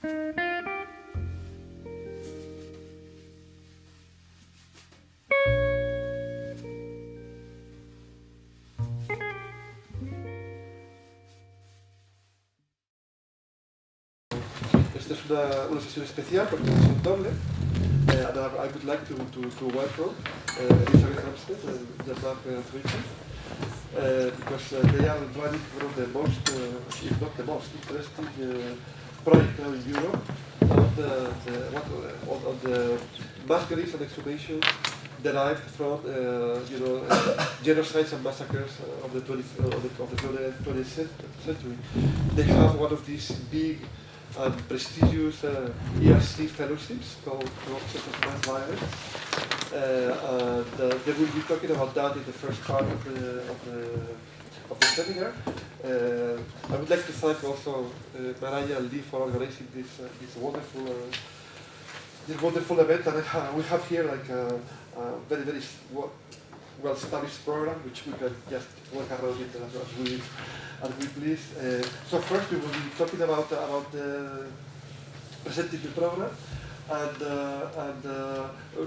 Esta es una sesión especial porque es un doble. And I would like to welcome Elisabeth Anstett and Jean-Marc Dreyfus because they are running one of the most, if not the most, interesting project now in Europe on the massacres and exhumations derived from genocides and massacres of the 20th century. They have one of these big and prestigious ERC fellowships called Conference of Mass Violence. They will be talking about that in the first part of the seminar. I would like to thank also Marije and Lee for organizing this wonderful event. And we have here like a very, very well-established program which we can just work around it as we please. So first we will be talking about presenting the program, and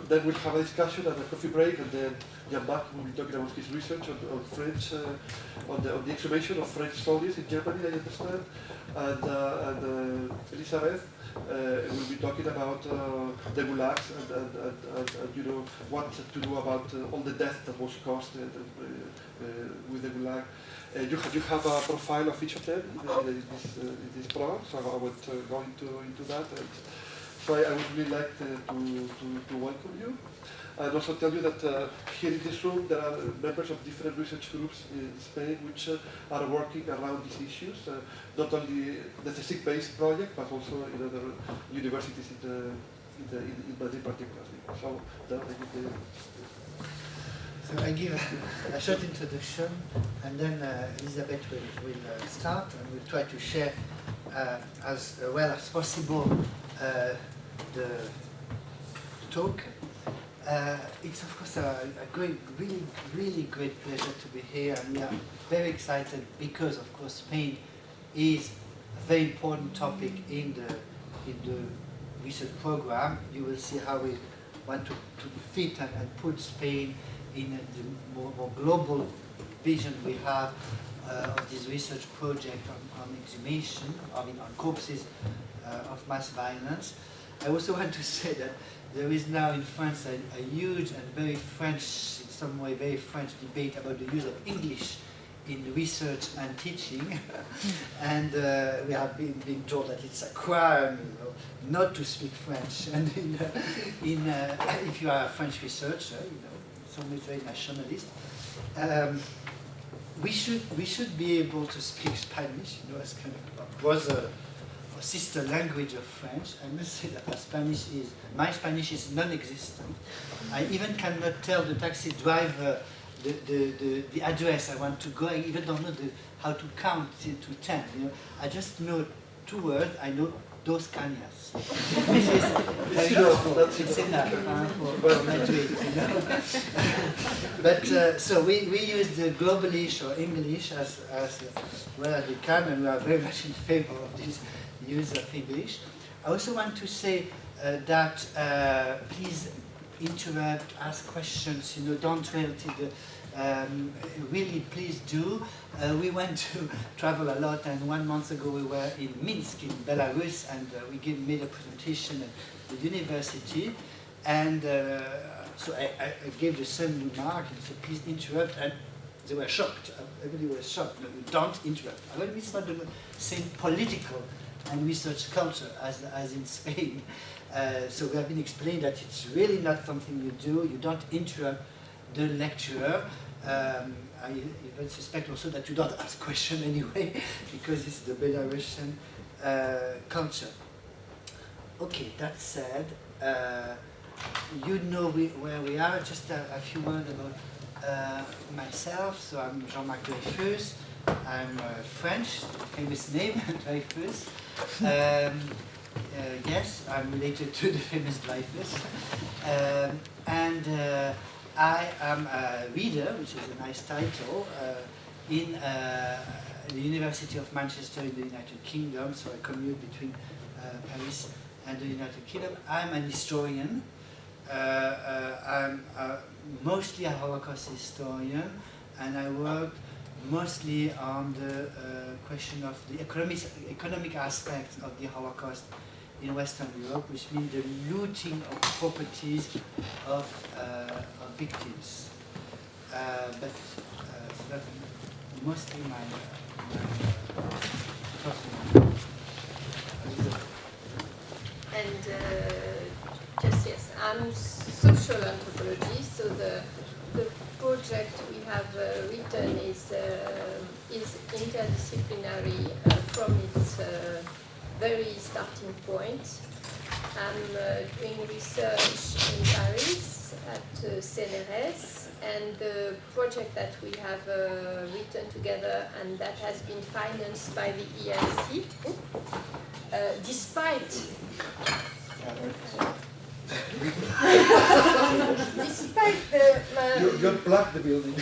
then we'll have a discussion and a coffee break, and then Jean-Marc will be talking about his research on French, on the exhumation of French soldiers in Germany, I understand, and Elisabeth will be talking about the gulags and what to do about all the death that was caused with the gulag. You have a profile of each of them in this program, so I won't go into that. And so I would really like to welcome you. And also tell you that here in this room there are members of different research groups in Spain which are working around these issues, not only the CSIC-based project, but also in other universities in Madrid particularly. So So I give a short introduction, and then Elisabeth will start, and we'll try to share as well as possible the talk. It's of course a great, really great pleasure to be here, and we are very excited because of course Spain is a very important topic in the research program. You will see how we want to fit and put Spain in the more global vision we have of this research project on exhumation, on corpses of mass violence. I also want to say that there is now in France a huge and very French, in some way very French debate about the use of English in research and teaching. And we have been being told that it's a crime, not to speak French. And if you are a French researcher, someone is very nationalist. We should be able to speak Spanish, as kind of a brother or sister language of French. I must say that my Spanish is non-existent. I even cannot tell the taxi driver the address I want to go. I even don't know how to count to 10. I just know 2 words. I know dos cañas. Which is very useful. It's enough for Madrid, But so we use the Globalish or English as well as we can, and we are very much in favor of this use of English. I also want to say that please interrupt, ask questions. Don't really really please do. We went to travel a lot, and 1 month ago we were in Minsk in Belarus, and we made a presentation at the university, and so I gave the same remark and said please interrupt, and they were shocked. Everybody was shocked. No, you don't interrupt. Well, it's not the same political and research culture as in Spain. So we have been explained that it's really not something you do. You don't interrupt the lecturer. I even suspect also that you don't ask questions anyway, because it's the Belarusian culture. Okay, that said, you know where we are. Just a few words about myself. So I'm Jean-Marc Dreyfus. I'm French, famous name, Dreyfus. Yes, I'm related to the famous Dreyfus. And I am a reader, which is a nice title, in the University of Manchester in the United Kingdom. So I commute between Paris and the United Kingdom. I'm an historian. I'm mostly a Holocaust historian, and I worked mostly on the question of the economic aspects of the Holocaust in Western Europe, which means the looting of properties of victims. But so that's mostly my personal. And just yes, I'm social anthropology, so the project we have written is interdisciplinary from its very starting point. I'm doing research in Paris at CNRS, and the project that we have written together and that has been financed by the ELC, despite You unplugged the building.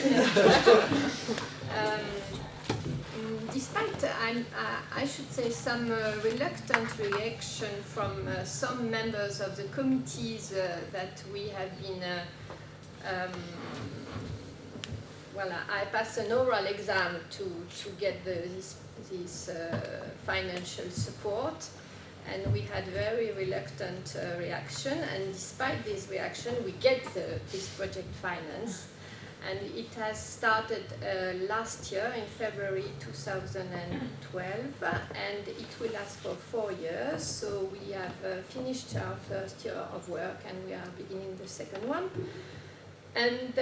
Despite, I should say, some reluctant reaction from some members of the committees that we have been, well, I passed an oral exam to get this financial support, and we had very reluctant reaction, and despite this reaction we get this project finance. And it has started last year in February 2012, and it will last for 4 years. So we have finished our first year of work and we are beginning the second one. And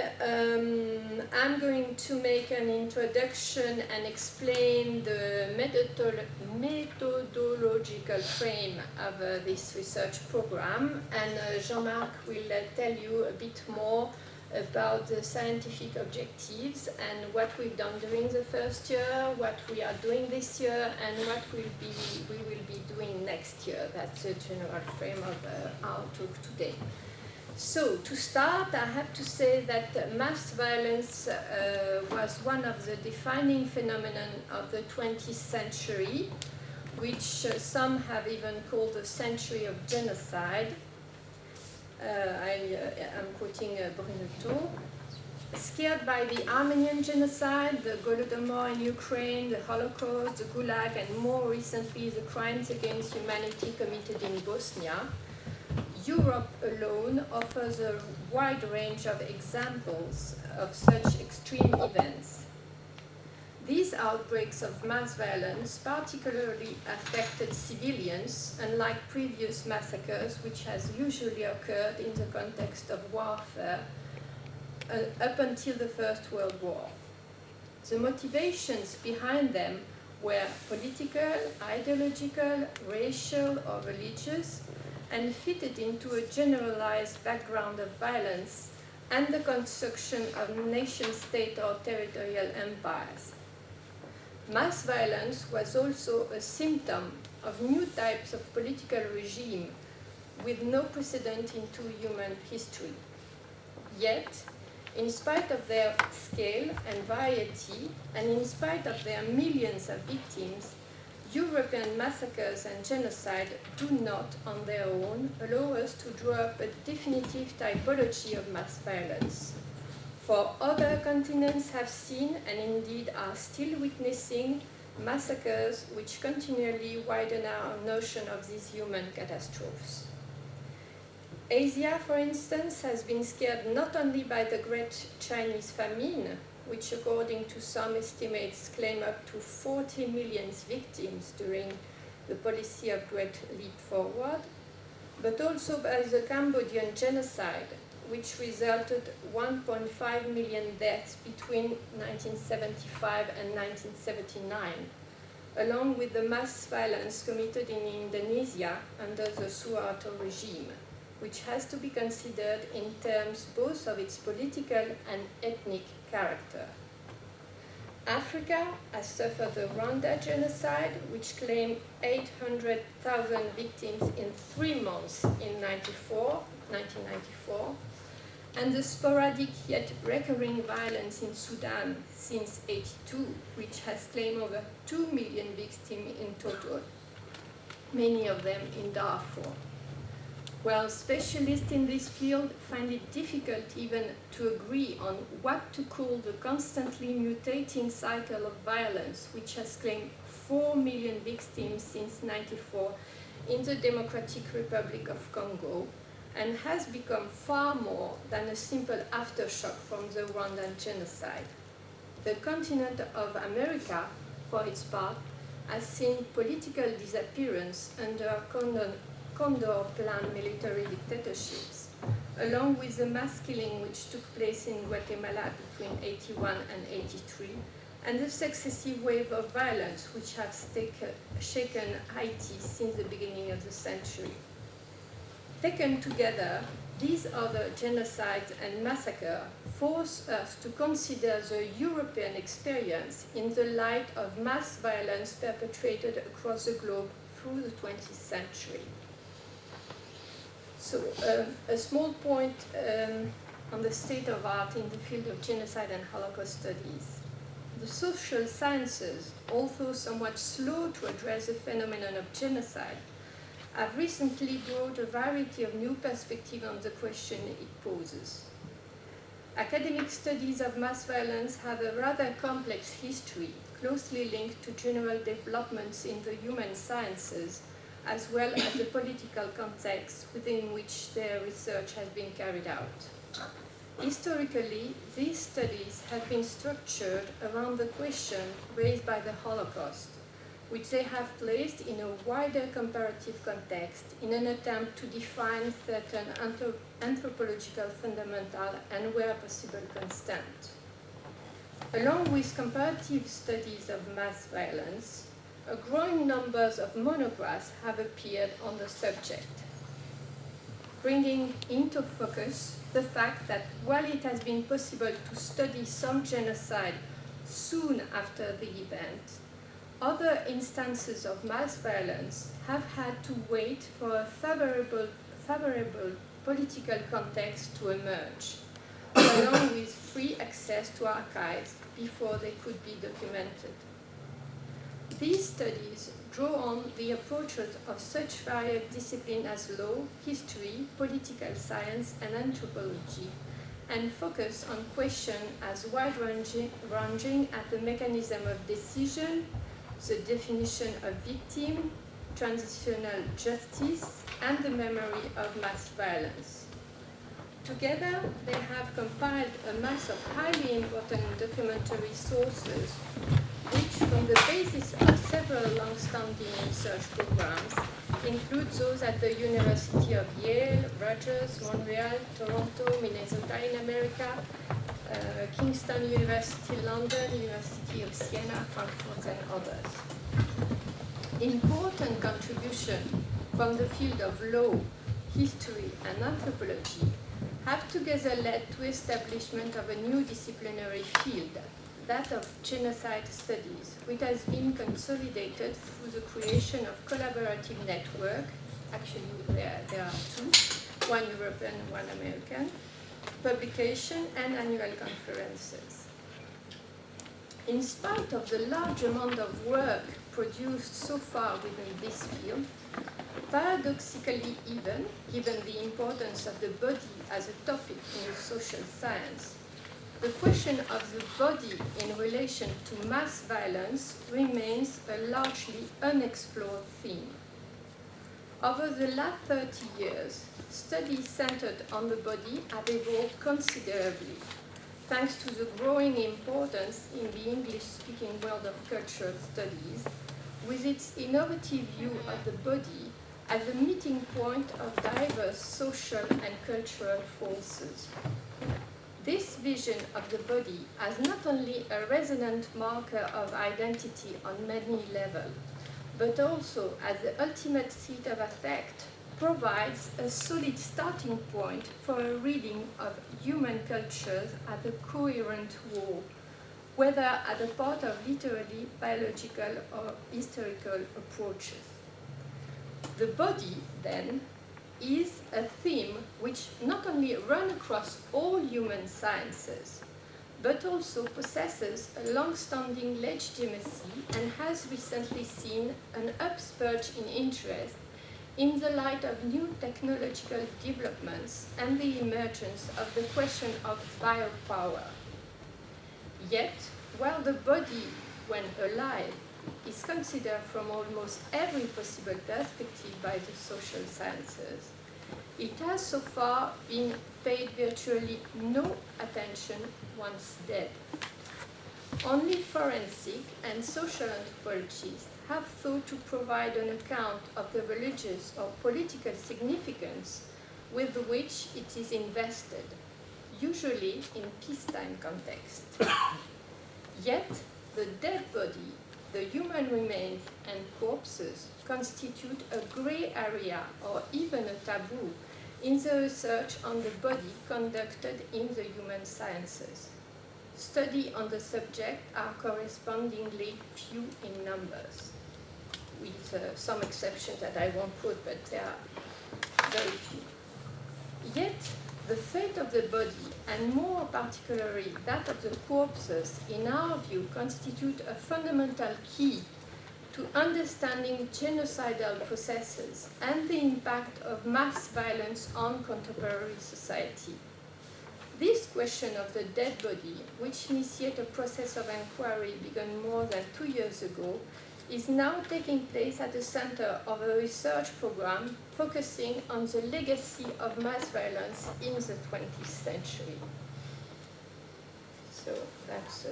I'm going to make an introduction and explain the methodological frame of this research program. And Jean-Marc will tell you a bit more about the scientific objectives and what we've done during the first year, what we are doing this year, and what we will be doing next year. That's the general frame of our talk today. So, to start, I have to say that mass violence was one of the defining phenomena of the 20th century, which some have even called the century of genocide. I'm quoting Bruneto. Scared by the Armenian genocide, the Holodomor in Ukraine, the Holocaust, the Gulag, and more recently the crimes against humanity committed in Bosnia, Europe alone offers a wide range of examples of such extreme events. These outbreaks of mass violence particularly affected civilians, unlike previous massacres, which has usually occurred in the context of warfare up until the First World War. The motivations behind them were political, ideological, racial, or religious, and fitted into a generalized background of violence and the construction of nation-state or territorial empires. Mass violence was also a symptom of new types of political regime with no precedent into human history. Yet, in spite of their scale and variety, and in spite of their millions of victims, European massacres and genocide do not, on their own, allow us to draw up a definitive typology of mass violence. For other continents have seen, and indeed are still witnessing, massacres which continually widen our notion of these human catastrophes. Asia, for instance, has been scared not only by the Great Chinese Famine, which according to some estimates claim up to 40 million victims during the policy of Great Leap Forward, but also by the Cambodian genocide, which resulted 1.5 million deaths between 1975 and 1979, along with the mass violence committed in Indonesia under the Suharto regime, which has to be considered in terms both of its political and ethnic character. Africa has suffered the Rwanda genocide, which claimed 800,000 victims in 3 months in 1994, and the sporadic yet recurring violence in Sudan since '82, which has claimed over 2 million victims in total. many of them in Darfur. Well, specialists in this field find it difficult even to agree on what to call the constantly mutating cycle of violence, which has claimed 4 million victims since 1994 in the Democratic Republic of Congo, and has become far more than a simple aftershock from the Rwandan genocide. The continent of America, for its part, has seen political disappearance under Condor Plan military dictatorships, along with the mass killing which took place in Guatemala between 81 and 83, and the successive wave of violence which has shaken Haiti since the beginning of the century. Taken together, these other genocides and massacres force us to consider the European experience in the light of mass violence perpetrated across the globe through the 20th century. So, a small point on the state of art in the field of genocide and Holocaust studies. The social sciences, although somewhat slow to address the phenomenon of genocide, have recently brought a variety of new perspectives on the question it poses. Academic studies of mass violence have a rather complex history, closely linked to general developments in the human sciences, as well as the political context within which their research has been carried out. Historically, these studies have been structured around the question raised by the Holocaust, which they have placed in a wider comparative context in an attempt to define certain anthropological fundamental and, where possible, constant. Along with comparative studies of mass violence, a growing number of monographs have appeared on the subject, bringing into focus the fact that while it has been possible to study some genocide soon after the event, other instances of mass violence have had to wait for a favorable political context to emerge, along with free access to archives before they could be documented. These studies draw on the approaches of such various disciplines as law, history, political science, and anthropology, and focus on questions as wide-ranging as the mechanism of decision, the definition of victim, transitional justice, and the memory of mass violence. Together, they have compiled a mass of highly important documentary sources, which form the basis of several long-standing research programs, include those at the University of Yale, Rutgers, Montreal, Toronto, Minnesota in America, Kingston University, London, University of Siena, Frankfurt, and others. Important contributions from the field of law, history, and anthropology have together led to establishment of a new disciplinary field, that of genocide studies, which has been consolidated through the creation of collaborative network. Actually, there are two, one European, one American, publication, and annual conferences. In spite of the large amount of work produced so far within this field, paradoxically even, given the importance of the body as a topic in social science, the question of the body in relation to mass violence remains a largely unexplored theme. Over the last 30 years, studies centered on the body have evolved considerably, thanks to the growing importance in the English-speaking world of cultural studies, with its innovative view of the body as a meeting point of diverse social and cultural forces. This vision of the body as not only a resonant marker of identity on many levels, but also as the ultimate seat of affect, provides a solid starting point for a reading of human cultures as a coherent whole, whether at the part of literally biological or historical approaches. The body, then, is a theme which not only runs across all human sciences, but also possesses a long-standing legitimacy and has recently seen an upsurge in interest in the light of new technological developments and the emergence of the question of biopower. Yet, while the body, when alive, is considered from almost every possible perspective by the social sciences, it has so far been paid virtually no attention once dead. Only forensic and social anthropologists have thought to provide an account of the religious or political significance with which it is invested, usually in peacetime context. Yet, the dead body, the human remains and corpses constitute a grey area or even a taboo in the research on the body conducted in the human sciences. Studies on the subject are correspondingly few in numbers, with some exceptions that I won't put, but they are very few. Yet, the fate of the body, and more particularly that of the corpses, in our view, constitute a fundamental key to understanding genocidal processes and the impact of mass violence on contemporary society. This question of the dead body, which initiated a process of inquiry begun more than 2 years ago, is now taking place at the center of a research program focusing on the legacy of mass violence in the 20th century. So that's,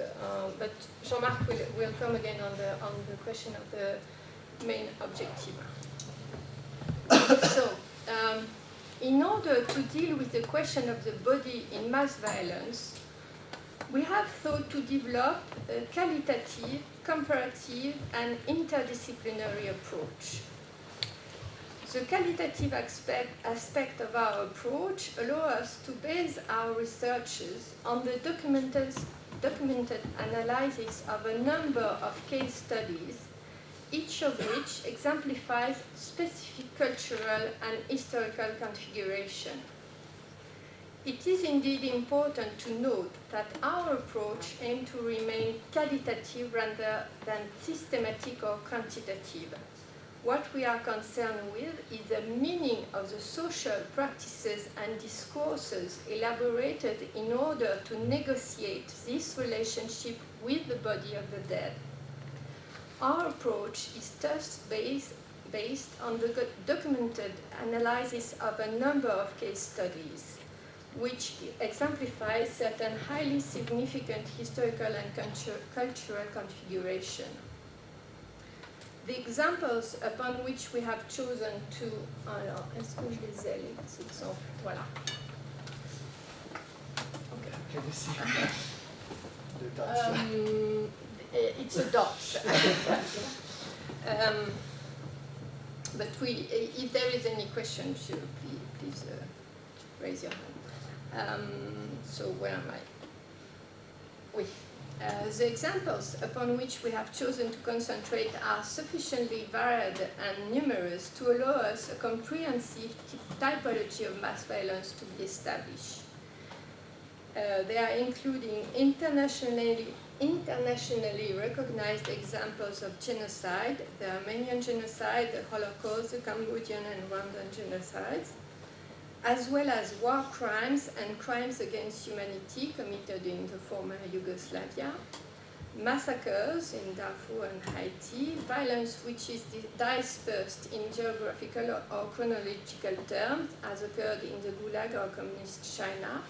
but Jean-Marc will come again on the question of the main objective. So, in order to deal with the question of the body in mass violence, we have thought to develop a qualitative, comparative, and interdisciplinary approach. The qualitative aspect of our approach allows us to base our researches on the documented analysis of a number of case studies, each of which exemplifies specific cultural and historical configuration. It is indeed important to note that our approach aims to remain qualitative rather than systematic or quantitative. What we are concerned with is the meaning of the social practices and discourses elaborated in order to negotiate this relationship with the body of the dead. Our approach is thus based on the documented analysis of a number of case studies, which exemplifies certain highly significant historical and cultural configuration. The examples upon which we have chosen to... Alors, est-ce que je les ai, les exemples? Voilà. Okay. Can you see the dots? It's a dot. But if there is any question, please raise your hand. So where am I? Oui. The examples upon which we have chosen to concentrate are sufficiently varied and numerous to allow us a comprehensive typology of mass violence to be established. They are including internationally recognized examples of genocide, the Armenian genocide, the Holocaust, the Cambodian and Rwandan genocides, as well as war crimes and crimes against humanity committed in the former Yugoslavia, massacres in Darfur and Haiti, violence which is dispersed in geographical or chronological terms, as occurred in the Gulag or Communist China,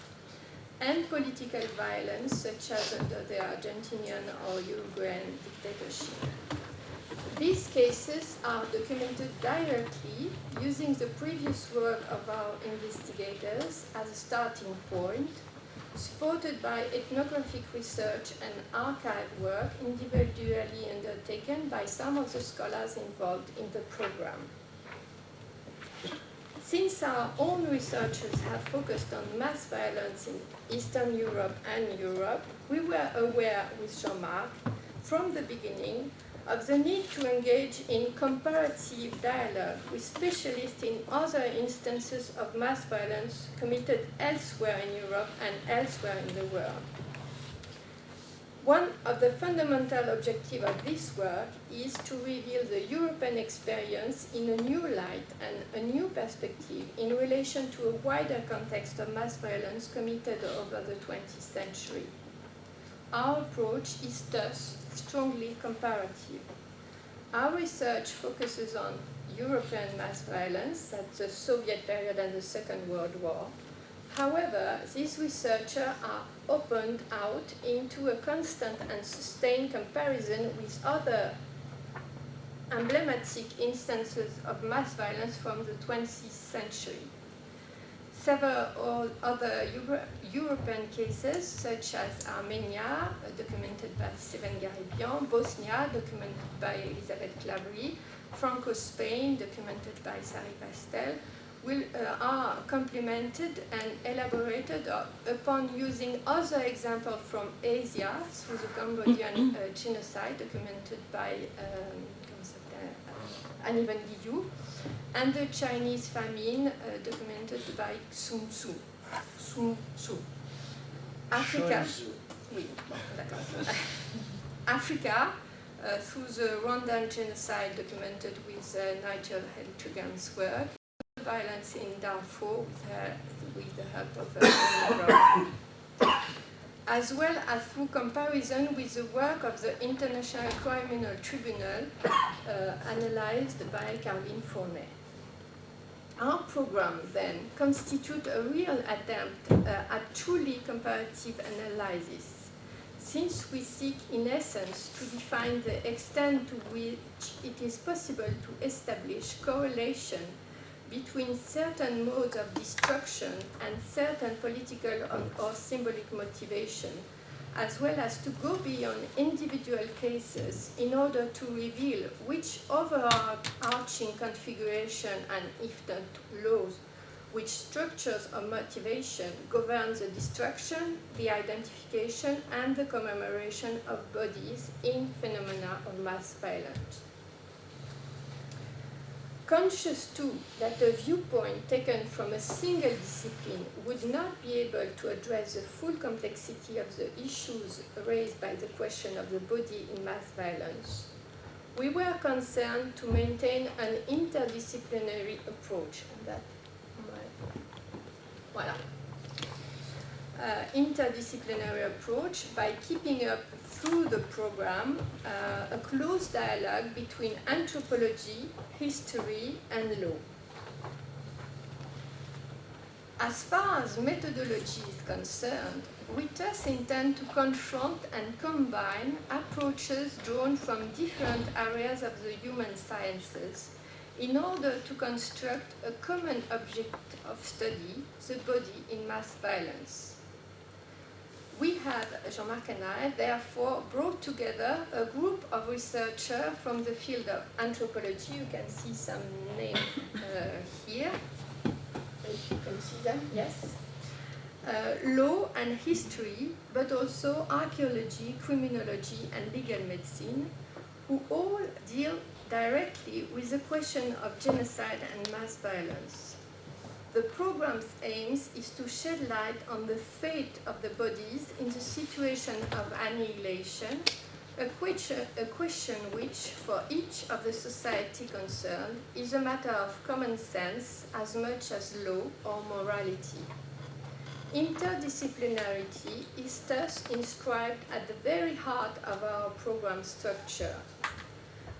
and political violence, such as under the Argentinian or Uruguayan dictatorship. These cases are documented directly using the previous work of our investigators as a starting point, supported by ethnographic research and archive work individually undertaken by some of the scholars involved in the program. Since our own researchers have focused on mass violence in Eastern Europe and Europe, we were aware with Jean-Marc from the beginning of the need to engage in comparative dialogue with specialists in other instances of mass violence committed elsewhere in Europe and elsewhere in the world. One of the fundamental objectives of this work is to reveal the European experience in a new light and a new perspective in relation to a wider context of mass violence committed over the 20th century. Our approach is thus strongly comparative. Our research focuses on European mass violence at the Soviet period and the Second World War. However, these researchers are opened out into a constant and sustained comparison with other emblematic instances of mass violence from the 20th century. Several other European cases, such as Armenia, documented by Steven Garibian, Bosnia, documented by Elisabeth Clavry, Franco-Spain, documented by Sari Pastel, are complemented and elaborated upon using other examples from Asia through the Cambodian genocide documented by Anivan Guillou, and the Chinese famine documented by Sun Tzu. Africa, oui, Africa through the Rwandan genocide documented with Nigel Heltrugan's work, violence in Darfur with the help of as well as through comparison with the work of the International Criminal Tribunal analyzed by Caroline Fournet. Our program then constitutes a real attempt at truly comparative analysis, since we seek in essence to define the extent to which it is possible to establish correlation between certain modes of destruction and certain political or symbolic motivation, as well as to go beyond individual cases in order to reveal which overarching configuration and, if not laws, which structures of motivation govern the destruction, the identification, and the commemoration of bodies in phenomena of mass violence. Conscious too that a viewpoint taken from a single discipline would not be able to address the full complexity of the issues raised by the question of the body in mass violence, we were concerned to maintain an interdisciplinary approach. Interdisciplinary approach by keeping up through the program a close dialogue between anthropology, history, and law. As far as methodology is concerned, we thus intend to confront and combine approaches drawn from different areas of the human sciences in order to construct a common object of study, the body in mass violence. We have, Jean-Marc and I, therefore brought together a group of researchers from the field of anthropology. You can see some names here. If you can see them, yes. Law and history, but also archaeology, criminology, and legal medicine, who all deal directly with the question of genocide and mass violence. The program's aims is to shed light on the fate of the bodies in the situation of annihilation, a question which, for each of the society concerned, is a matter of common sense as much as law or morality. Interdisciplinarity is thus inscribed at the very heart of our program structure.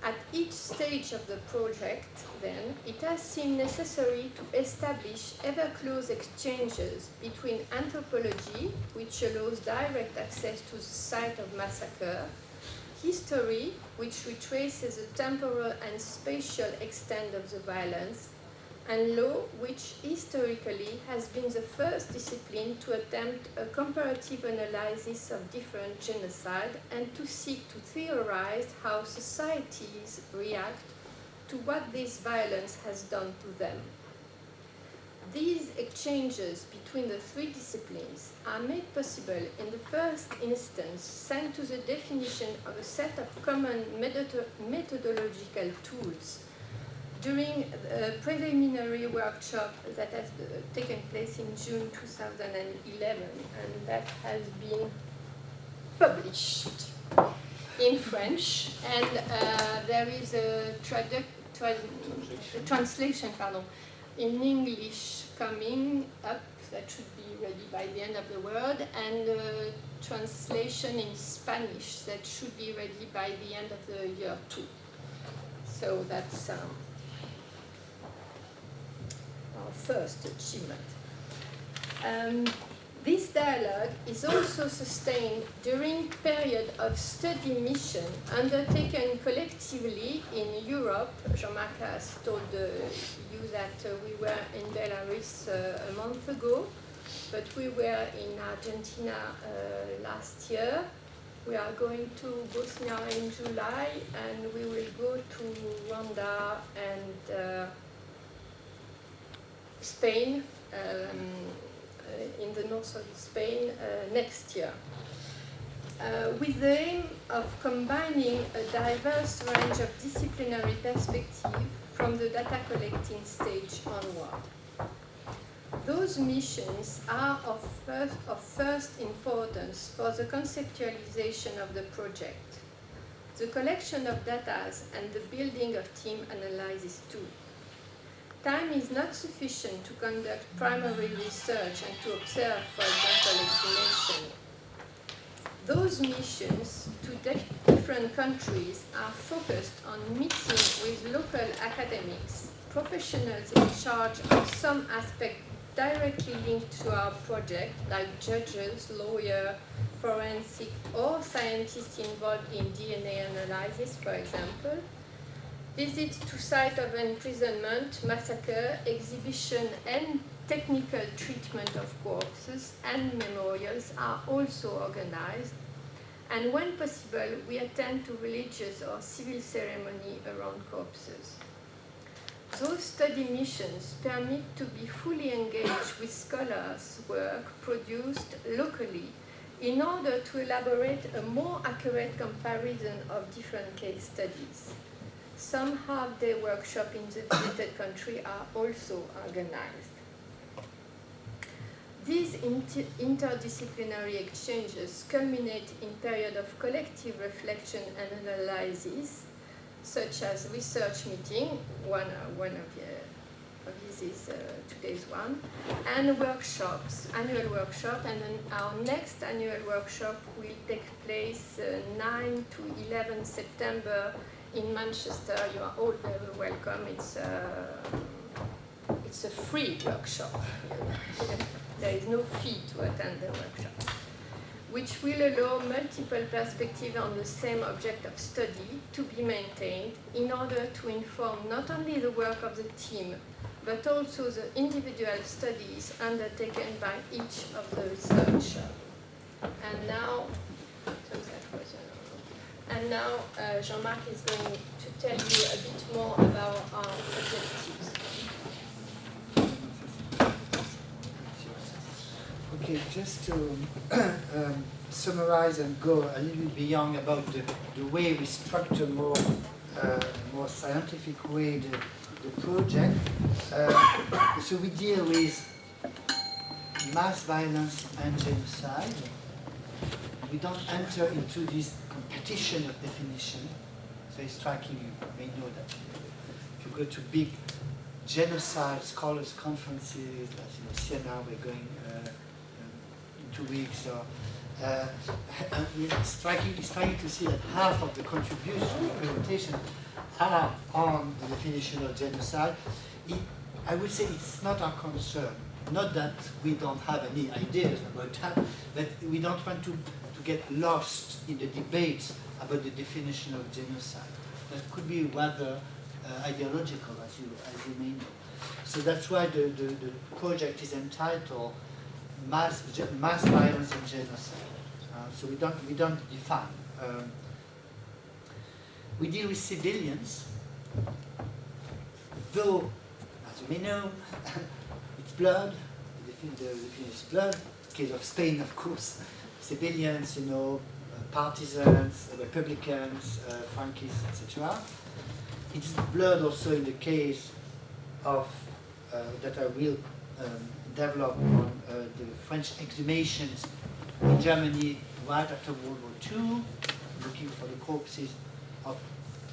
At each stage of the project, then, it has seemed necessary to establish ever-close exchanges between anthropology, which allows direct access to the site of massacre, history, which retraces the temporal and spatial extent of the violence, and law, which historically has been the first discipline to attempt a comparative analysis of different genocide and to seek to theorize how societies react to what this violence has done to them. These exchanges between the three disciplines are made possible in the first instance thanks to the definition of a set of common methodological tools during a preliminary workshop that has taken place in June 2011, and that has been published in French, and there is a translation in English coming up that should be ready by the end of the world, and translation in Spanish that should be ready by the end of the year too. So that's our first achievement. This dialogue is also sustained during period of study mission undertaken collectively in Europe. Jean-Marc has told you that we were in Belarus a month ago, but we were in Argentina last year. We are going to Bosnia in July, and we will go to Rwanda and Spain, in the north of Spain next year, with the aim of combining a diverse range of disciplinary perspective from the data collecting stage onward. Those missions are of first importance for the conceptualization of the project, the collection of data and the building of team analysis too. Time is not sufficient to conduct primary research and to observe, for example, exhumation. Those missions to different countries are focused on meeting with local academics, professionals in charge of some aspect directly linked to our project, like judges, lawyers, forensic, or scientists involved in DNA analysis, for example. Visits to site of imprisonment, massacre, exhibition, and technical treatment of corpses and memorials are also organized. And when possible, we attend to religious or civil ceremony around corpses. Those study missions permit to be fully engaged with scholars' work produced locally in order to elaborate a more accurate comparison of different case studies. Some half-day workshops in the visited country are also organized. These interdisciplinary exchanges culminate in periods of collective reflection and analysis, such as research meeting, one of these is today's one, and workshops, annual workshop, and then our next annual workshop will take place 9 to 11 September in Manchester. You are all very welcome. It's a free workshop. There is no fee to attend the workshop, which will allow multiple perspectives on the same object of study to be maintained in order to inform not only the work of the team, but also the individual studies undertaken by each of the researchers. And now, Jean-Marc is going to tell you a bit more about our objectives. Okay, just to summarize and go a little bit beyond about the way we structure more scientific way the project. So we deal with mass violence and genocide. We don't enter into this competition of definition. It's very striking. You may know that if you go to big genocide scholars conferences, like Siena, we're going in 2 weeks. It's striking to see that half of the contribution of presentation are on the definition of genocide. I would say it's not our concern. Not that we don't have any ideas about that, but we don't want to get lost in the debate about the definition of genocide. That could be rather ideological, as you may know. So that's why the project is entitled Mass Violence and Genocide. So we don't define. We deal with civilians, though, as you may know, it's blood. The definition is blood. In the case of Spain, of course, civilians, partisans, republicans, Frankists, etc. It's blood also in the case of that I will develop on the French exhumations in Germany right after World War II, looking for the corpses of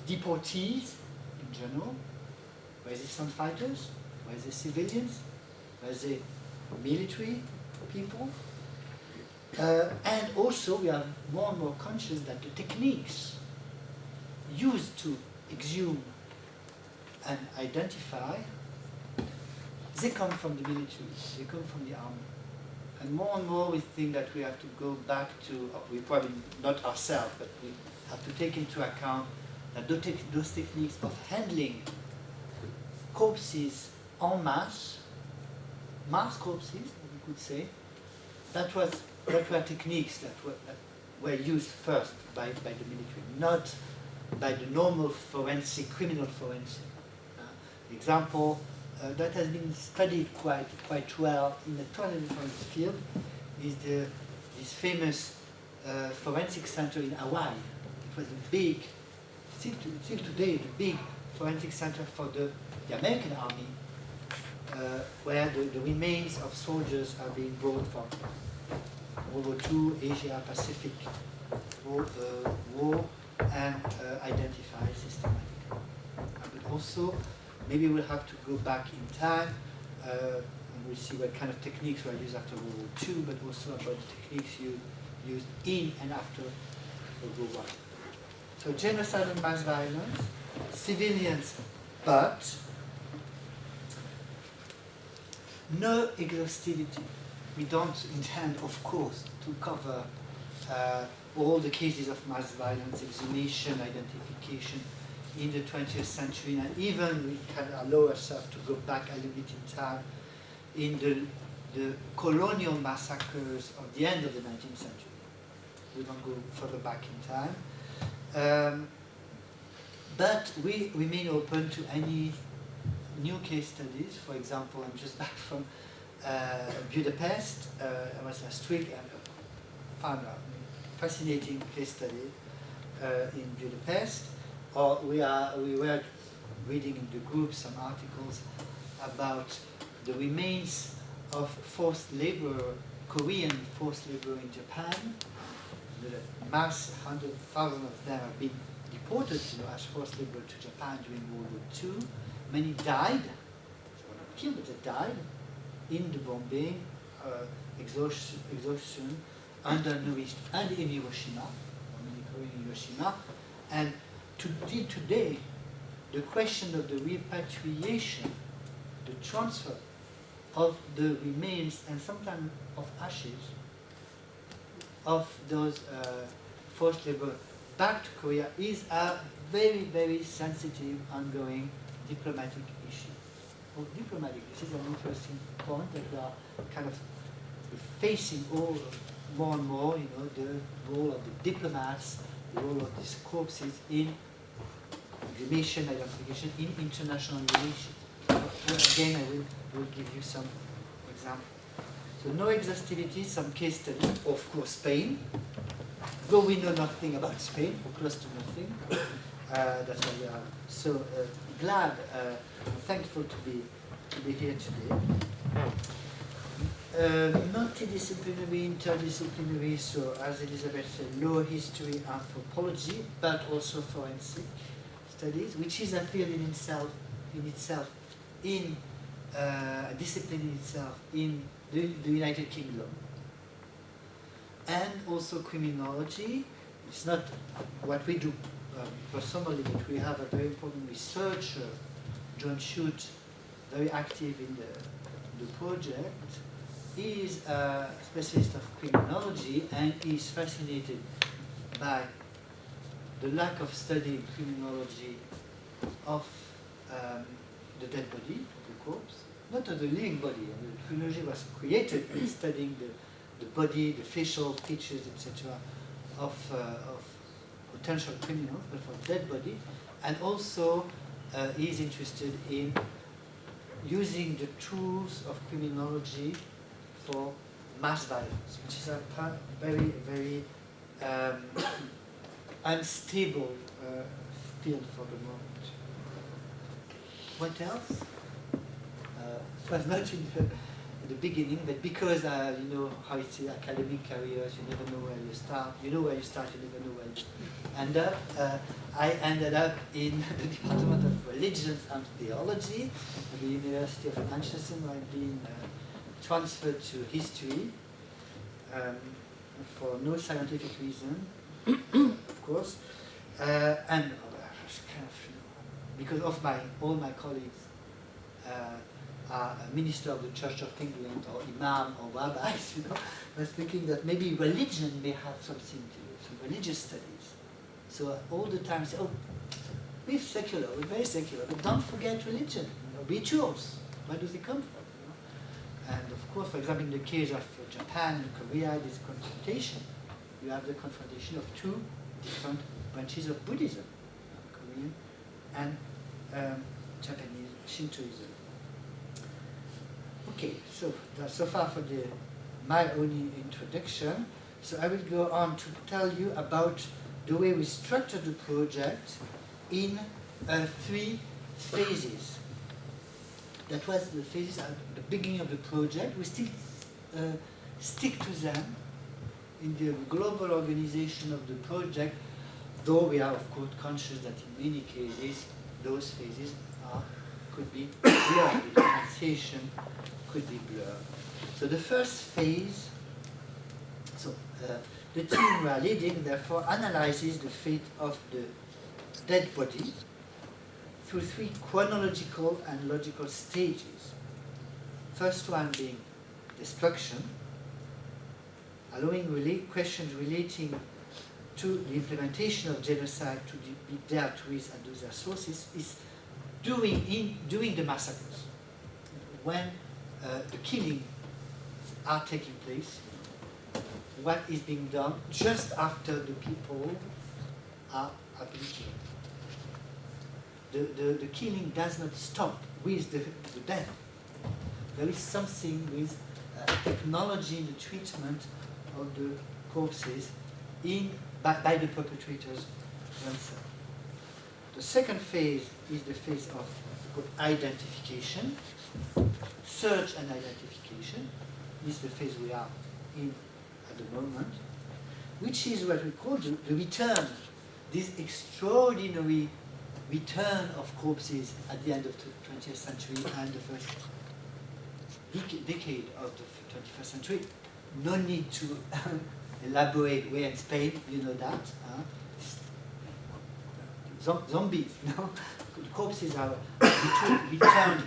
deportees in general. Resistance fighters, were they civilians, were they military people? And also we are more and more conscious that the techniques used to exhume and identify, they come from the military, they come from the army. And more we think that we have to go back to, we probably not ourselves, but we have to take into account that those techniques of handling corpses en masse, mass corpses, we could say, that were techniques that were used first by the military, not by the normal forensic, criminal forensic. Example that has been studied quite well in a totally different field is this famous forensic center in Hawaii. It was a big, still today, the big forensic center for the American army, where the remains of soldiers are being brought from World War II, Asia, Pacific war, and identified systematically. But also, maybe we'll have to go back in time, and we'll see what kind of techniques were used after World War II, but also about the techniques used in and after World War I. So genocide and mass violence, civilians, but no exhaustivity. We don't intend, of course, to cover all the cases of mass violence, exhumation, identification in the 20th century, and even we can allow ourselves to go back a little bit in time in the colonial massacres of the end of the 19th century. We don't go further back in time. But we remain open to any new case studies. For example, I'm just back from Budapest. I was last week and found a fascinating case study in Budapest. Or we were reading in the group some articles about the remains of forced labor, Korean forced labor in Japan. The mass, 100,000 of them have been deported as forced labor to Japan during World War II. Many died, they were not killed, but they died in the bombing, exhaustion, undernourished, and in Hiroshima, many Korean in Hiroshima. And today, the question of the repatriation, the transfer of the remains and sometimes of ashes of those forced labor back to Korea is a very, very sensitive, ongoing diplomatic issue. Well, diplomatic, this is an interesting point that we are kind of facing more and more, the role of the diplomats, the role of these corpses in exhumation, identification, in international relations. Again, I will give you some examples. So no exhaustivity, some case studies, of course Spain. Though we know nothing about Spain, or close to nothing. That's why we are so glad and thankful to be here today. Multidisciplinary, interdisciplinary, so as Elisabeth said, law, history, anthropology, but also forensic studies, which is a field in itself, a discipline in itself in the United Kingdom. And also criminology. It's not what we do personally, but we have a very important researcher, John Shute, very active in the project. He is a specialist of criminology and is fascinated by the lack of study in criminology of the dead body, of the corpse, not of the living body. I mean, criminology was created in studying the body, the facial features, etc., of potential criminals, but for dead body, and also he is interested in using the tools of criminology for mass violence, which is a very, very unstable field for the moment. What else? It was not at the beginning, but because you know how it's academic careers, you never know where you start. You know where you start, you never know where you end up. I ended up in the Department of Religions and Theology at the University of Manchester, where I've been transferred to history for no scientific reason, of course, and because of all my colleagues are a minister of the Church of England or imam or rabbis, you know, I was thinking that maybe religion may have something to do, some religious studies. So all the time I say, oh, we're secular, we're very secular, but don't forget religion, you know, rituals. Where do they come from? You know? And of course, for example, in the case of Japan and Korea, this confrontation. You have the confrontation of two different branches of Buddhism, Korean and Japanese Shintoism. Okay, so that's so far for my own introduction. So I will go on to tell you about the way we structured the project in 3 phases. That was the phases at the beginning of the project. We still stick to them in the global organization of the project, though we are of course conscious that in many cases those phases could be blurred. The differentiation could be blurred. So the first phase, the team we are leading therefore analyzes the fate of the dead body through 3 chronological and logical stages. First one being destruction, allowing questions relating to the implementation of genocide to be dealt with and those sources is during the massacres, when the killings are taking place, what is being done just after the people are being killed. The killing does not stop with the death. There is something with technology in the treatment of the corpses by the perpetrators themselves. The second phase is the phase of identification. Search and identification is the phase we are in at the moment, which is what we call the return, this extraordinary return of corpses at the end of the 20th century and the first decade of the 21st century. No need to elaborate where in Spain, you know that. Zombies, no? The corpses are returned.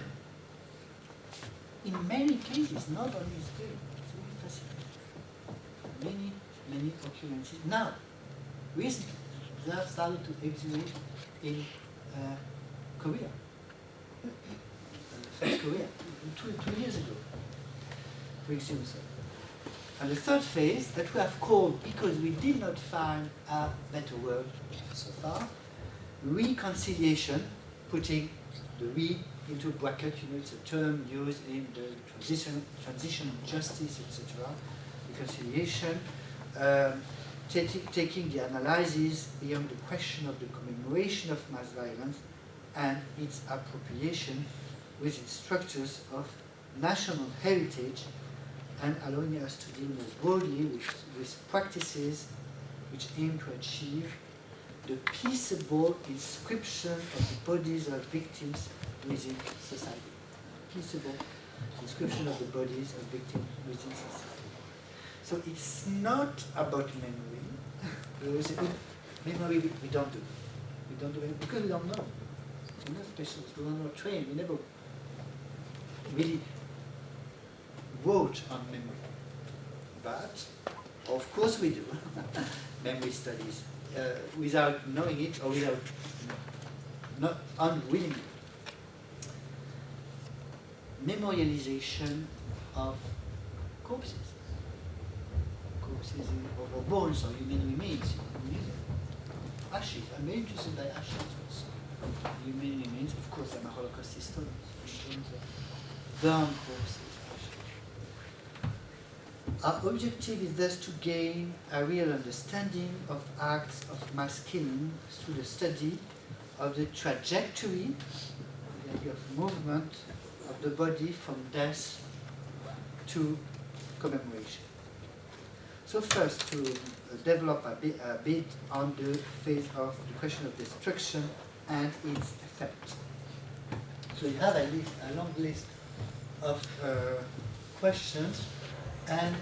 In many cases, not only in Spain, it's very fascinating. Many occurrences. Now, recently, they have started to exhumate in Korea. South Korea, 2 years ago, to exhume some. And the third phase that we have called, because we did not find a better word so far, reconciliation, putting the re into bracket, you know, it's a term used in the transition justice, etc. Reconciliation, taking the analysis beyond the question of the commemoration of mass violence and its appropriation with its structures of national heritage, and allowing us to deal more broadly with practices which aim to achieve the peaceable inscription of the bodies of victims within society. Peaceable inscription of the bodies of victims within society. So it's not about memory. Memory we don't do. We don't do it because we don't know. We're not specialists, we are not trained, we never really wrote on memory. But, of course we do, memory studies, without knowing it or without, not unwillingly. Memorialization of corpses. Corpses or bones or human remains. Ashes, I'm very interested by ashes also. Human remains, of course, I'm a Holocaust historian. Burned corpses. Our objective is thus to gain a real understanding of acts of mass killing through the study of the trajectory, the idea of movement of the body from death to commemoration. So first, to develop a bit on the phase of the question of destruction and its effect. So you have a long list of questions and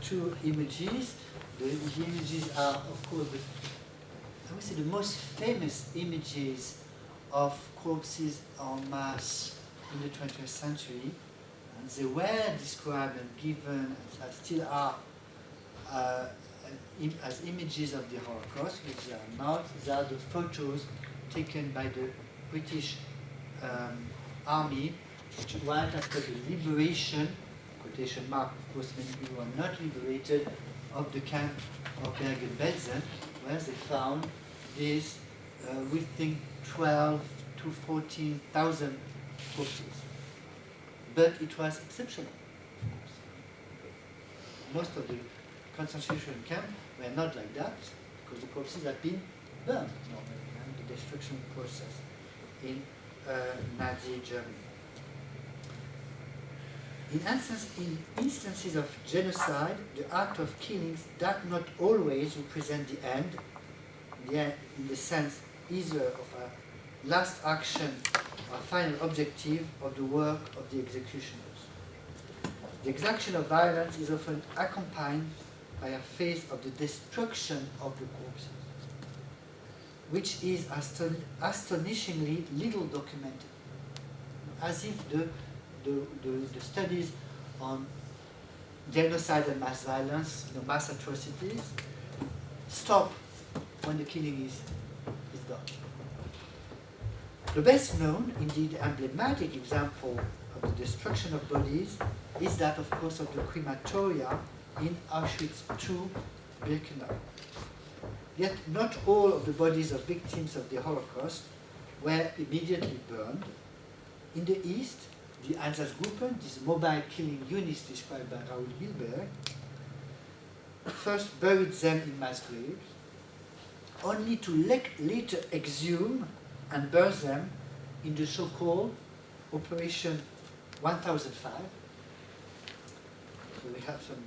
2 images. The images are, of course, I would say the most famous images of corpses en masse in the 20th century. And they were described and given, and still are, as images of the Holocaust, which they are not. These are the photos taken by the British army right after the liberation, quotation mark, of course, many people were not liberated, of the camp of Bergen-Belsen, where they found these, we think, 12 to 14,000 corpses. But it was exceptional, of course. Most of the concentration camps were not like that, because the corpses had been burned normally, and the destruction process in Nazi Germany. In instances of genocide, the act of killings does not always represent the end, in the sense either of a last action or final objective of the work of the executioners. The exaction of violence is often accompanied by a phase of the destruction of the corpses, which is astonishingly little documented, as if the studies on genocide and mass violence, mass atrocities, stop when the killing is done. The best known, indeed emblematic example of the destruction of bodies is that, of course, of the crematoria in Auschwitz II-Birkenau. Yet not all of the bodies of victims of the Holocaust were immediately burned. In the East, the Einsatzgruppen, these mobile killing units described by Raoul Hilberg, first buried them in mass graves, only to later exhume and burn them in the so-called Operation 1005. So we have some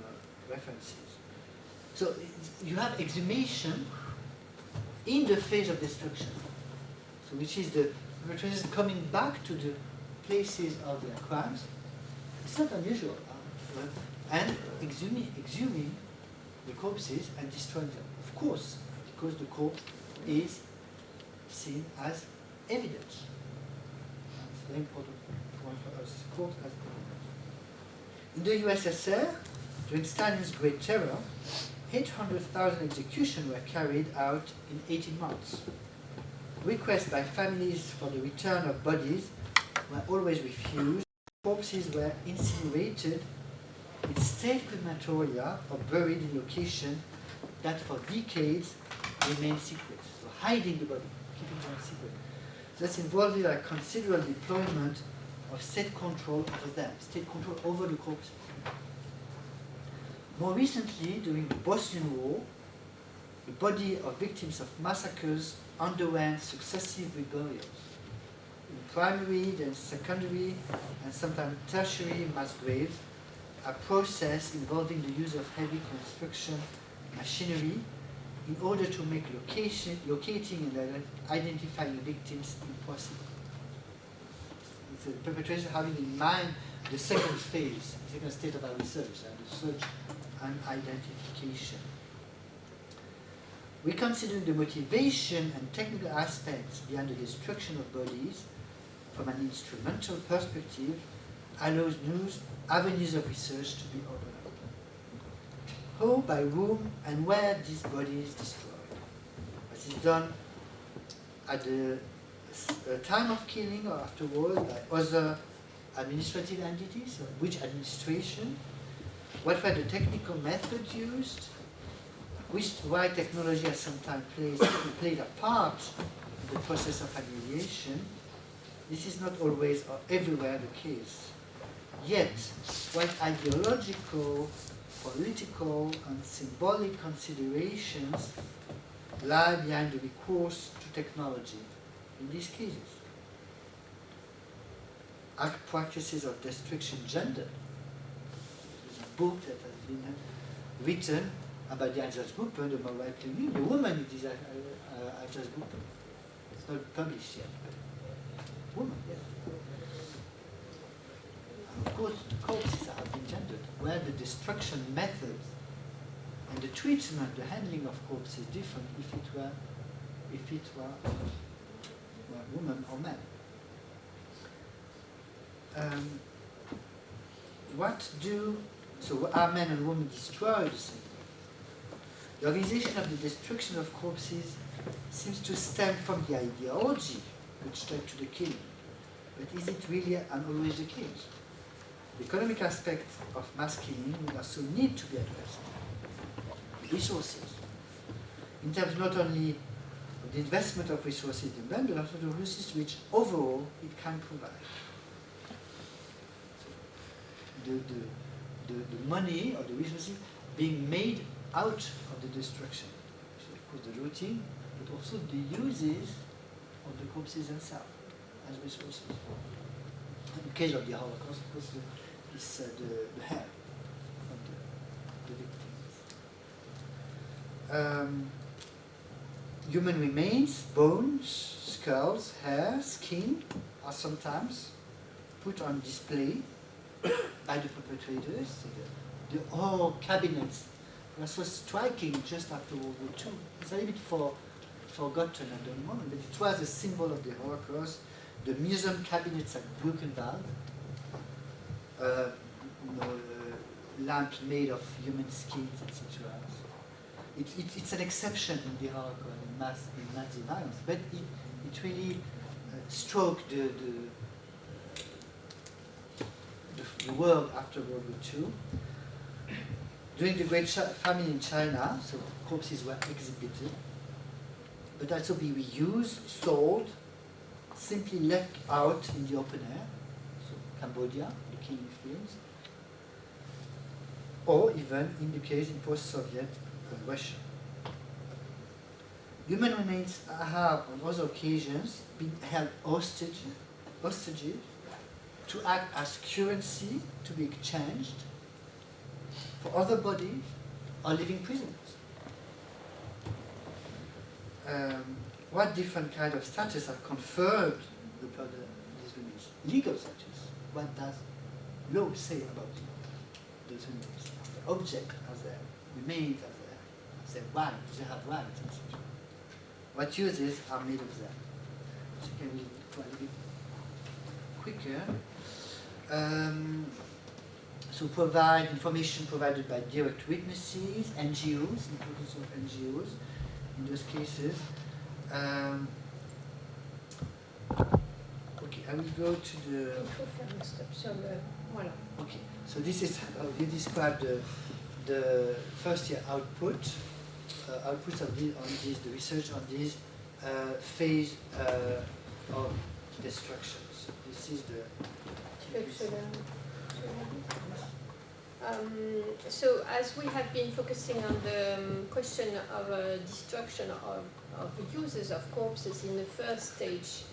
references. So you have exhumation in the phase of destruction, so which is the perpetrators coming back to the places of their crimes. It's not unusual. And exhuming the corpses and destroying them. Of course, because the corpse is seen as evidence. It's a very important point for us. The corpse as evidence. In the USSR, during Stalin's Great Terror, 800,000 executions were carried out in 18 months. Requests by families for the return of bodies were always refused. Corpses were incinerated in state crematoria or buried in locations that for decades remained secret. So hiding the body, keeping them secret. That's involving a considerable deployment of state control over them, state control over the corpses. More recently, during the Bosnian War, the body of victims of massacres underwent successive reburials in primary, then secondary, and sometimes tertiary mass graves, a process involving the use of heavy construction machinery in order to make locating and identifying victims impossible. The perpetrators having in mind the second phase, the second state of our research, the search and identification. Reconsidering the motivation and technical aspects behind the destruction of bodies from an instrumental perspective allows new avenues of research to be opened up. How, by whom, and where these bodies destroyed. This is done at the time of killing or afterwards by other administrative entities, or which administration, what were the technical methods used, why technology has sometimes played a part in the process of annihilation. This is not always or everywhere the case. Yet, what ideological, political, and symbolic considerations lie behind the recourse to technology in these cases? Are practices of destruction gendered? book that has been written about the Einsatzgruppe, the more rightly named, the woman in this Einsatzgruppe. It's not published yet, but woman, yes. And of course, the corpses have been gendered, where the destruction methods and the treatment, the handling of corpses is different if it were woman or man. So are men and women destroyed the same? The organization of the destruction of corpses seems to stem from the ideology which led to the killing. But is it really and always the case? The economic aspects of mass killing will also need to be addressed. Resources. In terms not only of the investment of resources in them, but also the resources which overall it can provide. So the money or the resources being made out of the destruction. So of course the looting, but also the uses of the corpses themselves as resources. In the case of the Holocaust, of course, it's the hair of the victims. Human remains, bones, skulls, hair, skin are sometimes put on display by the perpetrators. So the whole cabinets were so striking just after World War II. It's a little bit forgotten at the moment, but it was a symbol of the Holocaust. The museum cabinets at Buchenwald, lamps made of human skins, etc. It's an exception in the Holocaust, in Nazi violence, but it really stroked the world after World War II. During the Great Famine in China, so corpses were exhibited, but also be reused, sold, simply left out in the open air, so Cambodia, the killing fields, or even in the case in post-Soviet Russia. Human remains have on other occasions been held hostages to act as currency to be exchanged for other bodies or living prisoners. What different kind of status are conferred upon these remains? Legal status. What does law say about those remains? The object are there, remains are there, their rights, they have rights, etc. What uses are made of them? So can we go a little bit quicker? So provide information provided by direct witnesses, NGOs, importance of NGOs in those cases. Okay, I will go to the. Okay, so this is how you describe the first year outputs of this, the research on this phase of destruction. So this is the. So as we have been focusing on the question of destruction of uses of corpses in the first stage,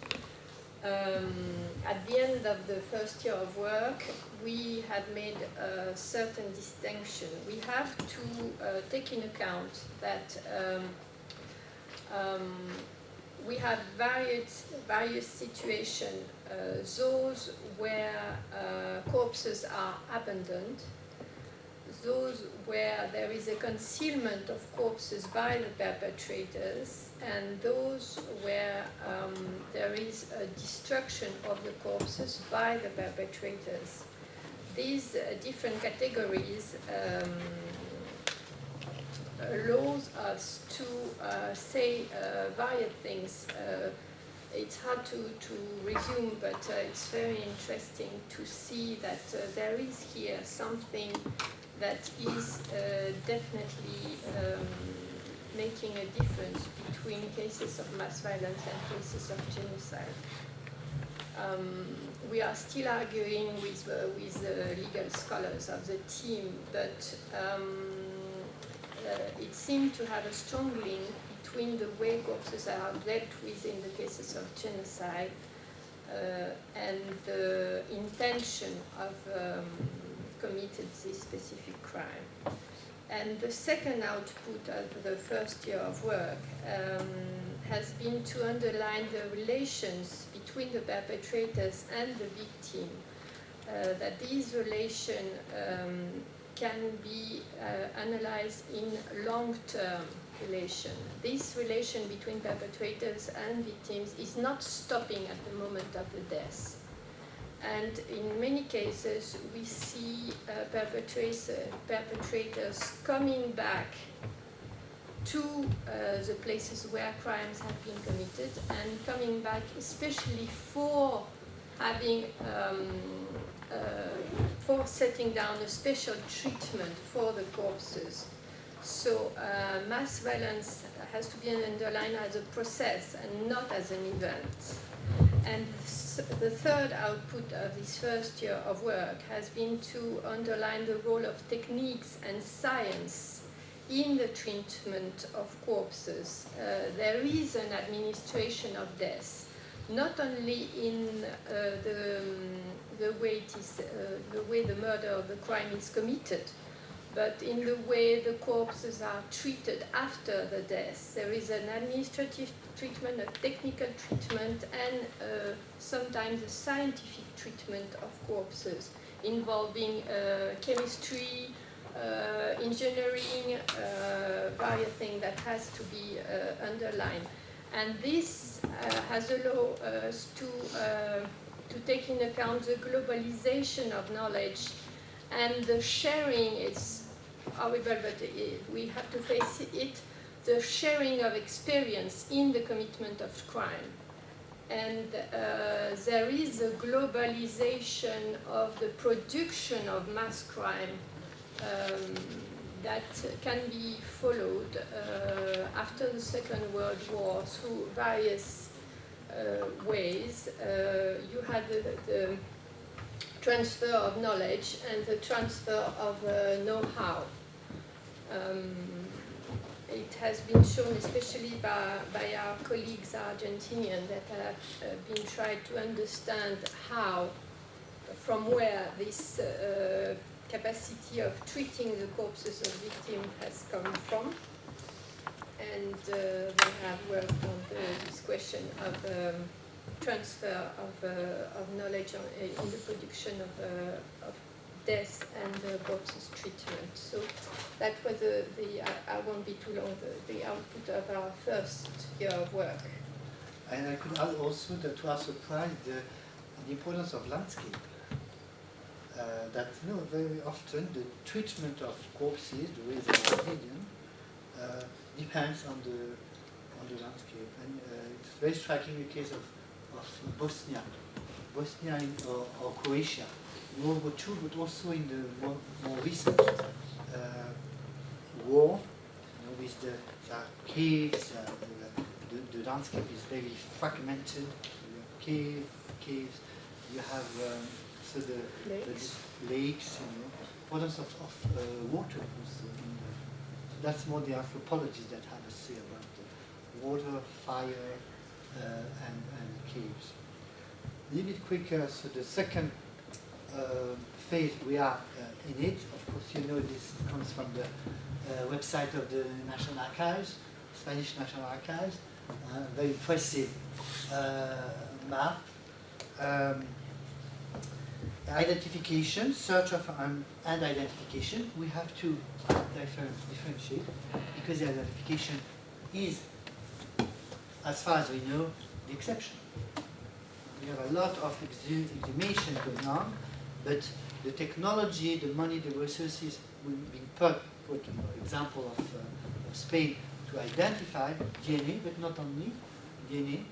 at the end of the first year of work, we had made a certain distinction. We have to take in account that we have various situations, those where corpses are abandoned, those where there is a concealment of corpses by the perpetrators, and those where there is a destruction of the corpses by the perpetrators. These different categories allows us to say various things. It's hard to resume, but it's very interesting to see that there is here something that is definitely making a difference between cases of mass violence and cases of genocide. We are still arguing with legal scholars of the team, but it seemed to have a strong link between the way corpses are dealt with in the cases of genocide and the intention of committed this specific crime. And the second output of the first year of work has been to underline the relations between the perpetrators and the victim, that these relations can be analyzed in long-term relation. This relation between perpetrators and victims is not stopping at the moment of the death. And in many cases, we see perpetrators coming back to the places where crimes have been committed, and coming back especially for having for setting down a special treatment for the corpses. So mass violence has to be underlined as a process and not as an event. And the third output of this first year of work has been to underline the role of techniques and science in the treatment of corpses. There is an administration of death, not only in the way the murder or the crime is committed, but in the way the corpses are treated after the death. There is an administrative treatment, a technical treatment, and sometimes a scientific treatment of corpses involving chemistry, engineering, various things that has to be underlined. And this has allowed us to take into account the globalization of knowledge, and the sharing is horrible, but we have to face it, the sharing of experience in the commitment of crime. And there is a globalization of the production of mass crime that can be followed after the Second World War through various ways. You had the transfer of knowledge and the transfer of know-how. It has been shown, especially by our colleagues Argentinian, that have been trying to understand how, from where this capacity of treating the corpses of victims has come from. And they have worked on this question of transfer of knowledge in the production of death and corpses treatment. So that was I won't be too long, the output of our first year of work. And I could add also that to our surprise, the importance of landscape. That very often the treatment of corpses, the way they are hidden, depends on the landscape. And it's very striking the case of Bosnia or Croatia, World War II, but also in the more recent war, with the caves, the landscape is very fragmented. You have caves, you have the lakes, importance of water also. So that's more the anthropologists that have a say about the water, fire, and caves. A little bit quicker, so the second phase, we are in it. Of course, this comes from the website of the National Archives, Spanish National Archives. Very impressive map. Identification, search of and identification. We have to differentiate, because the identification is, as far as we know, the exception. We have a lot of exhumation going on, but the technology, the money, the resources being put for example of Spain, to identify DNA, but not only DNA,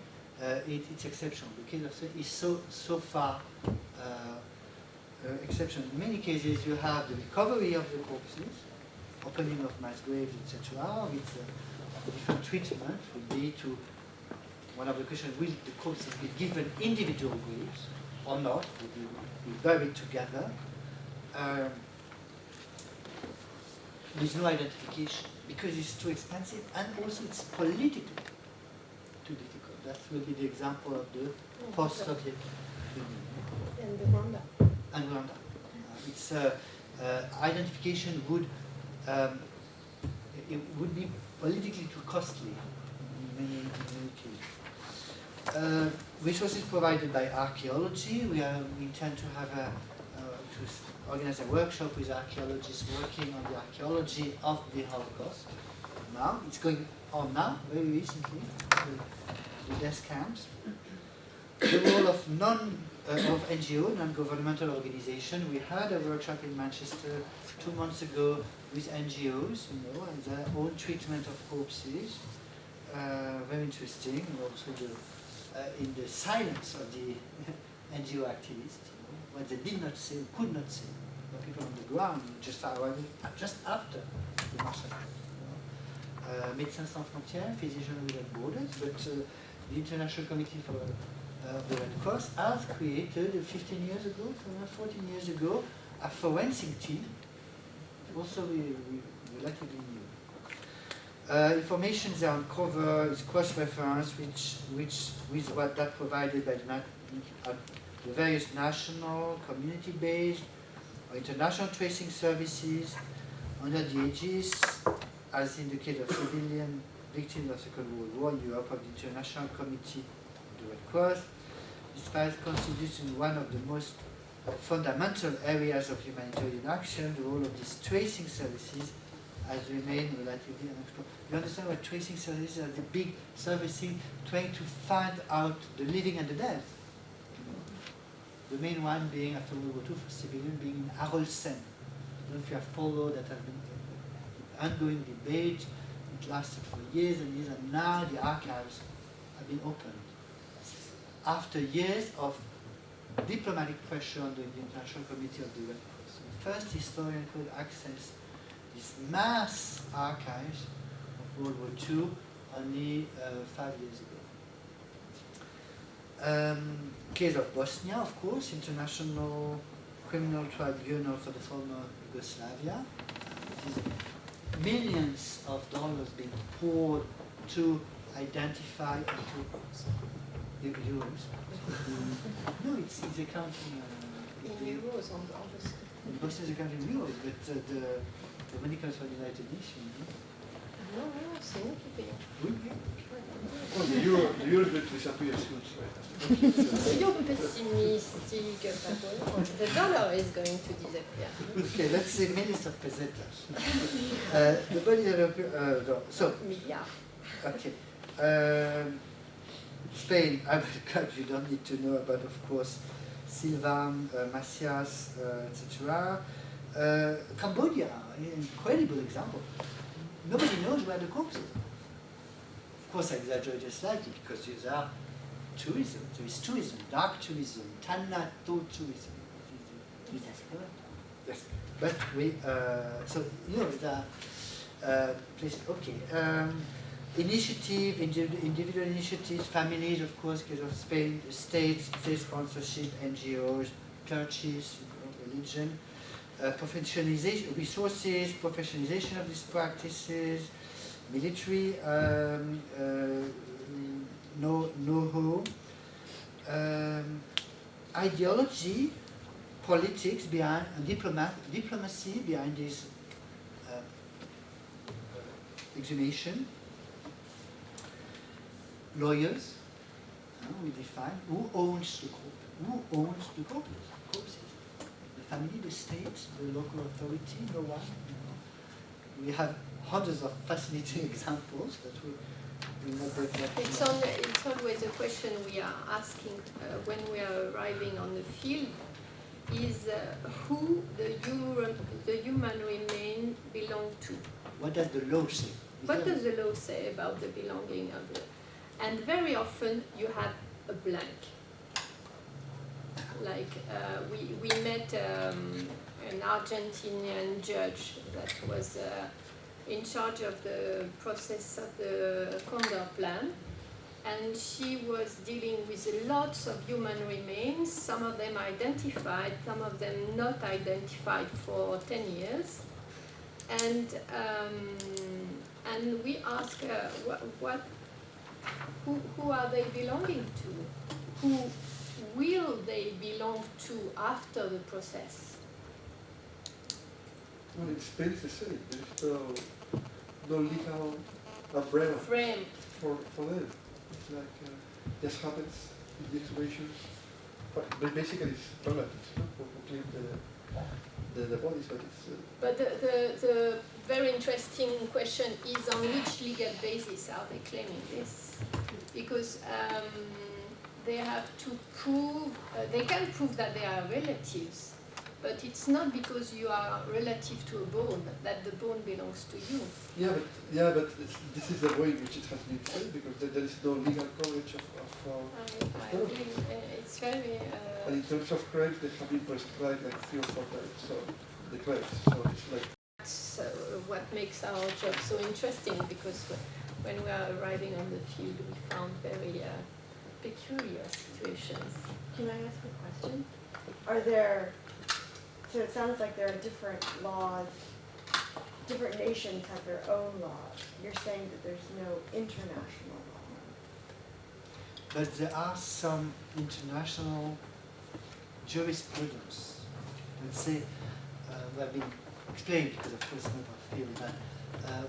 it's exceptional. The case of Spain is so far exceptional. In many cases, you have the recovery of the corpses, opening of mass graves, etc. With different treatment would be to, one of the questions, will the corpses be given individual graves or not? Will be buried together? There's no identification because it's too expensive, and also it's politically too difficult. That will be the example of the post-Soviet Union. And Rwanda. And Rwanda. It's identification would it would be politically too costly in many cases. Resources provided by archaeology. We intend to have to organize a workshop with archaeologists working on the archaeology of the Holocaust. Now it's going on now, very recently, the death camps. The role of NGO, non-governmental organization. We had a workshop in Manchester 2 months ago with NGOs, and their own treatment of corpses. Very interesting, and also in the silence of the NGO activists, what they did not say, could not say, the people on the ground just arriving just after the massacre. Médecins Sans Frontières, Physicians Without Borders, but the International Committee for the Red Cross has created 15 years ago, 14 years ago, a forensic team, also relatively new. Information there on cover is cross-reference, which with what that provided by the various national, community-based, or international tracing services under the aegis, as in the case of civilian victims of the Second World War in Europe, of the International Committee of the Red Cross. This fight constitutes one of the most fundamental areas of humanitarian action. The role of these tracing services has remained relatively unexplored. You understand what tracing services are? The big services trying to find out the living and the dead. The main one being, after World War II, for civilian, being in Arolsen. I don't know if you have followed that has been ongoing debate. It lasted for years and years, and now the archives have been opened. After years of diplomatic pressure on the International Committee of the Red Cross. So the first historian could access these mass archives of World War II only 5 years ago. Case of Bosnia, of course, International Criminal Tribunal for the former Yugoslavia. Millions of dollars being poured to identify and to euros. No, it's accounting in euros on the in Bosnia is accounting in euros, but the money comes from the United Nations. No, c'est nous qui payons. Oui. Oh, the euro will disappear soon, right? Soyons pessimistic, the dollar is going to disappear. Okay, let's say millions of pesetas. The body so Milliards. okay. Spain, you don't need to know about, of course, Silvan, Macias, etc. Cambodia, an incredible example. Nobody knows where the corpses are. Of course, I exaggerate slightly because there are tourism. There is tourism, dark tourism, Thanato tourism. Yes, but we so the place. Okay. Initiative, individual initiatives, families, of course, case of Spain, states, state sponsorship, NGOs, churches, religion, professionalization, resources, professionalization of these practices, military know-how, ideology, politics behind, diplomacy behind this exhumation. Lawyers, we define who owns the corpse. Who owns the corpses? The family, the state, the local authority, no one. We have hundreds of fascinating examples that we will not develop. It's always a question we are asking when we are arriving on the field, is who the human remain belong to. What does the law say? What does the law say about the belonging of the... And very often you have a blank. Like we met an Argentinian judge that was in charge of the process of the Condor Plan, and she was dealing with lots of human remains, some of them identified, some of them not identified for 10 years. And we asked her, who are they belonging to? Who will they belong to after the process? Well, in Spain it's the same. There's no legal umbrella Frame. for them. It's like just happens in the exhumations. But basically it's relatives, no? Who claim the bodies, but it's... But the very interesting question is on which legal basis are they claiming this? Because they have to prove, they can prove that they are relatives, but it's not because you are relative to a bone that the bone belongs to you. Yeah, but this is the way in which it has been said, because there is no legal coverage of I agree. It's very... and in terms of crimes, they have been prescribed like 3 or 4 times, so the crimes, so it's like... That's what makes our job so interesting, because when we are arriving on the field, we found very peculiar situations. Can I ask a question? Are there, so it sounds like there are different laws, different nations have their own laws. You're saying that there's no international law. But there are some international jurisprudence. Let's say, we have been explained, because of course not our field, that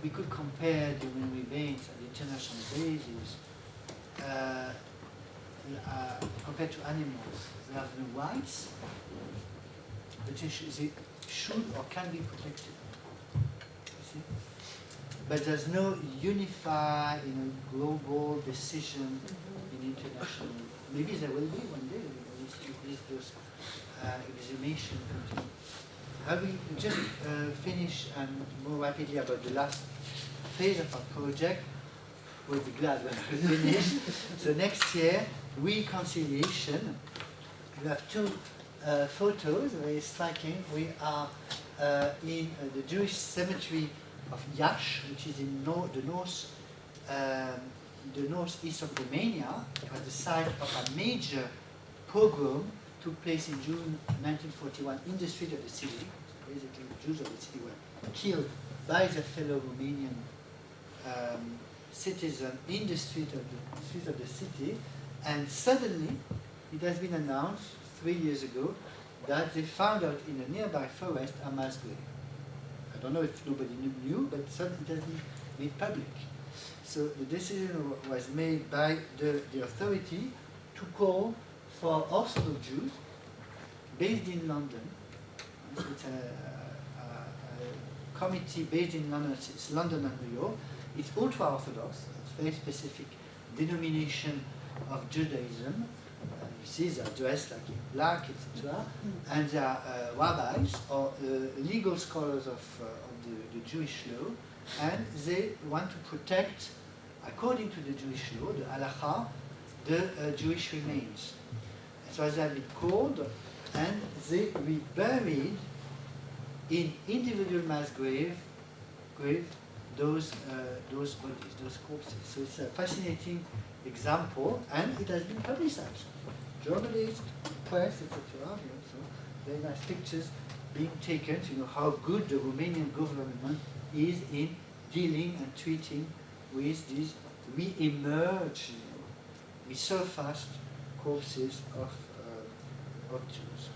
we could compare the human remains at the international basis compared to animals. They have no rights, but they should or can be protected. You see? But there's no unified, global decision in international. Maybe there will be one day. We see those exhumation continue. I will just finish and more rapidly about the last phase of our project. We'll be glad when we finish. So next year, reconciliation. We have 2 photos, very striking. We are in the Jewish cemetery of Yash, which is in the northeast of Romania. It was the site of a major pogrom took place in June 1941 in the street of the city. Basically, the Jews of the city were killed by their fellow Romanian citizen in the streets of the city, and suddenly it has been announced 3 years ago that they found out in a nearby forest a mass grave. I don't know if nobody knew, but suddenly it has been made public. So the decision was made by the authority to call for Orthodox Jews based in London. So it's a committee based in London. It's London and New York. It's ultra-Orthodox. It's a very specific denomination of Judaism. You see, they are dressed like in black, etc. And they are rabbis or legal scholars of the Jewish law, and they want to protect, according to the Jewish law, the halakha, the Jewish remains. So they have been called, and they will be buried in individual mass grave those bodies, those corpses. So it's a fascinating example, and it has been publicized. Journalists, press, etc. So very nice pictures being taken to know how good the Romanian government is in dealing and treating with these re-emerged, resurfaced corpses of Jews.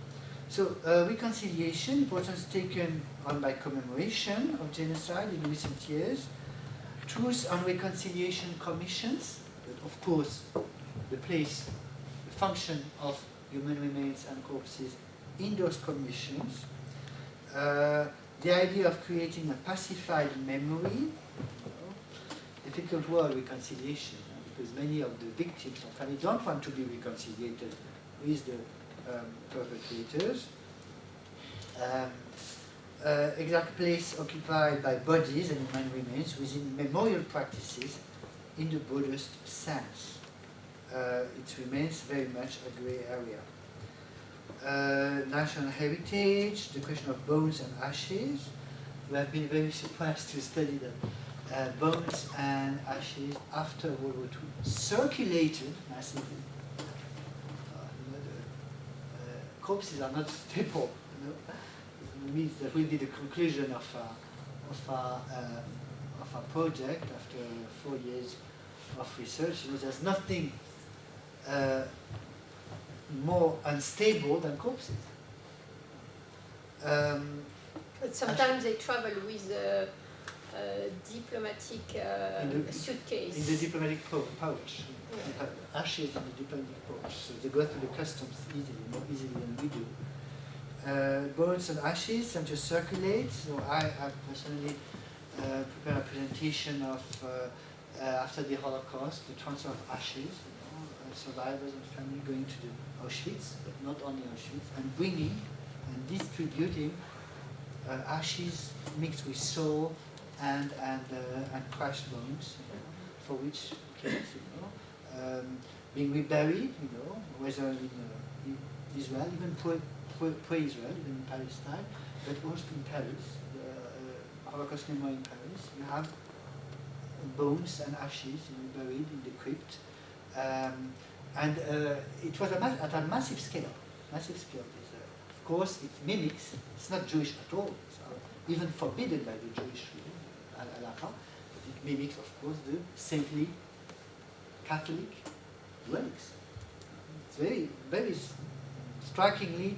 So reconciliation, importance taken on by commemoration of genocide in recent years. Truth and reconciliation commissions, but of course the place, the function of human remains and corpses in those commissions. The idea of creating a pacified memory, difficult word, reconciliation, because many of the victims of family don't want to be reconciliated with the perpetrators. Exact place occupied by bodies and human remains within memorial practices in the broadest sense. It remains very much a grey area. National heritage, the question of bones and ashes. We have been very surprised to study that bones and ashes after World War II circulated massively. Corpses are not stable. It means that will be the conclusion of our project after 4 years of research. There's nothing more unstable than corpses. Can But sometimes they travel with a diplomatic suitcase. In the diplomatic pouch. Ashes in the diplomatic pouch. So they go through the customs easily, more easily than we do. Bones and ashes tend to circulate. So I personally prepared a presentation of after the Holocaust, the transfer of ashes, survivors and family going to the Auschwitz, but not only Auschwitz, and bringing and distributing ashes mixed with soul and crushed bones, for which case, being reburied, whether in Israel, even pre-Israel, even in Palestine, but also in Paris, the Holocaust Memorial in Paris, you have bones and ashes buried in the crypt, and it was at a massive scale. Massive scale. Of course, it mimics. It's not Jewish at all. It's even forbidden by the Jewish halacha. But it mimics, of course, the saintly Catholic relics. It's very, very strikingly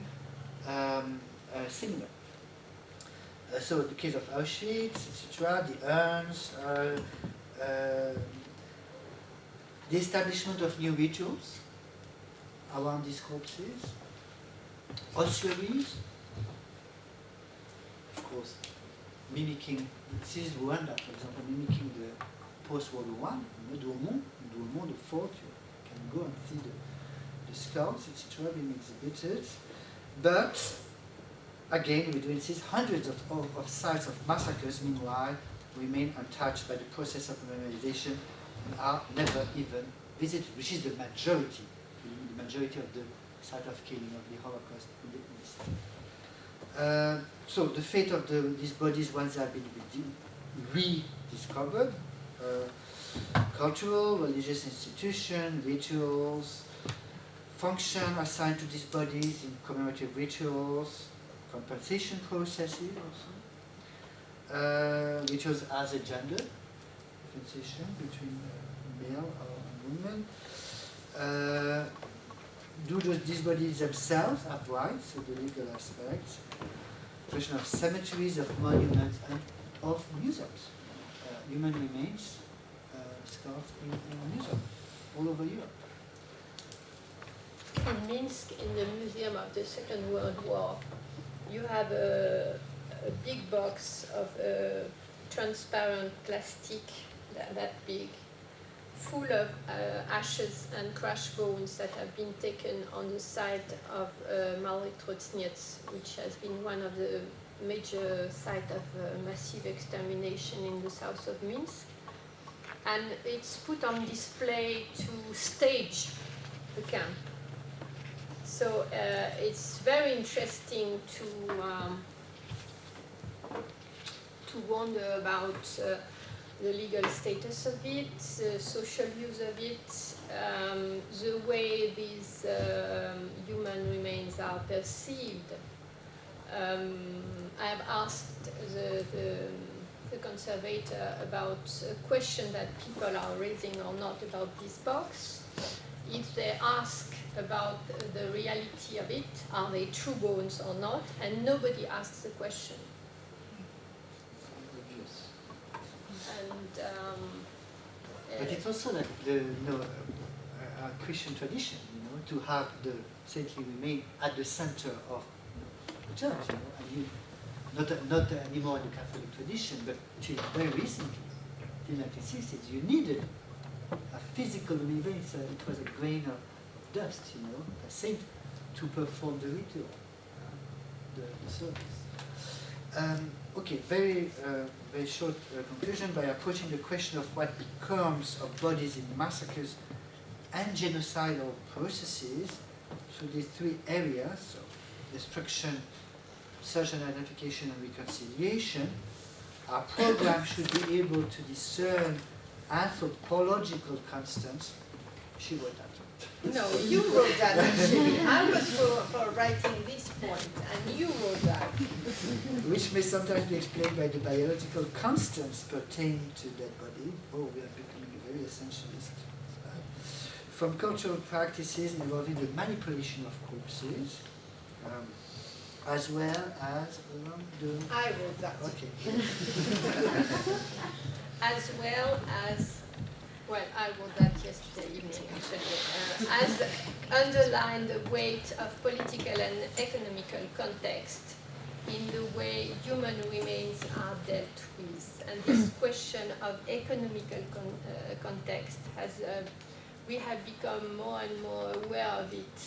similar. So the case of Auschwitz, etc., the urns, the establishment of new rituals around these corpses, ossuaries, of course, mimicking, this is Rwanda, for example, mimicking the post-World War I, Douaumont, the fort, you can go and see the skulls, etc., being exhibited. But, again, we do insist, hundreds of sites of massacres, meanwhile, remain untouched by the process of memorization and are never even visited, which is the majority of the site of killing of the Holocaust in the East. So the fate of these bodies once they have been rediscovered, cultural, religious institution, rituals, function assigned to these bodies in commemorative rituals, compensation processes also, rituals as a gender differentiation between male and women. Do these bodies themselves have rights, so the legal aspects, question of cemeteries, of monuments, and of museums. Human remains, skulls in a museum all over Europe. In Minsk, in the Museum of the Second World War, you have a big box of transparent plastic, that big, full of ashes and crushed bones that have been taken on the site of Malotrodznets, which has been one of the major sites of massive extermination in the south of Minsk. And it's put on display to stage the camp. So it's very interesting to wonder about the legal status of it, the social use of it, the way these human remains are perceived. I have asked the conservator about a question that people are raising or not about this box. If they ask about the reality of it, are they true bones or not, and nobody asks the question. And, but it's also like a Christian tradition, to have the saintly remain at the center of the church, and not anymore in the Catholic tradition, but till very recently, till 1960s, you needed a physical remains. It was a grain of dust, a saint to perform the ritual, the service. Okay, very short conclusion by approaching the question of what becomes of bodies in massacres and genocidal processes through these three areas, so destruction, search and identification, and reconciliation. Our program should be able to discern anthropological constants. She wrote that. No, you wrote that actually. I was for writing this point, and you wrote that. Which may sometimes be explained by the biological constants pertaining to dead body. Oh, we are becoming very essentialist. From cultural practices involving the manipulation of corpses, As well as I wrote that. Okay. As well as, well, I wrote that yesterday evening actually, as underline the weight of political and economical context in the way human remains are dealt with. And this question of economical context has, we have become more and more aware of it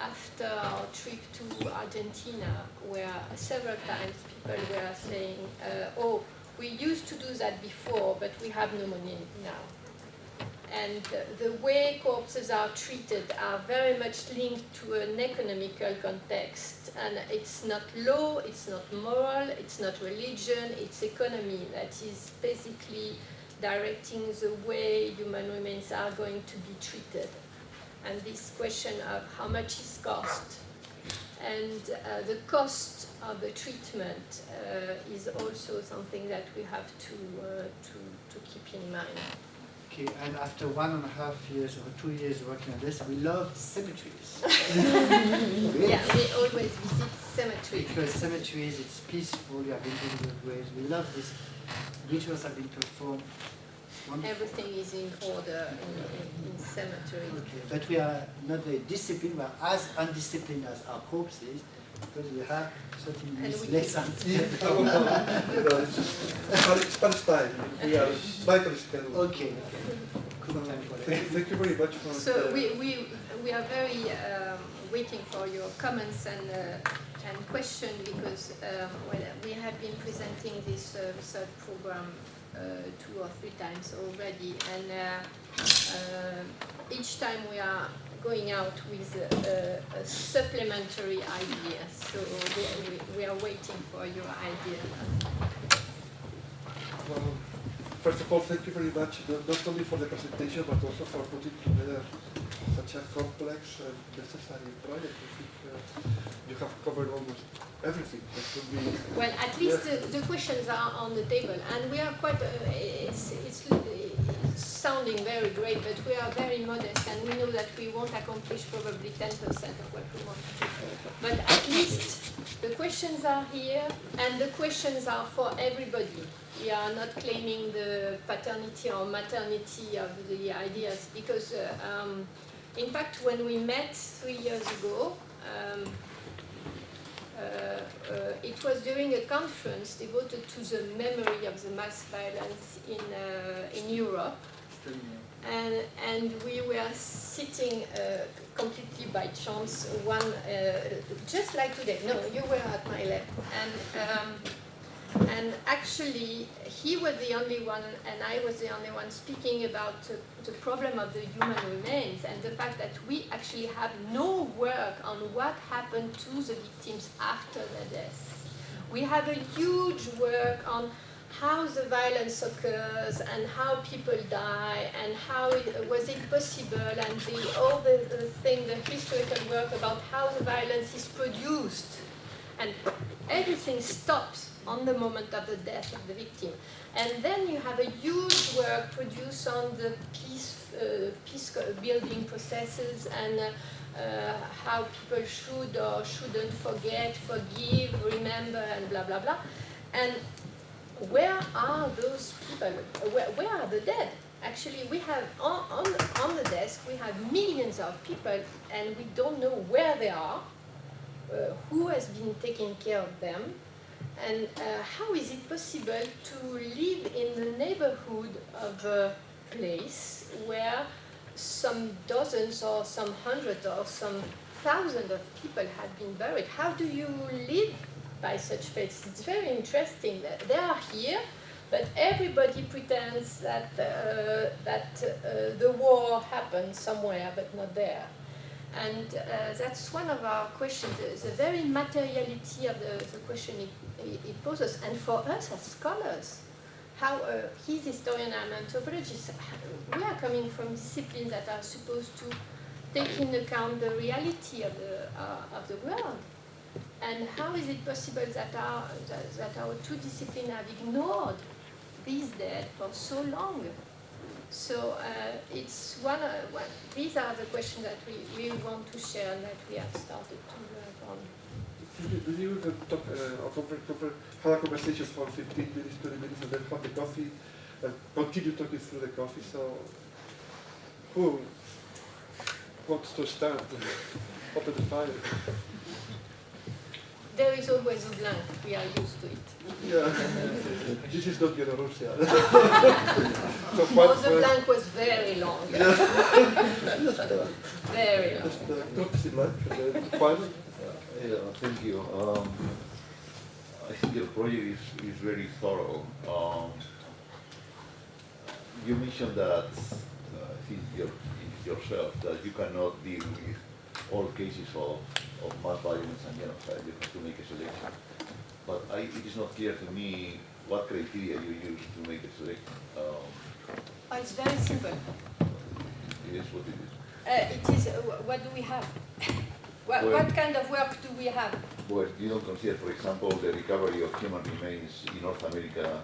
after our trip to Argentina, where several times people were saying, oh, we used to do that before, but we have no money now. And the way corpses are treated are very much linked to an economical context. And it's not law, it's not moral, it's not religion, it's economy that is basically directing the way human remains are going to be treated. And this question of how much is cost and the cost of the treatment is also something that we have to keep in mind. Okay, and after 1.5 years or 2 years working on this, we love cemeteries. Yeah, we always visit cemeteries. Because cemeteries, it's peaceful, you have been doing good ways. We love this. Rituals have been performed. Wonderful. Everything is in order in cemetery. Okay, but we are not very disciplined, we are as undisciplined as our corpses, because we have certain lessons. It's Palestine. We are Michael schedule. Okay. Cool time for that. Thank you very much for. So we are very waiting for your comments and questions because well, we have been presenting this research program 2 or 3 times already, and each time we are going out with a supplementary idea. So we are waiting for your idea. Well, first of all, thank you very much, not only for the presentation, but also for putting together such a complex and necessary project. I think you have covered almost everything that could be. Well, at least the questions are on the table, and we are quite. It's sounding very great, but we are very modest, and we know that we won't accomplish probably 10% of what we want to do. But at least the questions are here, and the questions are for everybody. We are not claiming the paternity or maternity of the ideas, because in fact, when we met 3 years ago, it was during a conference devoted to the memory of the mass violence in Europe. And we were sitting completely by chance, just like today. No, you were at my left. And actually, he was the only one, and I was the only one speaking about the problem of the human remains and the fact that we actually have no work on what happened to the victims after their death. We have a huge work on how the violence occurs and how people die and how was it possible, and all the historical work about how the violence is produced. And everything stops on the moment of the death of the victim. And then you have a huge work produced on the peace building processes and how people should or shouldn't forget, forgive, remember, and blah, blah, blah. And where are those people? Where are the dead? Actually, we have on the desk, we have millions of people, and we don't know where they are, who has been taking care of them, and how is it possible to live in the neighborhood of a place where some dozens or some hundreds or some thousands of people have been buried? How do you live by such places? It's very interesting that they are here, but everybody pretends that the war happened somewhere but not there. And that's one of our questions, the very materiality of the question it poses. And for us as scholars, how he's historian and anthropologist, we are coming from disciplines that are supposed to take into account the reality of the world. And how is it possible that our two disciplines have ignored these dead for so long? So it's these are the questions that we really want to share and that we have started to work on. Do you talk or have a conversation for 15 minutes, 20 minutes, and then have the coffee and continue talking through the coffee? So, who wants to start? Open the fire. There is always a blank. We are used to it. Yeah. This is not Belarusia. So The blank was very long. Very long. Just courtesy blank and then Juan. Yeah, thank you. I think your project is very thorough. You mentioned that, I think yourself, that you cannot deal with all cases of mass violence and genocide. You have to make a selection. But it is not clear to me what criteria you use to make a selection. It's very simple. It is what it is. It is, what do we have? What kind of work do we have? Well, you don't consider, for example, the recovery of human remains in North America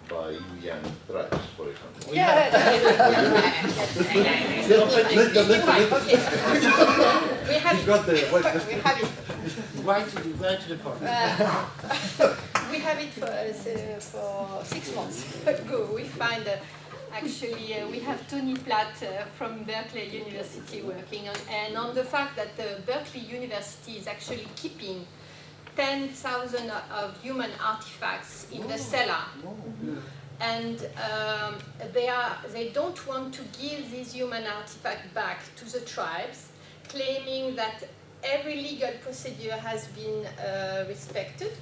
by Indian tribes, for example. Yeah. We have You've got the we have it. Right to the point. We have it for 6 months ago. We find actually we have Tony Platt from Berkeley University working on the fact that Berkeley University is actually keeping 10,000 of human artifacts in the cellar. And they don't want to give these human artifacts back to the tribes, claiming that every legal procedure has been respected,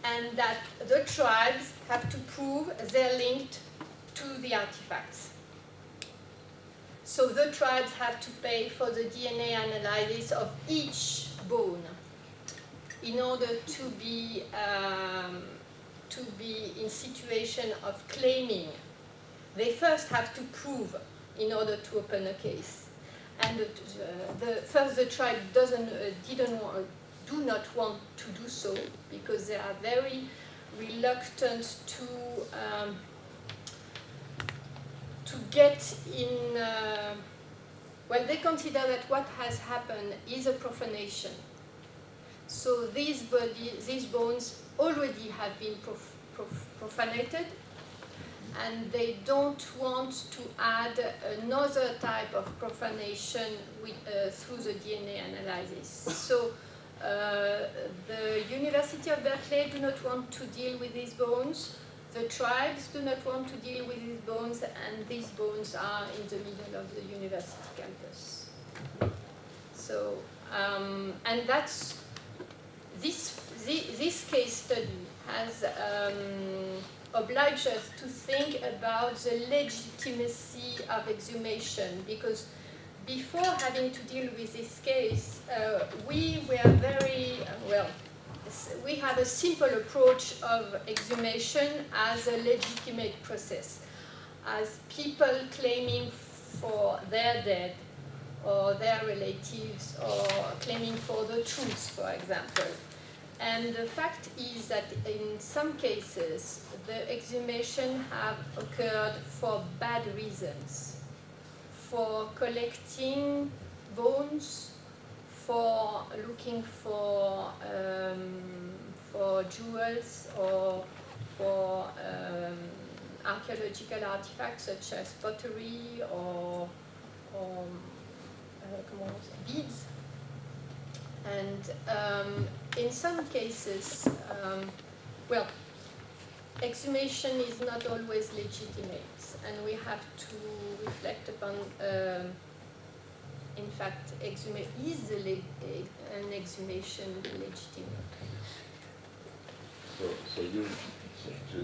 and that the tribes have to prove they're linked to the artifacts. So the tribes have to pay for the DNA analysis of each bone in order to be in situation of claiming. They first have to prove in order to open a case. And the tribe do not want to do so because they are very reluctant to get in. Well, they consider that what has happened is a profanation. So these bones already have been profanated, and they don't want to add another type of profanation through the DNA analysis. So the University of Berkeley do not want to deal with these bones, the tribes do not want to deal with these bones, and these bones are in the middle of the university campus. So, and that's, this case study has obliged us to think about the legitimacy of exhumation, because before having to deal with this case, we were very, we have a simple approach of exhumation as a legitimate process, as people claiming for their dead or their relatives, or claiming for the truth, for example. And the fact is that in some cases, the exhumation have occurred for bad reasons, for collecting bones, for looking for jewels, or for archaeological artifacts such as pottery or beads. And in some cases, exhumation is not always legitimate, and we have to reflect upon, in fact, is an exhumation legitimate? So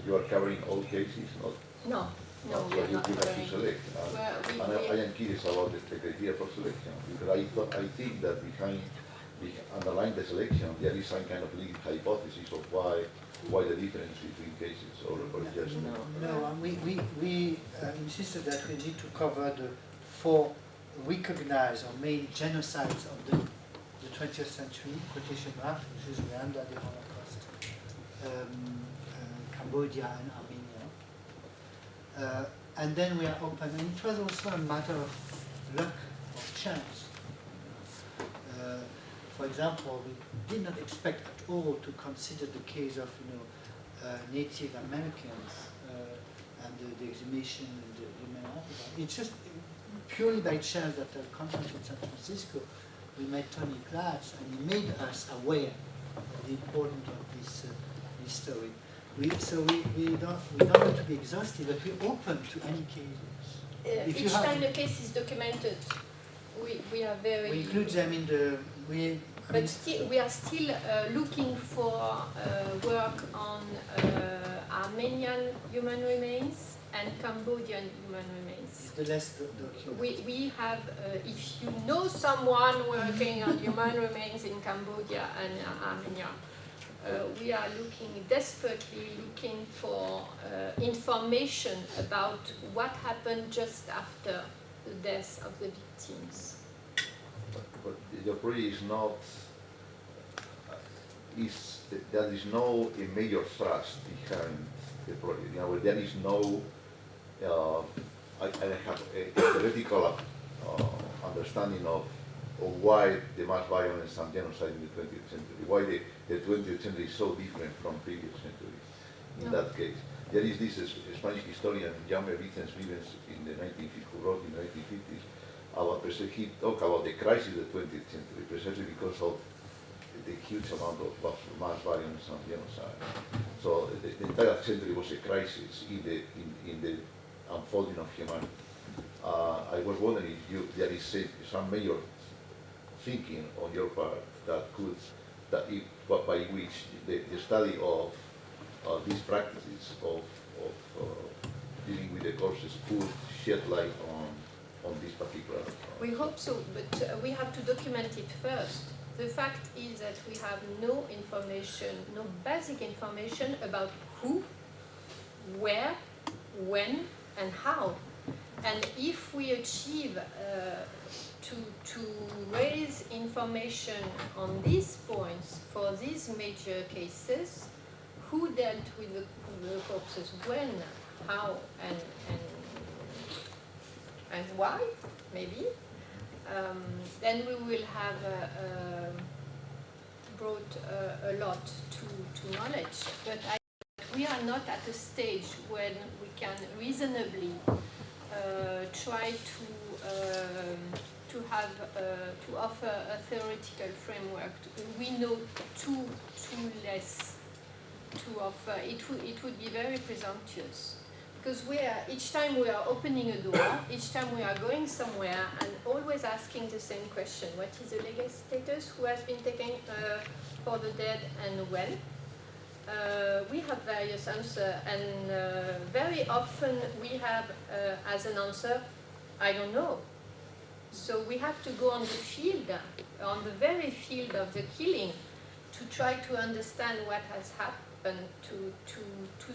you are covering all cases, not? No. No, so we are you not have to covering. select. I am curious about the criteria for selection, because I think that underlying the selection, there is some kind of legal hypothesis of why the difference between cases, or just No, we insisted that we need to cover the 4 recognized or main genocides of the 20th century, quotation mark, which is Rwanda, the Holocaust, Cambodia and Armenia. And then we are open, and it was also a matter of luck or chance. for example, we did not expect at all to consider the case of Native Americans and the exhumation and the human artifact. It's just purely by chance that at a conference in San Francisco we met Tony Platz, and he made us aware of the importance of this story. We don't want to be exhaustive, but we're open to any cases. Each time the case is documented, we are very... We include them in the... But still, we are still looking for work on Armenian human remains and Cambodian human remains. The less documented. We have, if you know someone working on human remains in Cambodia and Armenia, we are desperately looking for information about what happened just after the death of the victims. But your project is not, there is no major thrust behind the project. You know, there is no, I have a theoretical understanding of why the mass violence and genocide in the 20th century, why the 20th century is so different from previous centuries in that case. There is this Spanish historian, Jaume Vicens Vivens, in the 1950s, who wrote in the 1950s, he talked about the crisis of the 20th century precisely because of the huge amount of mass violence and genocide. So the entire century was a crisis in the unfolding of humanity. I was wondering if there is some major thinking on your part by which the study of these practices of dealing with the corpses could shed light on this particular. We hope so, but we have to document it first. The fact is that we have no information, no basic information about who, where, when, and how. And if we achieve to raise information on these points for these major cases, who dealt with the corpses when, how, and why, maybe, then we will have brought a lot to knowledge. But we are not at a stage when we can reasonably try to offer a theoretical framework. We know too less to offer. It would be very presumptuous. Because each time we are opening a door, each time we are going somewhere, and always asking the same question: what is the legal status? Who has been taken for the dead, and when? We have various answers, and very often we have as an answer, I don't know. So we have to go on the field, on the very field of the killing, to try to understand what has happened to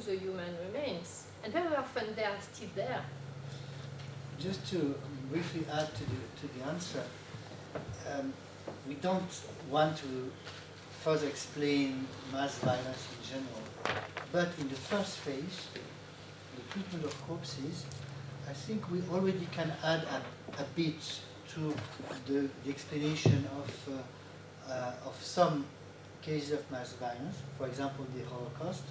the human remains. And very often they are still there. Just to briefly add to the answer, we don't want to further explain mass violence in general, but in the first phase, the treatment of corpses, I think we already can add a bit to the explanation of some cases of mass violence, for example the Holocaust,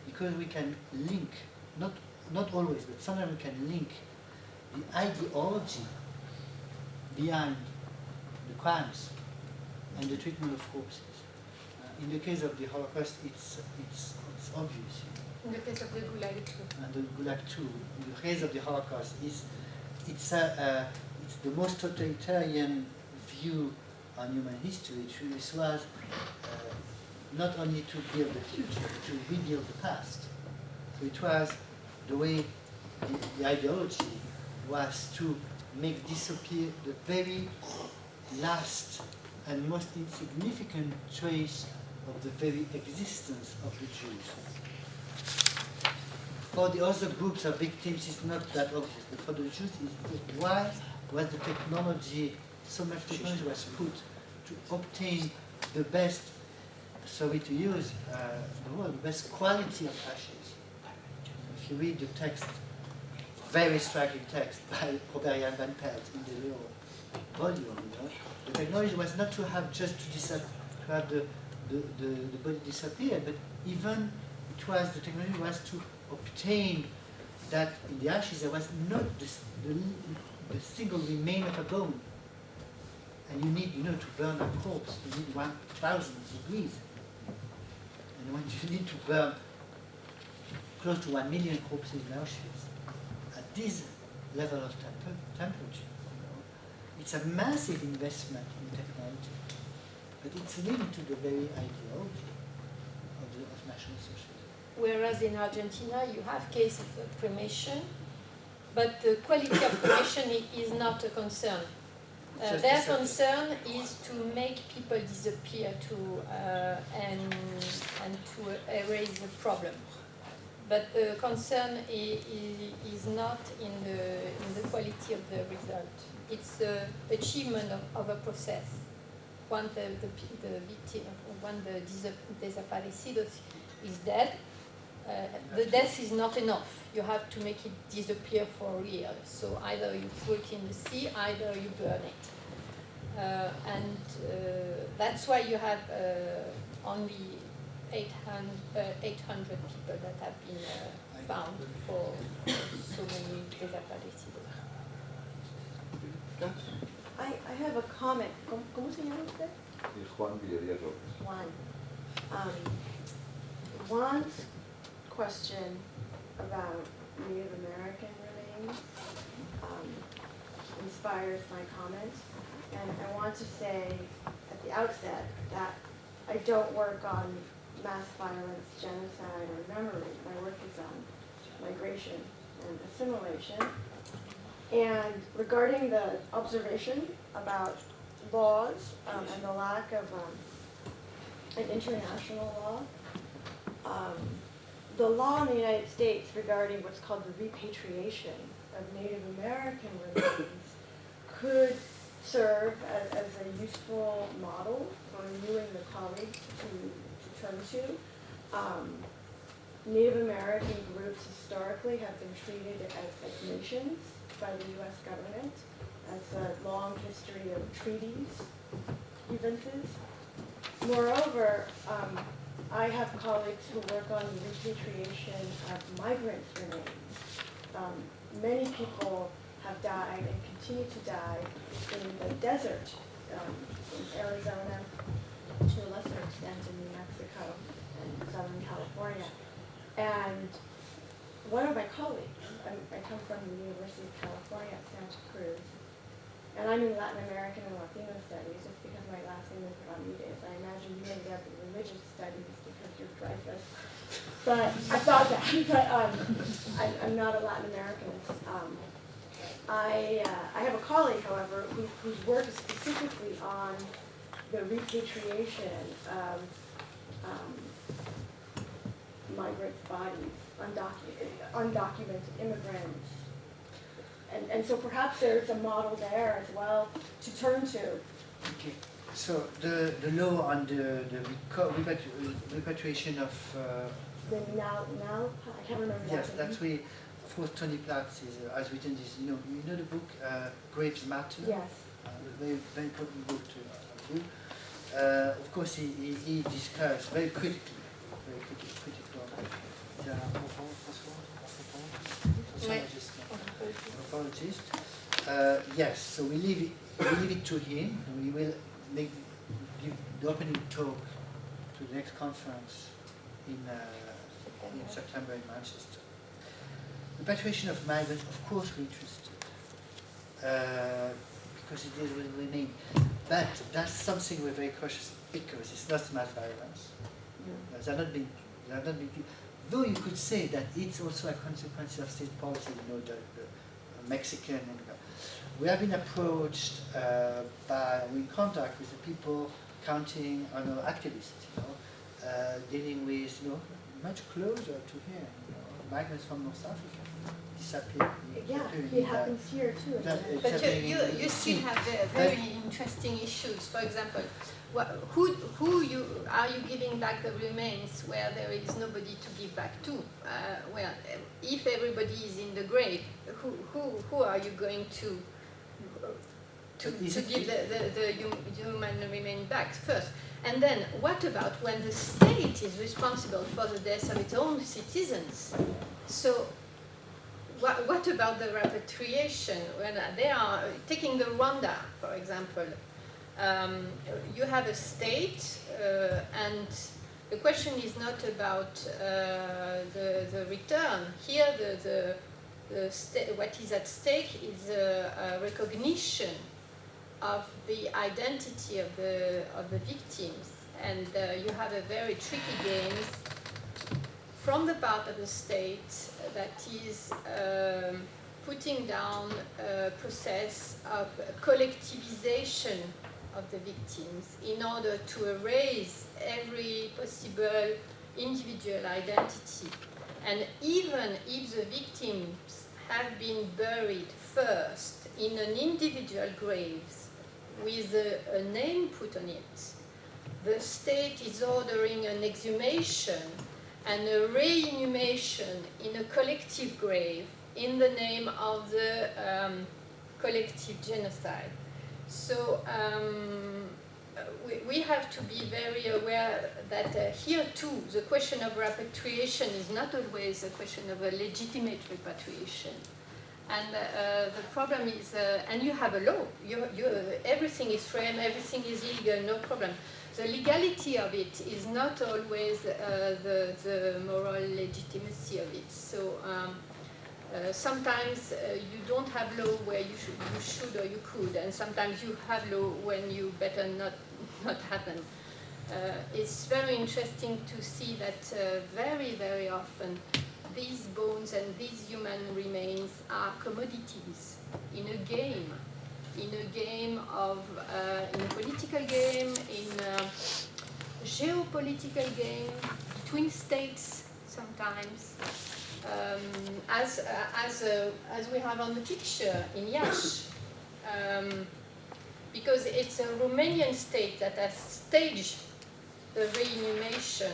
because we can link, not always, but sometimes we can link the ideology behind the crimes and the treatment of corpses. In the case of the Holocaust, it's obvious. In the case of the Gulag too. And the Gulag too. In the case of the Holocaust, it's the most totalitarian view on human history. This was not only to build the future, but to rebuild the past. So it was the way the ideology was to make disappear the very last and most insignificant trace of the very existence of the Jews. For the other groups of victims, it's not that obvious, but for the Jews, why was the technology, so much technology was put to obtain the best, sorry to use the word, the best quality of ashes. If you read the text, very striking text by Robert Jan van Pelt in the law, volume. The technology was not to have just to have the body disappear, but even the technology was to obtain that in the ashes there was not the single remain of a bone. And you need, to burn a corpse, you need 1,000 degrees. And when you need to burn close to 1 million corpses in Auschwitz, at this level of temperature, it's a massive investment in technology. But it's linked to the very ideology of National Socialism. Whereas in Argentina, you have cases of cremation, but the quality of cremation is not a concern. Their concern is to make people disappear and to erase the problem. But the concern is not in the quality of the result. It's the achievement of a process. When the victim, when the desaparecido is dead, the death is not enough. You have to make it disappear for real. So either you put it in the sea, either you burn it. And that's why you have only 800 people that have been found for so many desaparecidos. I have a comment. ¿Cómo se llama usted? It's Juan Villeria Lopez. Juan. Juan's question about Native American remains inspires my comments. And I want to say at the outset that I don't work on mass violence, genocide, or memory. My work is on migration and assimilation. And regarding the observation about laws and the lack of an international law, the law in the United States regarding what's called the repatriation of Native American remains could serve as a useful model for you and your colleagues to turn to. Native American groups historically have been treated as nations by the U.S. government, as a long history of treaties, grievances. Moreover, I have colleagues who work on the repatriation of migrants' remains. Many people have died and continue to die in the desert, in Arizona, to a lesser extent in New Mexico and Southern California. And one of my colleagues, I come from the University of California at Santa Cruz, and I'm in Latin American and Latino studies just because my last name is Ramirez. I imagine you ended up in religious studies because you're Dreyfus. But I thought that, but I'm not a Latin Americanist. I have a colleague, however, whose work is specifically on the repatriation of migrants' bodies, undocumented immigrants. And so perhaps there's a model there as well to turn to. Okay. So the law on the repatriation of the now I can't remember. Yes, that's where, of course, Tony Platts has written this. You know the book Graves Matter. Yes. Very very important book to read. Of course, he discussed very critically. Anthropologist. Yes, so we leave it to him. We will give the opening talk to the next conference in September in Manchester. Repatriation of migrants, of course, we're interested because it will remain. But that's something we're very cautious because it's not mass violence. They're not being though you could say that it's also a consequence of state policy, the Mexican. We have been approached we're in contact with the people counting on activists, dealing with much closer to here, migrants from North Africa disappear. Yeah, it happens here too. But you still have very interesting issues. For example, who are you giving back the remains where there is nobody to give back to? Well, if everybody is in the grave, who are you going to to Is it- give the human remains back first. And then, what about when the state is responsible for the death of its own citizens? So, what about the repatriation? When they are taking the Rwanda, for example, you have a state, and the question is not about the return. Here, what is at stake is a recognition of the identity of the victims, and you have a very tricky game from the part of the state that is putting down a process of collectivization of the victims in order to erase every possible individual identity. And even if the victims have been buried first in an individual grave with a name put on it, the state is ordering an exhumation and a re-inhumation in a collective grave in the name of the collective genocide. So we have to be very aware that here too, the question of repatriation is not always a question of a legitimate repatriation. And the problem is, and you have a law, everything is frame, everything is legal, no problem. The legality of it is not always the moral legitimacy of it. So sometimes you don't have law where you should or you could, and sometimes you have law when you better not have them. It's very interesting to see that very, very often these bones and these human remains are commodities in a game of, in a political game, in a geopolitical game, between states sometimes, as we have on the picture in Iași, because it's a Romanian state that has staged the re-inhumation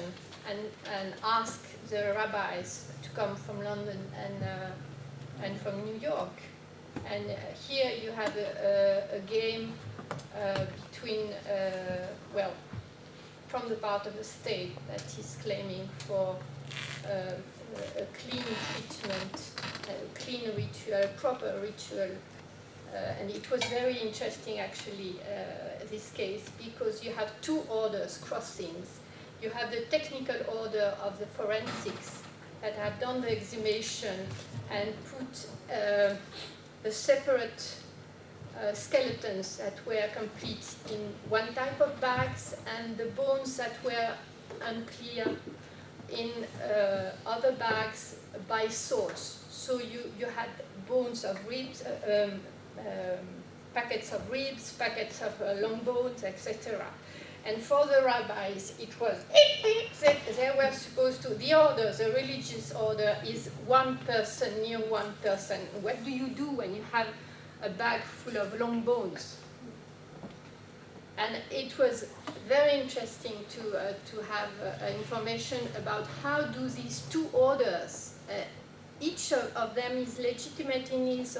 and asked the rabbis to come from London and from New York. And here you have a game between, well, from the part of the state that is claiming for a clean treatment, a clean ritual, proper ritual. And it was very interesting, actually, this case, because you have two orders crossings. You have the technical order of the forensics that have done the exhumation and put the separate skeletons that were complete in one type of bags, and the bones that were unclear in other bags by source. So you had bones of ribs, packets of ribs, packets of long bones, etc. And for the rabbis, it was, they were supposed to, the order, the religious order is one person near one person. What do you do when you have a bag full of long bones? And it was very interesting to have information about how do these two orders, each of them is legitimate in its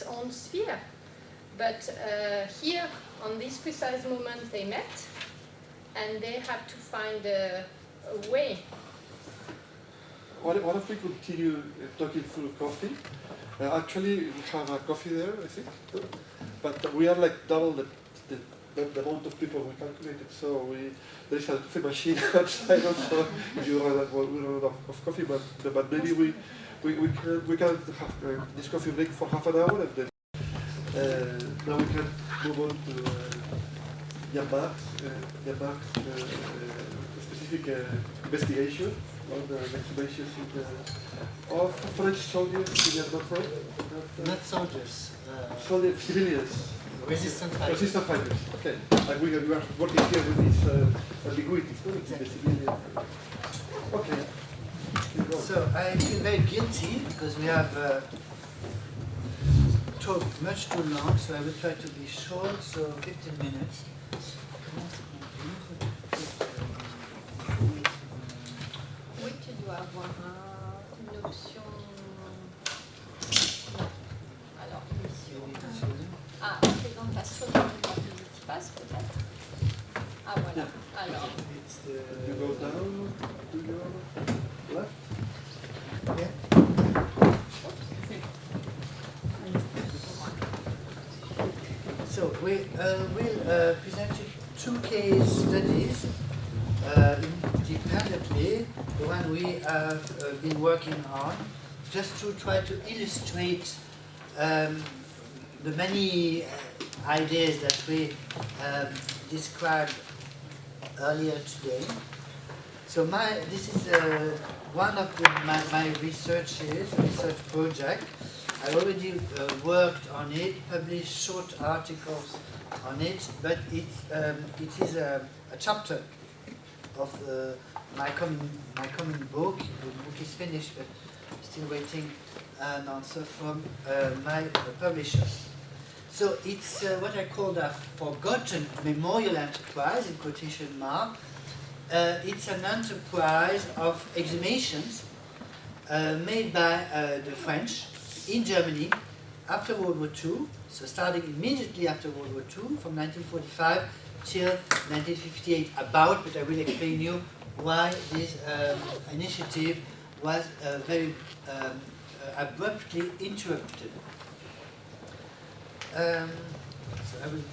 own sphere. But here, on this precise moment, they met, and they have to find a way. What if we continue talking through coffee? Actually, we have a coffee there, I think, but we are like double the amount of people we calculated. So there is a coffee machine outside also. If you run out of coffee, but maybe we can have this coffee break for half an hour, and then now we can move on to Jean-Marc's specific investigation on the exhumations of French soldiers in the front. Not soldiers. Soldiers, civilians. Resistant fighters. Resistant fighters. Okay. And we are working here with these ambiguities. No? It's the civilian. Okay. So I feel very guilty because we have talked much too long, so I will try to be short, so 15 minutes. Oui, tu dois avoir une option. Alors, émission. Ah. down to your left. Yeah. So we will present you two case studies independently, the one we have been working on, just to try to illustrate the many ideas that we described earlier today. So this is one of my research project. I already worked on it, published short articles on it, but it is a chapter of my coming book. The book is finished, but still waiting an answer from my publisher. So it's what I call a forgotten memorial enterprise, in quotation mark. It's an enterprise of exhumations made by the French in Germany after World War II, so starting immediately after World War II, from 1945 till 1958 about, but I will explain you why this initiative was very abruptly interrupted. So I will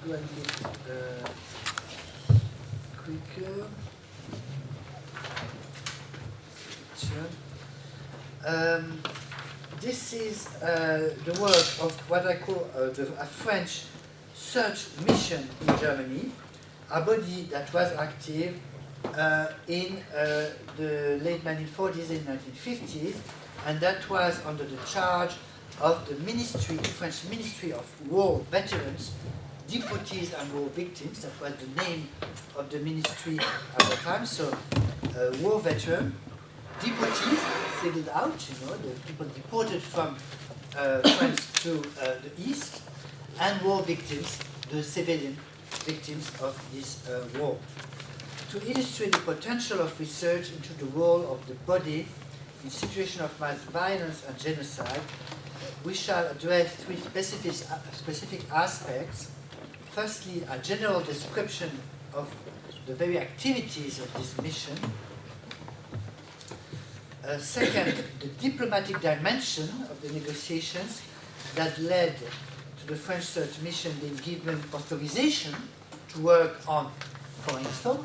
go a bit quicker. This is the work of what I call a French search mission in Germany, a body that was active in the late 1940s and 1950s, and that was under the charge of the ministry, the French Ministry of War Veterans, Deportees and War Victims. That was the name of the ministry at the time. So, war veteran, deportees, singled out, the people deported from France to the east, and war victims, the civilian victims of this war. To illustrate the potential of research into the role of the body in situations of mass violence and genocide, we shall address three specific aspects. Firstly, a general description of the very activities of this mission. Second, the diplomatic dimension of the negotiations that led to the French search mission being given authorization to work on foreign soil,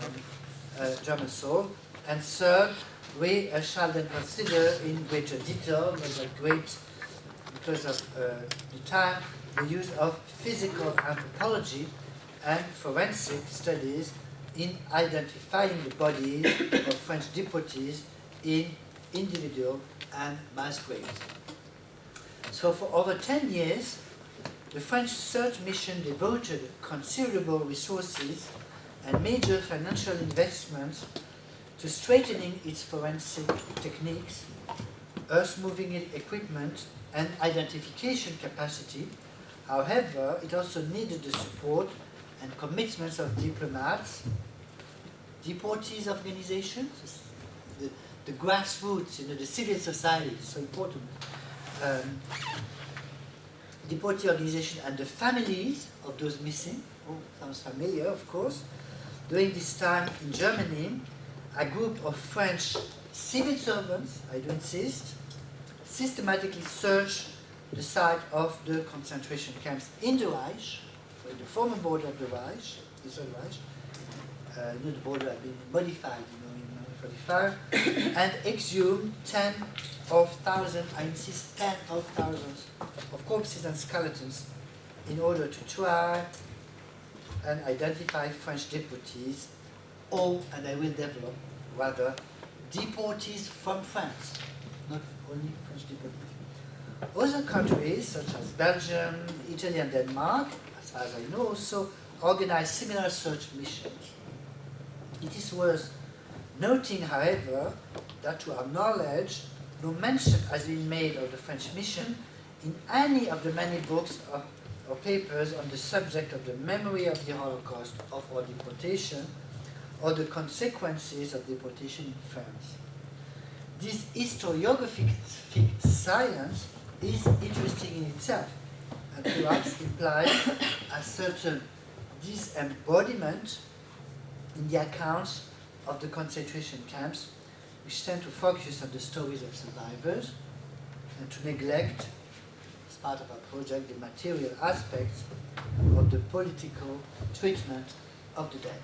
on German soil. And third, we shall then consider in greater detail, because of the time, the use of physical anthropology and forensic studies in identifying the bodies of French deportees in individual and mass graves. So for over 10 years, the French search mission devoted considerable resources and major financial investments to strengthening its forensic techniques, earth-moving equipment, and identification capacity. However, it also needed the support and commitments of diplomats, deportees organizations, the grassroots, the civil society, so important, deportee organization, and the families of those missing. Oh, sounds familiar, of course. During this time in Germany, a group of French civil servants, I do insist, systematically searched the site of the concentration camps in the Reich, so in the former border of the Reich, the Third Reich. The border had been modified, in 1945, and exhumed 10 of thousands, I insist, 10 of thousands of corpses and skeletons in order to try and identify French deportees, or, and I will develop, rather, deportees from France, not only French deportees. Other countries, such as Belgium, Italy, and Denmark, as far as I know, also organized similar search missions. It is worth noting, however, that to our knowledge, no mention has been made of the French mission in any of the many books or papers on the subject of the memory of the Holocaust or deportation, or the consequences of deportation in France. This historiographic science is interesting in itself, and perhaps implies a certain disembodiment in the accounts of the concentration camps, which tend to focus on the stories of survivors and to neglect, as part of our project, the material aspects of the political treatment of the dead.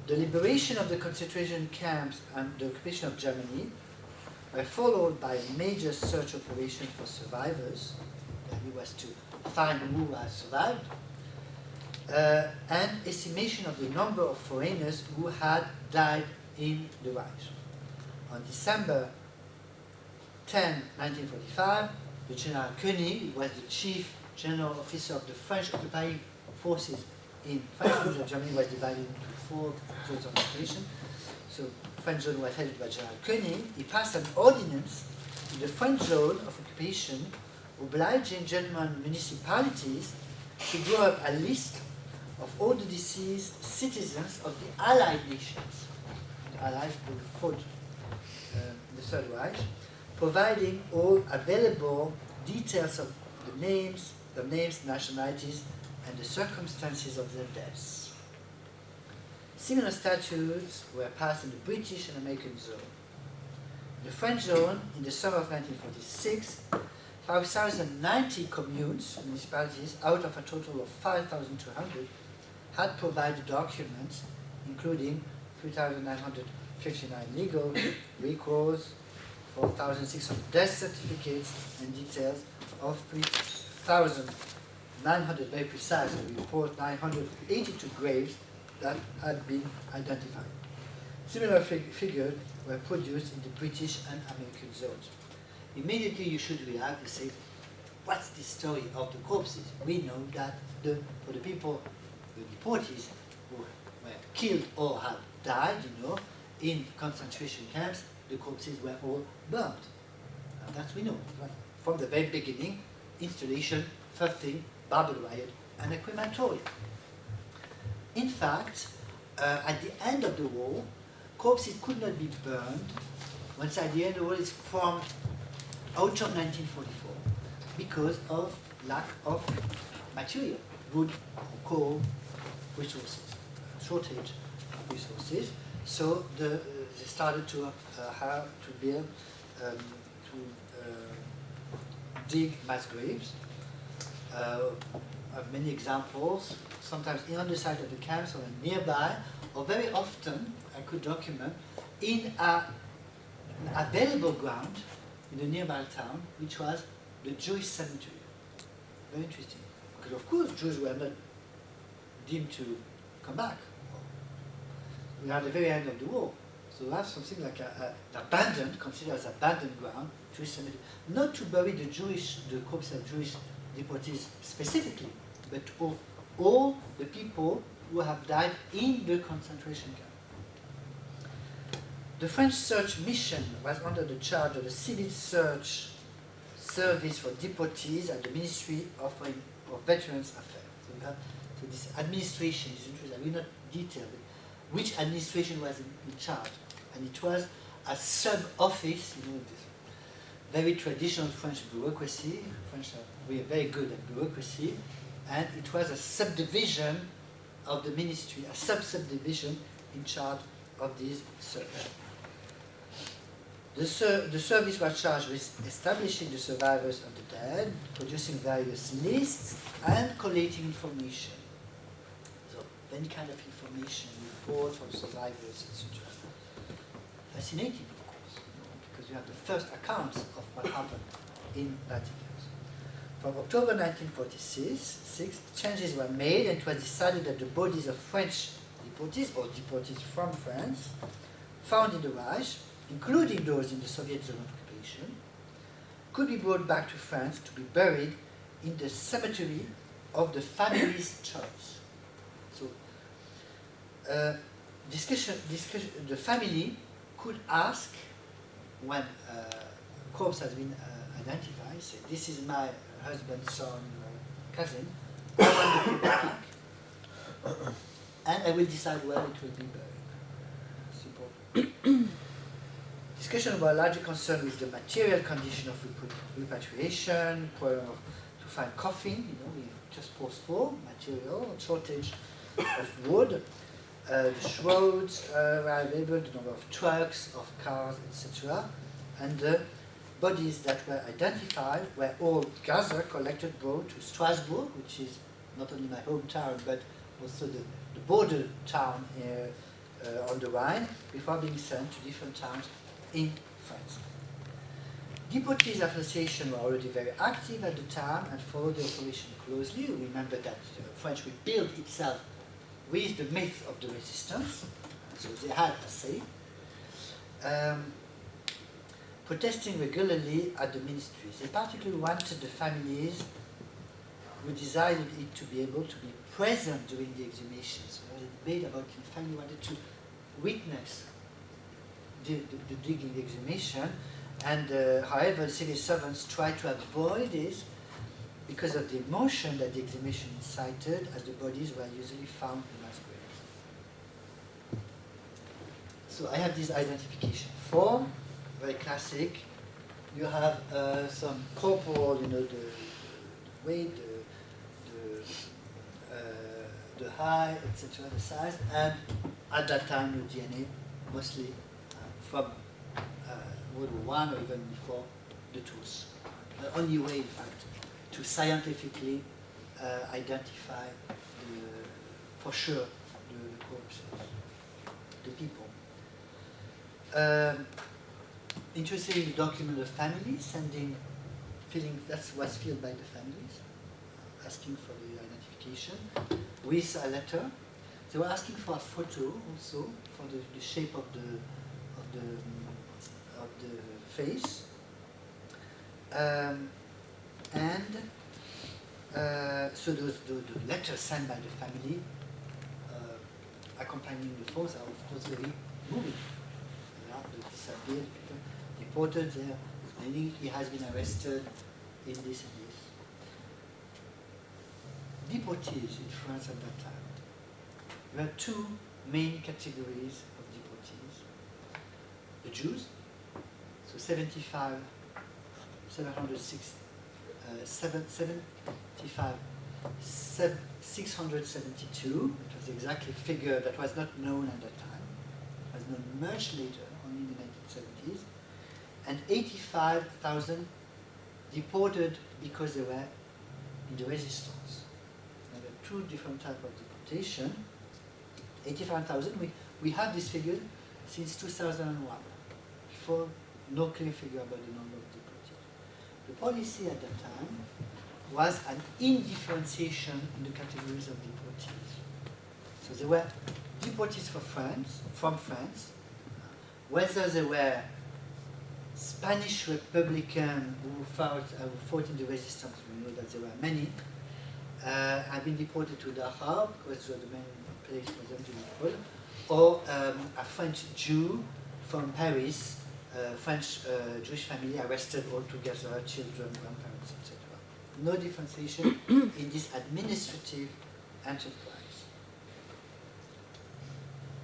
The liberation of the concentration camps and the occupation of Germany were followed by a major search operation for survivors. The idea was to find who had survived, and estimation of the number of foreigners who had died in the Reich. On December 10, 1945, the General Koenig, who was the chief general officer of the French occupying forces in French zone of Germany, was divided into 4 zones of occupation. So French zone was headed by General Koenig. He passed an ordinance in the French zone of occupation obliging German municipalities to draw up a list of all the deceased citizens of the Allied nations, the Allies who fought the Third Reich, providing all available details of the names, nationalities, and the circumstances of their deaths. Similar statutes were passed in the British and American zone. In the French zone, in the summer of 1946, 5,090 communes, municipalities, out of a total of 5,200, had provided documents, including 3,959 legal records, 4,600 death certificates, and details of 3,900, very precise, we report 982 graves that had been identified. Similar figures were produced in the British and American zones. Immediately you should react and say, what's the story of the corpses? We know that for the people, the deportees who were killed or had died, in concentration camps, the corpses were all burned. And that we know. From the very beginning, installation, first thing, barbed wire, and a crematorium. In fact, at the end of the war, corpses could not be burned. Once at the end of the war, it's from autumn 1944 because of lack of material, wood, coal, resources, shortage of resources. So they started to have to build, dig mass graves. Of many examples, sometimes on the side of the camps or nearby, or very often, I could document, in an available ground in a nearby town, which was the Jewish cemetery. Very interesting. Because of course Jews were not deemed to come back. We are at the very end of the war. So we have something like an abandoned, considered as abandoned ground, Jewish cemetery. Not to bury the corpses of Jewish deportees specifically, but of all the people who have died in the concentration camp. The French search mission was under the charge of the Civil Search Service for Deportees at the Ministry of Veterans Affairs. So this administration is interesting. I will not detail it. Which administration was in charge? And it was a sub-office, this very traditional French bureaucracy. We are very good at bureaucracy. And it was a subdivision of the ministry, a sub-subdivision in charge of this search. The service was charged with establishing the survivors of the dead, producing various lists, and collating information. So, any kind of information, reports from survivors, etc. Fascinating, of course, because you have the first accounts of what happened in Vatican. From October 1946, changes were made, and it was decided that the bodies of French deportees, or deportees from France, found in the Reich, including those in the Soviet zone of occupation, could be brought back to France to be buried in the cemetery of the family's choice. So, the family could ask, when a corpse has been identified, say, this is my husband, son, cousin, I want to put back, and I will decide where it will be buried. Simple. Discussion about larger concern with the material condition of repatriation, problem to find coffin, we just post-war material, shortage of wood, The shrouds were available, the number of trucks, of cars, etc. And the bodies that were identified were all gathered, collected, brought to Strasbourg, which is not only my hometown, but also the border town on the Rhine, before being sent to different towns in France. Deportees associations were already very active at the time and followed the operation closely. Remember that the French rebuilt itself with the myth of the resistance, so they had a say. Protesting regularly at the ministries. They particularly wanted the families who desired it to be able to be present during the exhumations. There was a debate about the family wanted to witness the digging exhumation, and however, civil servants tried to avoid this because of the emotion that the exhumation incited, as the bodies were usually found in mass graves. So I have this identification form, very classic. You have some corporal, the weight, the height, etc., the size, and at that time the DNA, mostly from World War I or even before the tools. The only way, in fact, to scientifically identify for sure the corpses, the people. Interested in the document of families, that was filled by the families, asking for the identification with a letter. They were asking for a photo also for the shape of the face, so the letters sent by the family accompanying the force are of course very moving. They disappeared, people deported there, explaining he has been arrested in this and this. Deportees in France at that time. There were two main categories of deportees. The Jews, so 672, it was the exact figure that was not known at that time. It was known much later, only in the 1970s. And 85,000 deported because they were in the resistance. There were two different types of deportation. 85,000, we have this figure since 2001. Before, no clear figure about the number of deportees. The policy at that time was an indifferentiation in the categories of deportees. So there were deportees from France, whether they were Spanish Republican who fought in the resistance, we know that there were many, have been deported to Dachau, because it was the main place for them to be deported, or a French Jew from Paris, French Jewish family arrested all together, children, grandparents, etc. No differentiation in this administrative enterprise.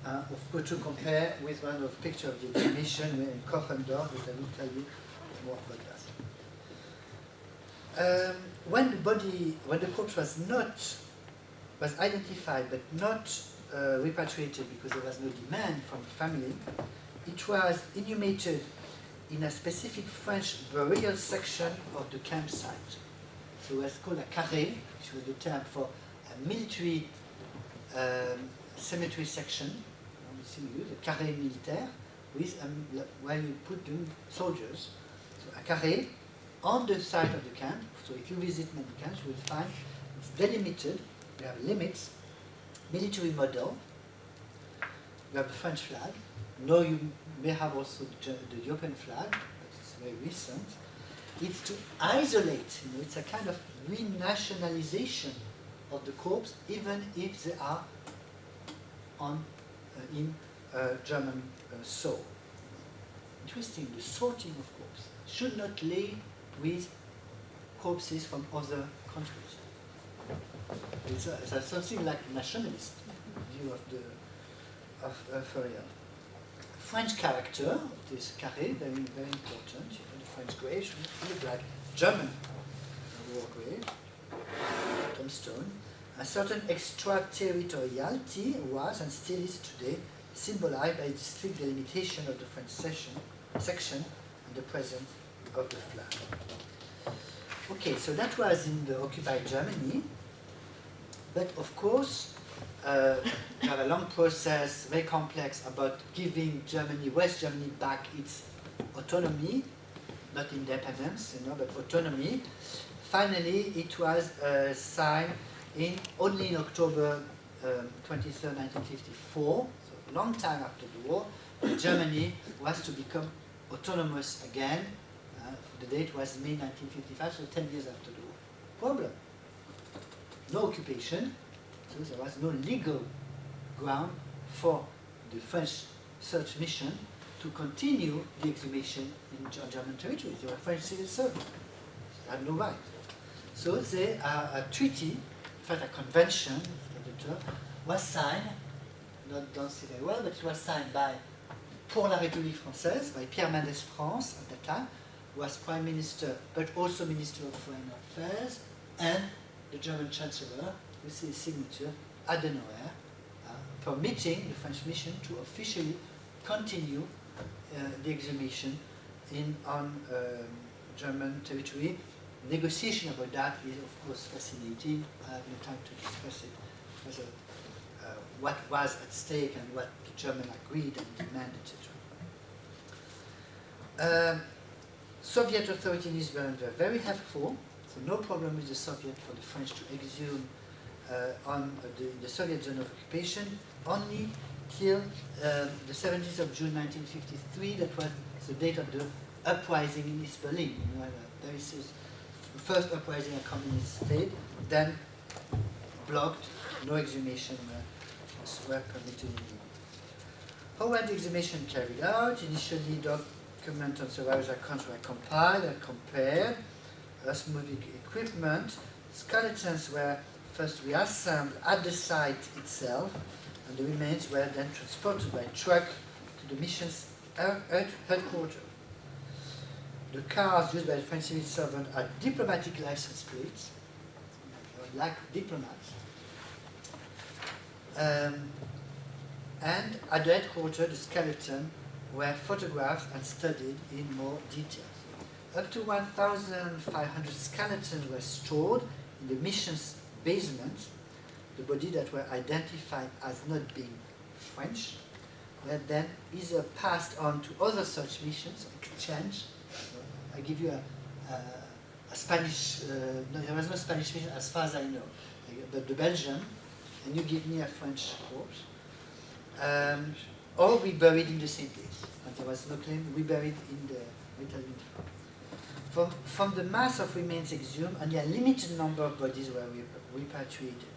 Of course, to compare with one of picture of the exhibition in Kochendorf, but I will tell you more about that. When the corpse was identified but not repatriated because there was no demand from the family, it was inhumated in a specific French burial section of the campsite. So it was called a carré, which was the term for a military cemetery section. The carré militaire, with where you put the soldiers. So a carré on the side of the camp. So if you visit many camps, you will find it's delimited. You have limits, military model. You have the French flag. Now you may have also the European flag, but it's very recent. It's to isolate. It's a kind of renationalization of the corpse, even if they are in German soil. Interesting, the sorting of corpses should not lay with corpses from other countries. It's something like nationalist view of Fourier. French character of this carré, very, very important. The French grave should look like German war grave, tombstone. A certain extraterritoriality was and still is today symbolized by the strict delimitation of the French section and the presence of the flag. Okay, so that was in the occupied Germany, but of course we have a long process, very complex, about giving Germany, West Germany, back its autonomy, not independence, but autonomy. Finally, it was signed only in October 23rd, 1954, so a long time after the war. Germany was to become autonomous again. The date was May 1955, so 10 years after the war. Problem: no occupation, so there was no legal ground for the French search mission to continue the exhumation in German territory. They were French civil servants. They had no right. So a treaty, in fact a convention, was signed, don't say very well, but it was signed by, pour la République française, by Pierre Mendès France at that time, who was Prime Minister, but also Minister of Foreign Affairs, and the German Chancellor, with his signature, Adenauer, permitting the French mission to officially continue the exhumation on German territory. Negotiation about that is, of course, fascinating. I have no time to discuss it. Because what was at stake and what the German agreed and demanded, etc. Soviet authorities in Lisbon were very helpful, so no problem with the Soviet for the French to exhume on the Soviet zone of occupation, only till the 17th of June 1953, that was the date of the uprising in East Berlin. Very serious. The first uprising in a communist state, then blocked, no exhumation were permitted anymore. How were the exhumation carried out? Initially, documents on survivors' accounts were compiled and compared. Osmotic equipment. Skeletons were first reassembled at the site itself, and the remains were then transported by truck to the mission's headquarters. The cars used by the French civil servant are diplomatic license plates, like diplomats. And at the headquarters, the skeleton were photographed and studied in more detail. Up to 1,500 skeletons were stored in the mission's basement. The bodies that were identified as not being French were then either passed on to other such missions, exchanged. I give you a Spanish, no, there was no Spanish mission as far as I know, but the Belgian, and you give me a French corpse. Or we buried in the same place. And there was no claim, we buried in the Italian. From the mass of remains exhumed, only a limited number of bodies were repatriated.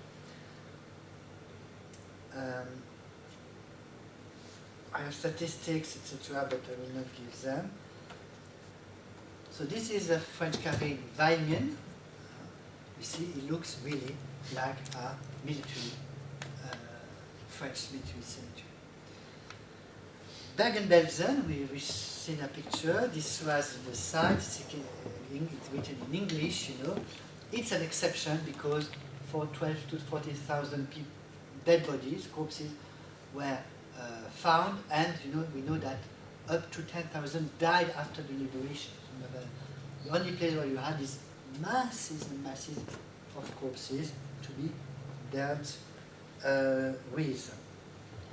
I have statistics, etc., but I will not give them. So this is a French carré in Weingen. You see, it looks really like a military, French military cemetery. Bergen-Belsen, we've seen a picture. This was the site. It's written in English, you know. It's an exception because for 12 to 40,000 dead bodies, corpses, were found, and you know we know that up to 10,000 died after the liberation. The only place where you had is masses and masses of corpses to be dealt with.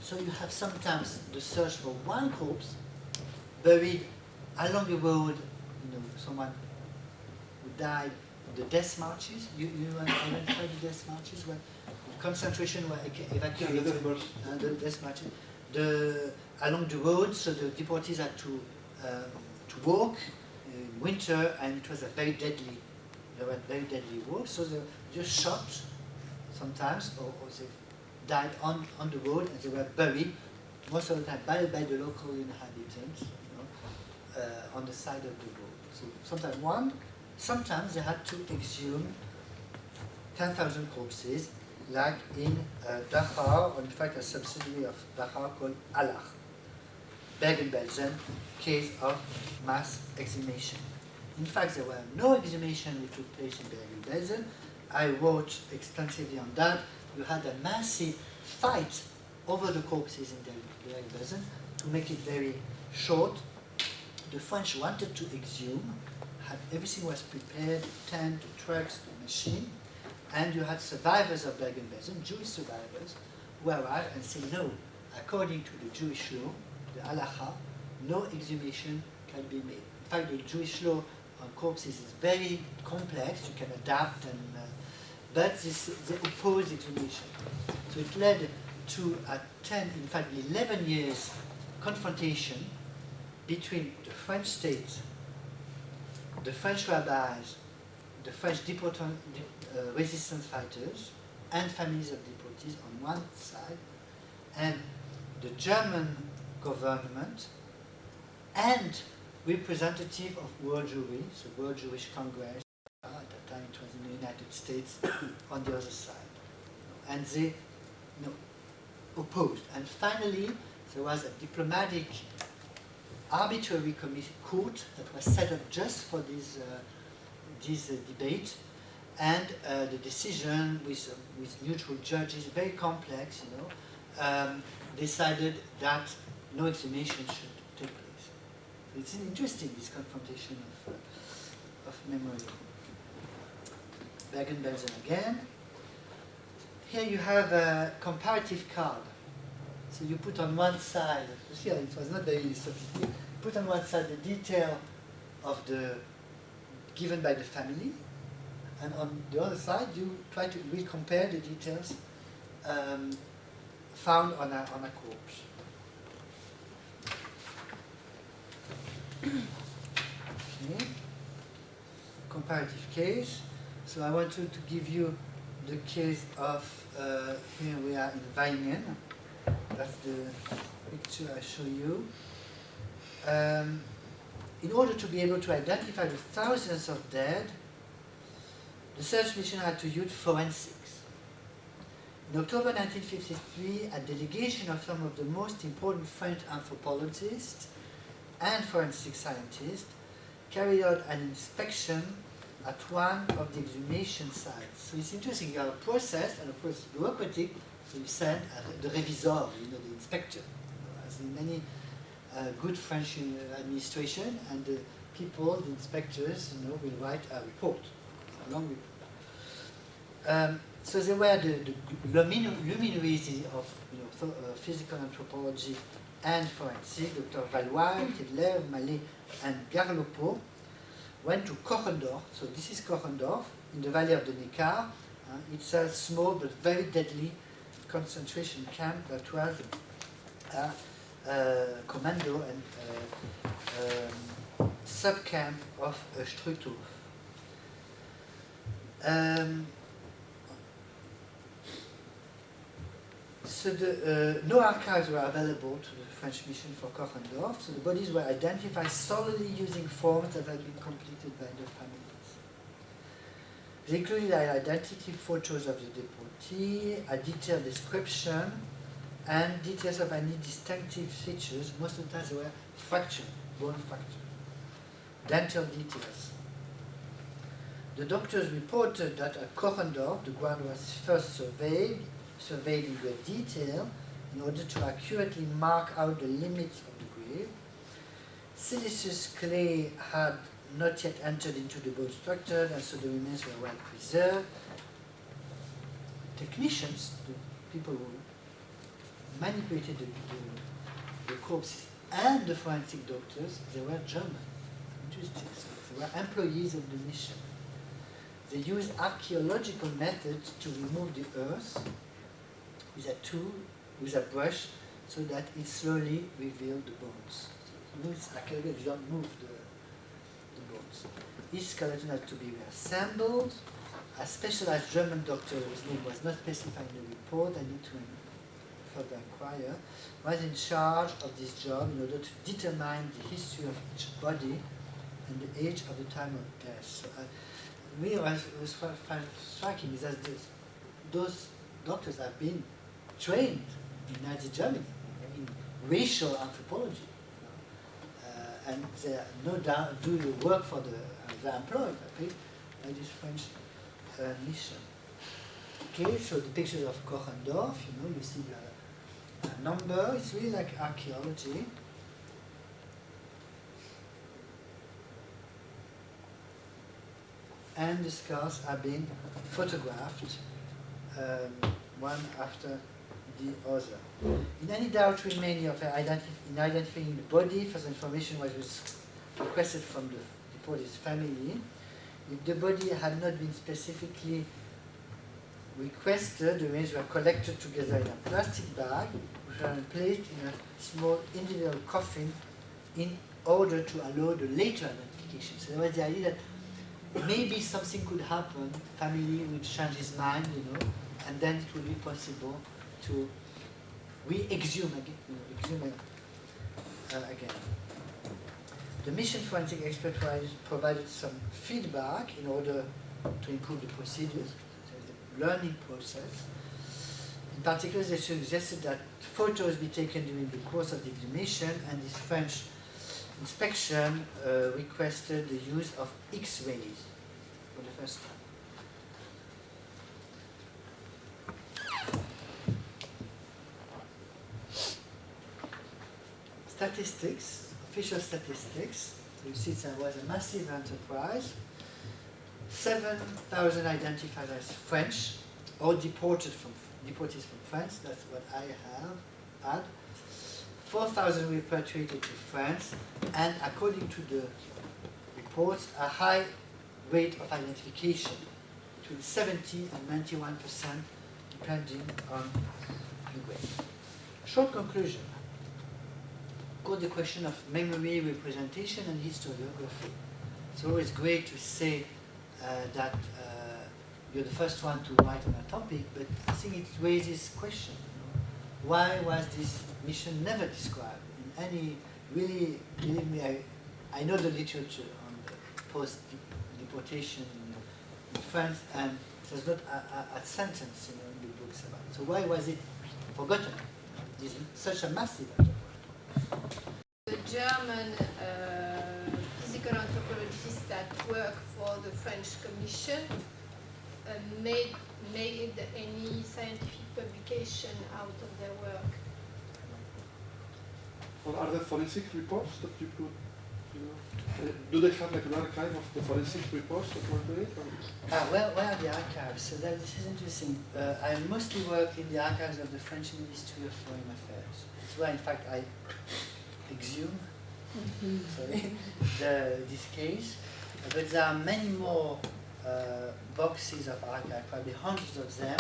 So you have sometimes the search for one corpse buried along the road, you know, someone who died in the death marches. You identify the death marches where the concentration were evacuated. The death marches. Along the road, so the deportees had to walk in winter, and it was a very deadly walk. So they were just shot sometimes, or they died on the road, and they were buried most of the time by the local inhabitants, you know, on the side of the road. So sometimes they had to exhume 10,000 corpses, like in Dachau, or in fact a subsidiary of Dachau called Allach. Bergen-Belsen, case of mass exhumation. In fact, there were no exhumation which took place in Bergen-Belsen, I wrote extensively on that. You had a massive fight over the corpses in Bergen-Belsen. To make it very short, the French wanted to exhume, everything was prepared, the tent, the trucks, the machine, and you had survivors of Bergen-Belsen, Jewish survivors, who arrived and said, no, according to the Jewish law, the halacha, no exhumation can be made. In fact, the Jewish law on corpses is very complex, you can adapt, but they oppose exhumation. So it led to a 11 years confrontation between the French state, the French rabbis, the French resistance fighters, and families of deportees on one side, and the German government and representative of World Jewry, so World Jewish Congress, at that time it was in the United States, on the other side. And they opposed. And finally, there was a diplomatic arbitrary court that was set up just for this debate, and the decision with neutral judges, very complex, decided that no exhumation should take place. It's interesting, this confrontation of memory. Bergen-Belsen again. Here you have a comparative card. So you put on one side, here it was not very sophisticated, put on one side the detail of the given by the family, and on the other side you try to compare the details found on a corpse. Okay. Comparative case. So I want to give you the case of, here we are in Weingen. That's the picture I show you. In order to be able to identify the thousands of dead, the search mission had to use forensics. In October 1953, a delegation of some of the most important French anthropologists and forensic scientists carried out an inspection at one of the exhumation sites. So it's interesting, you have a process, and of course bureaucratic, so you send the réviseur, the inspector, as in many good French administration, and the people, the inspectors, will write a report, a long report. So they were the luminaries of physical anthropology and forensic. Dr. Valois, Tidler, Mallet, and Garlopo went to Kochendorf. So this is Kochendorf in the valley of the Neckar. It's a small but very deadly concentration camp that was a commando and sub-camp of Hristova. So no archives were available to the French mission for Kochendorf, so the bodies were identified solely using forms that had been completed by the families. They included identity photos of the deportee, a detailed description, and details of any distinctive features. Most of the time they were fracture, bone fracture, dental details. The doctors reported that at Kochendorf the ground was first surveyed in great detail in order to accurately mark out the limits of the grave. Siliceous clay had not yet entered into the bone structure, and so the remains were well preserved. Technicians, the people who manipulated the corpses, and the forensic doctors, they were German. Interesting. So they were employees of the mission. They used archaeological methods to remove the earth with a tool, with a brush, so that it slowly revealed the bones. So it's archaeology, you don't move the bones. Each skeleton had to be reassembled. A specialized German doctor, whose name was not specified in the report, I need to further inquire, was in charge of this job in order to determine the history of each body and the age of the time of death. So was striking is that those doctors have been trained in Nazi Germany in racial anthropology, and they no doubt do the work for they're employed, paid by these French mission. Okay, so the pictures of Kochendorf, you see a number, it's really like archaeology. And the scars are being photographed, one after the other. In any doubt remaining of in identifying the body, further information was requested from the deported's family. If the body had not been specifically requested, the remains were collected together in a plastic bag, which were placed in a small individual coffin in order to allow the later identification. So there was the idea that maybe something could happen, family would change his mind, and then it would be possible to re-exhume again. The mission forensic expert provided some feedback in order to improve the procedures, the learning process. In particular, they suggested that photos be taken during the course of the exhumation, and this French inspection requested the use of X-rays for the first time. Statistics, official statistics. You see it was a massive enterprise. 7,000 identified as French or deportees from France, that's what I have had. 4,000 repatriated to France, and according to the reports, a high rate of identification, between 70 and 91%, depending on the grade. Short conclusion. The question of memory, representation, and historiography. It's always great to say that you're the first one to write on a topic, but I think it raises question. Why was this mission never described in any, really, believe me, I know the literature on the post-deportation in France, and there's not a sentence in the books about it. So why was it forgotten? It's such a massive enterprise. The German physical anthropologists that work for the French Commission made any scientific publication out of their work. Or are there forensic reports that you could, do they have like an archive of the forensic reports that were made? Where are the archives? So this is interesting. I mostly work in the archives of the French Ministry of Foreign Affairs. It's where, in fact, I exhume this case. But there are many more boxes of archive, probably hundreds of them,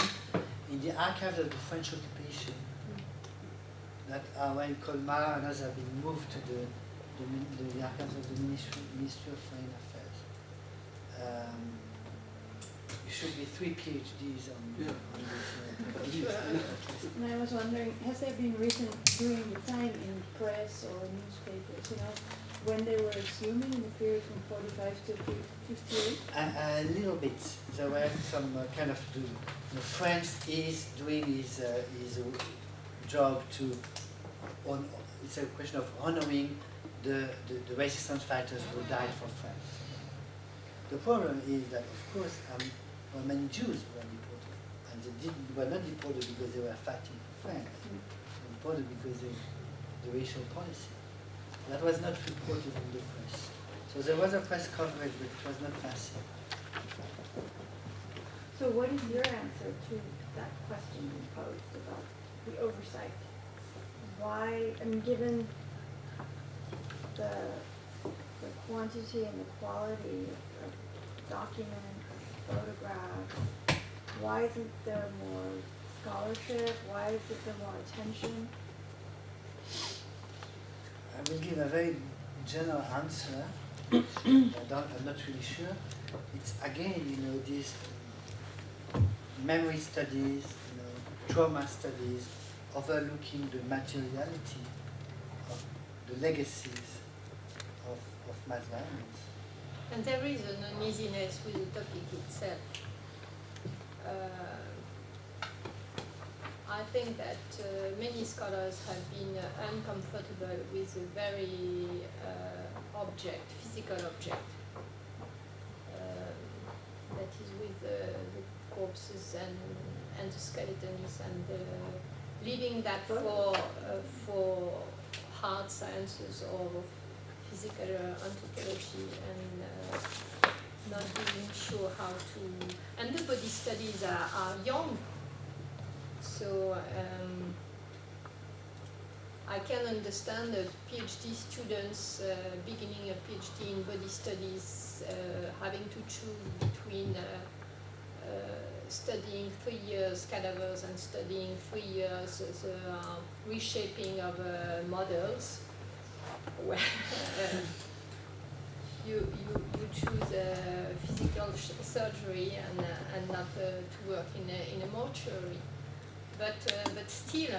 in the archives of the French occupation that are in Colmar, and others have been moved to the archives of the Ministry of Foreign Affairs. There should be 3 PhDs on this. And I was wondering, has there been recent during the time in press or newspapers, when they were exhuming in the period from 45 to 58? A little bit. There were some kind of France is doing his job to, it's a question of honoring the resistance fighters who died for France. The problem is that, of course, many Jews were deported, and they were not deported because they were fighting for France. They were deported because of the racial policy. That was not reported in the press. So there was a press coverage, but it was not massive. So what is your answer to that question you posed about the oversight? Why, given the quantity and the quality of documents, photographs, why isn't there more scholarship? Why isn't there more attention? I will give a very general answer. I'm not really sure. It's again, these memory studies, trauma studies, overlooking the materiality of the legacies of mass violence. And there is an uneasiness with the topic itself. I think that many scholars have been uncomfortable with a very physical object. that is with the corpses and the skeletons, and leaving that for hard sciences or physical anthropology, and not being sure how to. And the body studies are young, so I can understand the PhD students beginning a PhD in body studies having to choose between studying 3 years cadavers and studying 3 years the reshaping of models, where you choose physical surgery and not to work in a mortuary. But still,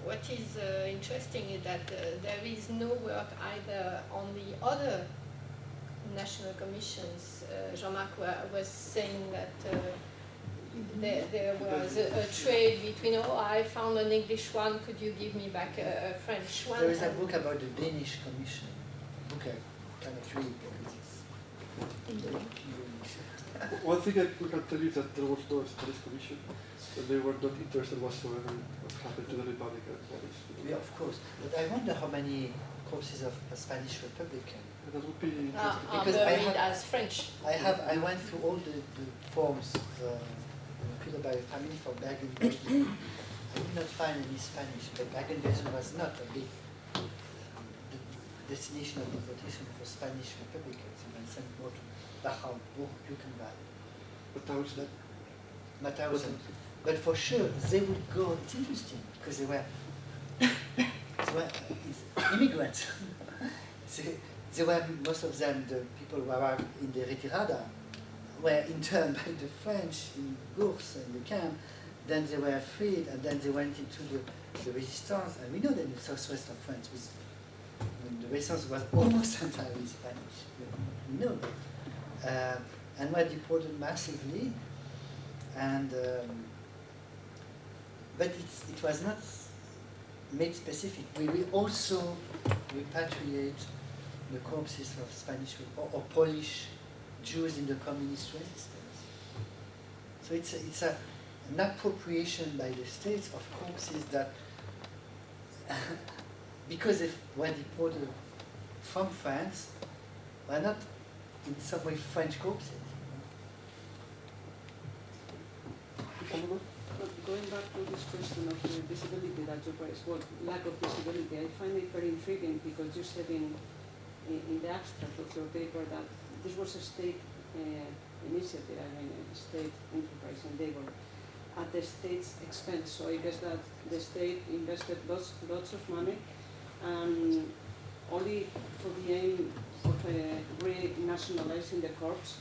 what is interesting is that there is no work either on the other national commissions. Jean-Marc was saying that there was a trade between, oh, I found an English one, could you give me back a French one? There is a book about the Danish Commission. Book I cannot read because it's in English. One thing we can tell you is that there was no Spanish commission, and they were not interested whatsoever in what happened to the Republic. Yeah, of course. But I wonder how many corpses of a Spanish Republican. That would be interesting. Are Because buried as French. I went through all the forms filled by a family for Bergen-Belsen. I did not find any Spanish, but Bergen-Belsen was not a big destination of deportation for Spanish Republicans. And I sent more to Dachau, Buchenwald, Mauthausen. But for sure, they would go. It's interesting because they were immigrants. They were, most of them, the people who were in the Retirada, were interned by the French in Gurs, in the camp. Then they were freed, and then they went into the resistance. And we know that in the southwest of France, the resistance was almost entirely Spanish. We know that. And were deported massively. And but it was not made specific. We will also repatriate the corpses of Spanish or Polish Jews in the communist resistance. So it's an appropriation by the states of corpses that, because they were deported from France, were not in some way French corpses. Going back to this question of the visibility that you raised, well, lack of visibility, I find it very intriguing because you said in the abstract of your paper that this was a state initiative, I mean a state enterprise, and they were at the state's expense. So I guess that the state invested lots of money, and only for the aim of renationalizing the corpse.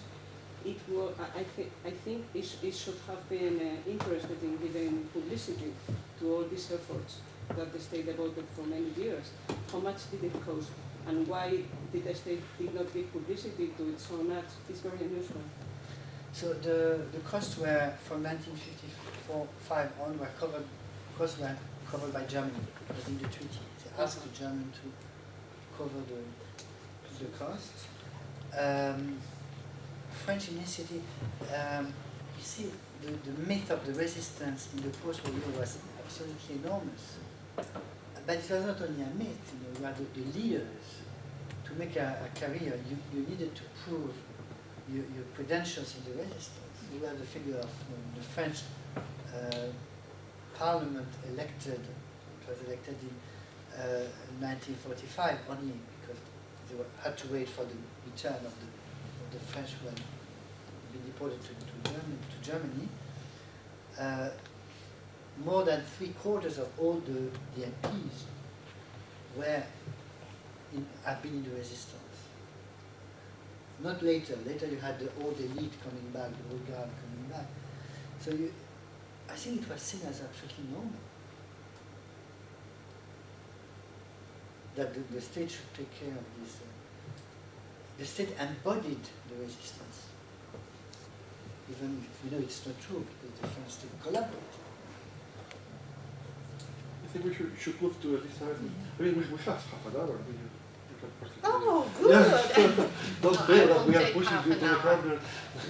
It will, I think it should have been interested in giving publicity to all these efforts that the state devoted for many years. How much did it cost, and why did the state did not give publicity to its own acts? It's very unusual. So the costs were from 1954-5 on were covered by Germany. It was in the treaty. They asked the German to cover the costs. French initiative, you see, the myth of the resistance in the post-war era was absolutely enormous. But it was not only a myth, you had the leaders. To make a career, you needed to prove your credentials in the resistance. You were the figure of the French parliament elected, it was elected in 1945 only because they had to wait for the return of the French who had been deported to Germany. More than 3/4 of all the MPs have been in the resistance. Not later. Later you had the old elite coming back, the old guard coming back. So I think it was seen as absolutely normal that the state should take care of this. The state embodied the resistance, even if we know it's not true because the French state collaborated. I think we should move to Elisabeth. I mean, we have half an hour. Oh, good! Yeah. Don't No, fail I that won't we are take pushing half you an to the hour. corner.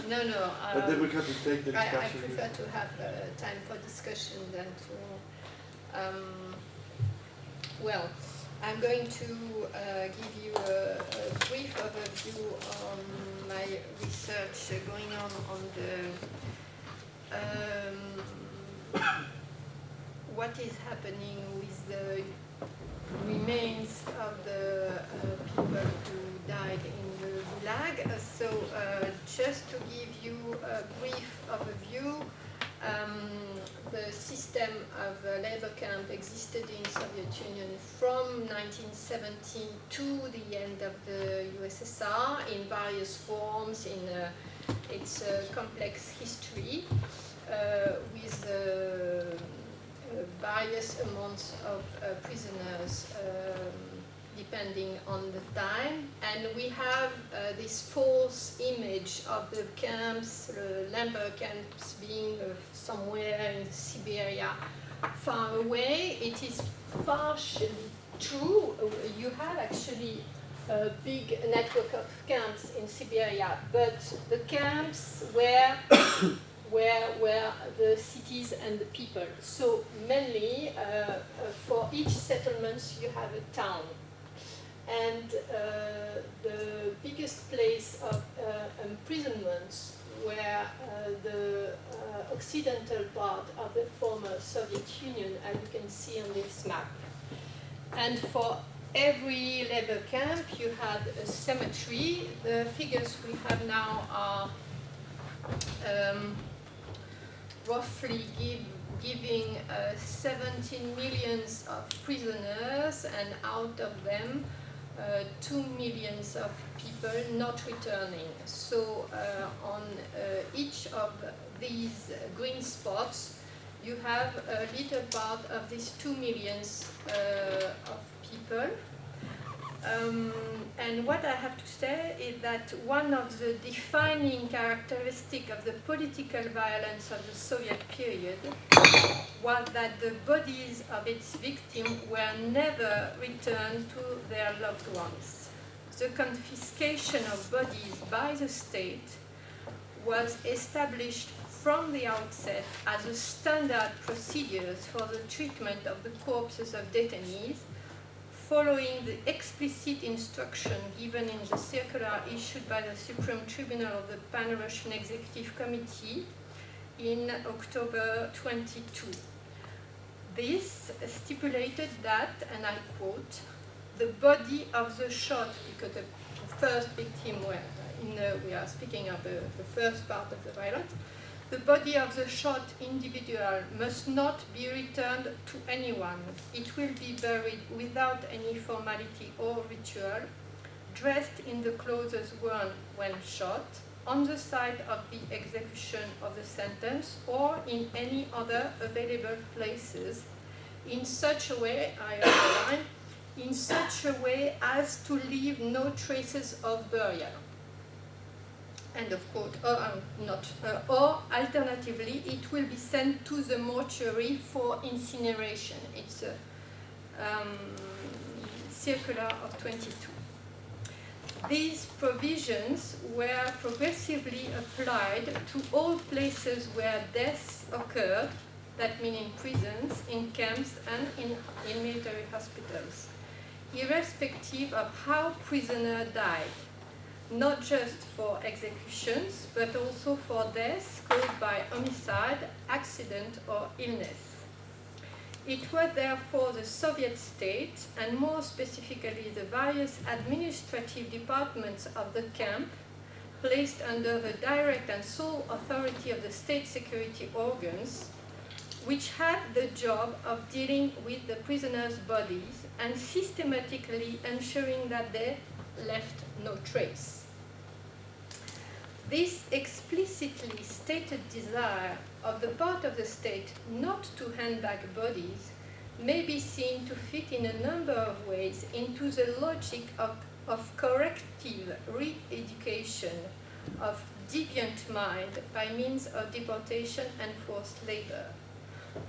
No, no. And then we can take the I discussion. prefer to have time for discussion than to. Well, I'm going to give you a brief overview on my research going on the what is happening with the remains of the people who died in the Gulag. So just to give you a brief overview, the system of labor camp existed in Soviet Union from 1917 to the end of the USSR in various forms in its complex history with various amounts of prisoners depending on the time, and we have this false image of the camps, labor camps being somewhere in Siberia far away. It is partially true. You have actually a big network of camps in Siberia, but the camps were the cities and the people. So mainly for each settlement you have a town. And the biggest place of imprisonments were the occidental part of the former Soviet Union, as you can see on this map. And for every labor camp you had a cemetery. The figures we have now are roughly giving 17 millions of prisoners, and out of them 2 millions of people not returning. So on each of these green spots you have a little part of these 2 millions of people. And what I have to say is that one of the defining characteristics of the political violence of the Soviet period was that the bodies of its victims were never returned to their loved ones. The confiscation of bodies by the state was established from the outset as a standard procedure for the treatment of the corpses of detainees, following the explicit instruction given in the circular issued by the Supreme Tribunal of the Pan-Russian Executive Committee in October 22. This stipulated that, and I quote, the body of the shot, because the first victim we are speaking of the first part of the violence, the body of the shot individual must not be returned to anyone. It will be buried without any formality or ritual, dressed in the clothes worn when shot, on the site of the execution of the sentence, or in any other available places, in such a way, I underline, in such a way as to leave no traces of burial. End of quote, or alternatively, it will be sent to the mortuary for incineration. It's a circular of 22. These provisions were progressively applied to all places where deaths occurred, that means in prisons, in camps, and in military hospitals, irrespective of how prisoner died. Not just for executions, but also for deaths caused by homicide, accident, or illness. It was therefore the Soviet state, and more specifically the various administrative departments of the camp, placed under the direct and sole authority of the state security organs, which had the job of dealing with the prisoners' bodies and systematically ensuring that they left no trace. This explicitly stated desire of the part of the state not to hand back bodies may be seen to fit in a number of ways into the logic of corrective re-education of deviant mind by means of deportation and forced labor.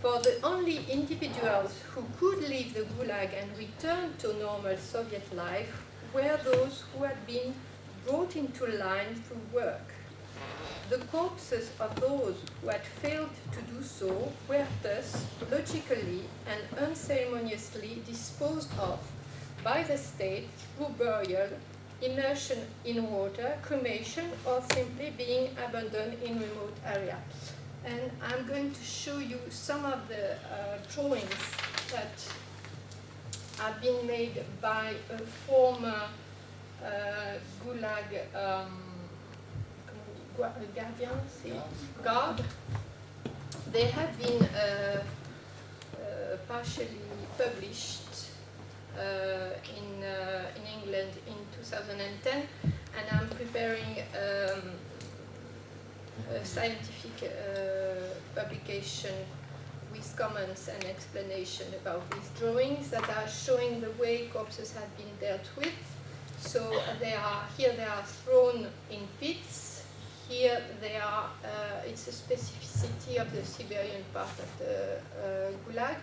For the only individuals who could leave the Gulag and return to normal Soviet life were those who had been brought into line through work. The corpses of those who had failed to do so were thus logically and unceremoniously disposed of by the state through burial, immersion in water, cremation, or simply being abandoned in remote area. And I'm going to show you some of the drawings that have been made by a former Gulag guard. They have been partially published in England in 2010, and I'm preparing a scientific publication with comments and explanation about these drawings that are showing the way corpses have been dealt with. So they are thrown in pits. Here they are. It's a specificity of the Siberian part of the Gulag.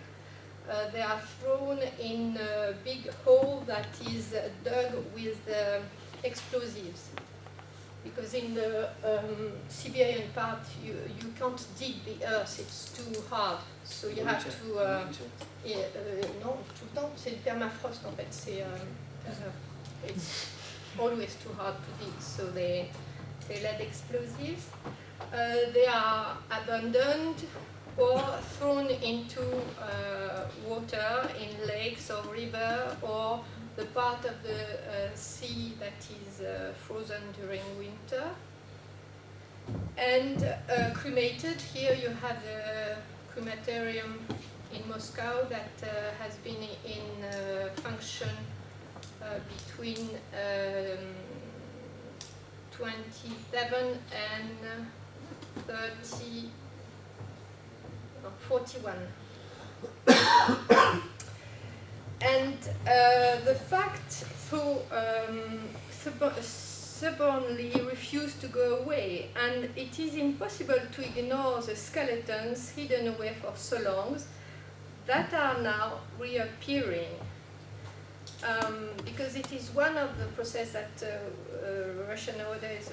They are thrown in a big hole that is dug with explosives. Because in the Siberian part, you can't dig the earth, it's too hard. So you have to... non, tout le temps, c'est le permafrost en fait. It's always too hard to dig, so they let explosives. They are abandoned or thrown into water in lakes or river, or the part of the sea that is frozen during winter. And cremated. Here you have the crematorium in Moscow that has been in function between 27 and 41. And the fact who stubbornly refused to go away, and it is impossible to ignore the skeletons hidden away for so long that are now reappearing. Because it is one of the processes that Russia nowadays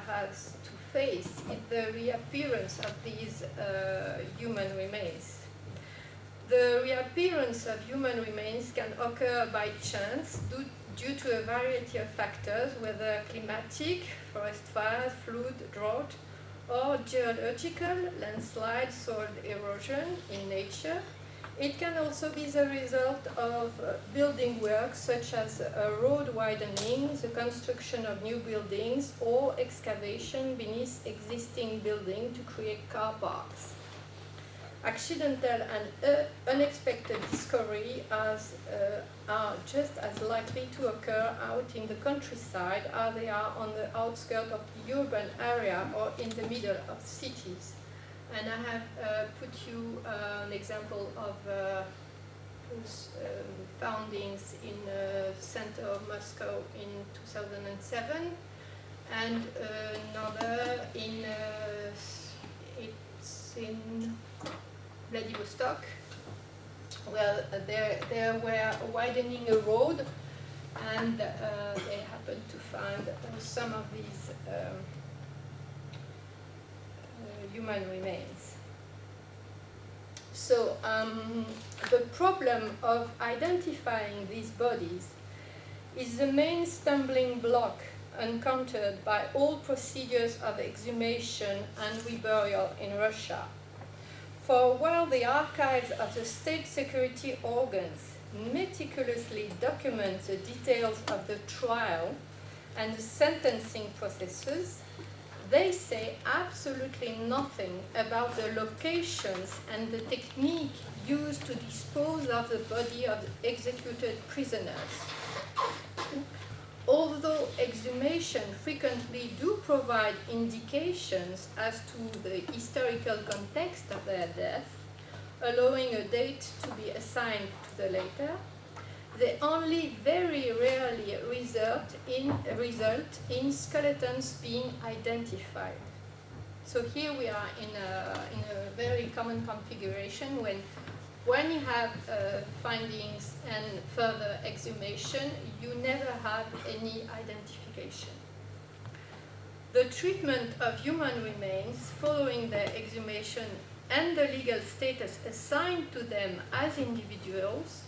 has to face, is the reappearance of these human remains. The reappearance of human remains can occur by chance due to a variety of factors, whether climatic, forest fires, flood, drought, or geological, landslide, soil erosion in nature. It can also be the result of building works such as road widening, the construction of new buildings, or excavation beneath existing buildings to create car parks. Accidental and unexpected discovery are just as likely to occur out in the countryside as they are on the outskirts of the urban area or in the middle of cities. And I have put you an example of whose foundings in the center of Moscow in 2007, and another it's in Vladivostok, where they were widening a road, and they happened to find some of these human remains. So the problem of identifying these bodies is the main stumbling block encountered by all procedures of exhumation and reburial in Russia. For while the archives of the state security organs meticulously document the details of the trial and the sentencing processes, they say absolutely nothing about the locations and the technique used to dispose of the body of the executed prisoners. Although exhumation frequently do provide indications as to the historical context of their death, allowing a date to be assigned to the later, they only very rarely result in skeletons being identified. So here we are in a very common configuration when when you have findings and further exhumation, you never have any identification. The treatment of human remains following their exhumation and the legal status assigned to them as individuals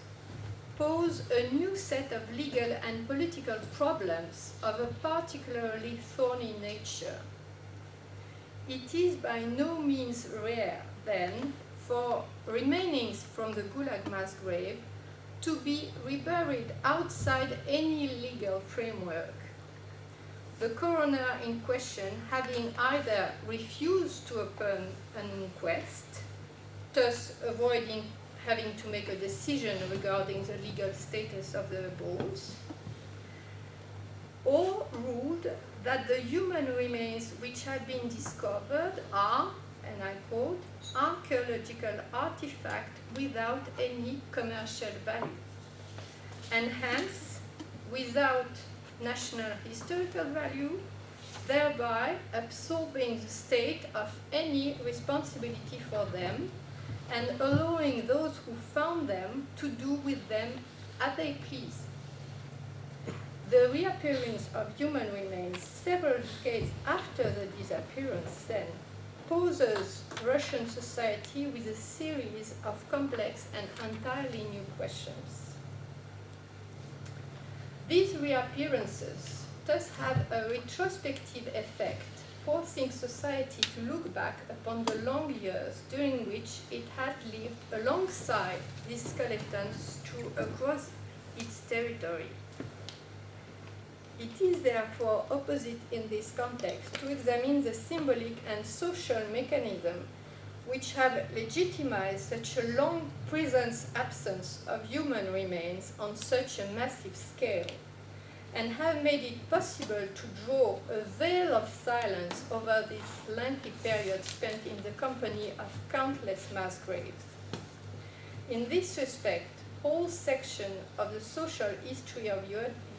pose a new set of legal and political problems of a particularly thorny nature. It is by no means rare, then, for remainings from the Gulag mass grave to be reburied outside any legal framework. The coroner in question having either refused to open an inquest, thus avoiding having to make a decision regarding the legal status of the bones, or ruled that the human remains which had been discovered are, and I quote, archaeological artifacts without any commercial value, and hence without national historical value, thereby absolving the state of any responsibility for them and allowing those who found them to do with them as they please. The reappearance of human remains several decades after the disappearance then poses Russian society with a series of complex and entirely new questions. These reappearances thus have a retrospective effect, forcing society to look back upon the long years during which it had lived alongside these skeletons across its territory. It is therefore opposite in this context to examine the symbolic and social mechanism which have legitimized such a long presence absence of human remains on such a massive scale, and have made it possible to draw a veil of silence over this lengthy period spent in the company of countless mass graves. In this respect, whole section of the social history of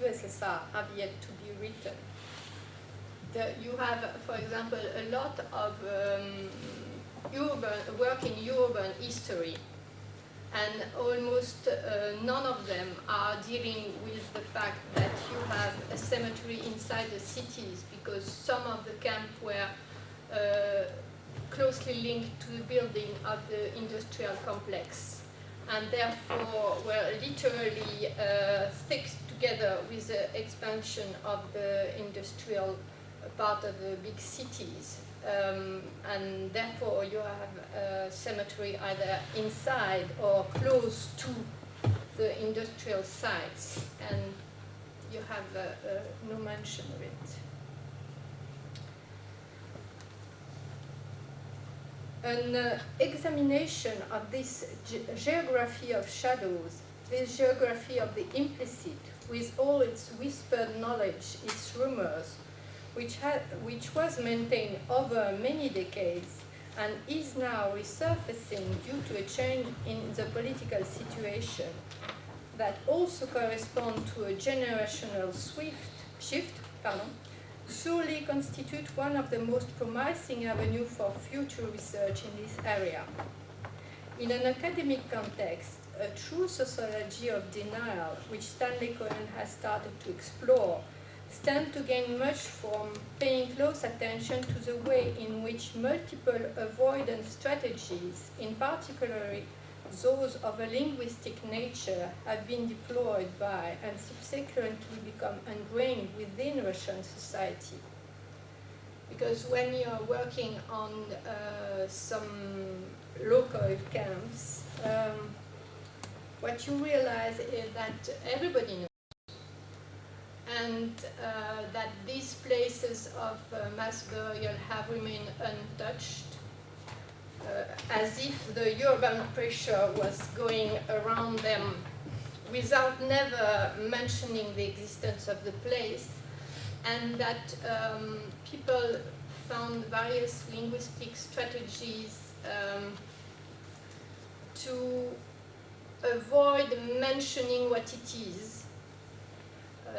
USSR have yet to be written. You have, for example, a lot of work in urban history, and almost none of them are dealing with the fact that you have a cemetery inside the cities, because some of the camps were closely linked to the building of the industrial complex, and therefore were literally fixed together with the expansion of the industrial part of the big cities. And therefore you have a cemetery either inside or close to the industrial sites, and you have no mention of it. An examination of this geography of shadows, this geography of the implicit, with all its whispered knowledge, its rumors, which was maintained over many decades and is now resurfacing due to a change in the political situation that also corresponds to a generational shift, surely constitute one of the most promising avenues for future research in this area. In an academic context, a true sociology of denial, which Stanley Cohen has started to explore, stand to gain much from paying close attention to the way in which multiple avoidance strategies, in particular those of a linguistic nature, have been deployed by and subsequently become ingrained within Russian society. Because when you're working on some local camps, what you realize is that everybody knows, and that these places of mass burial have remained untouched, as if the urban pressure was going around them without never mentioning the existence of the place, and that people found various linguistic strategies to avoid mentioning what it is.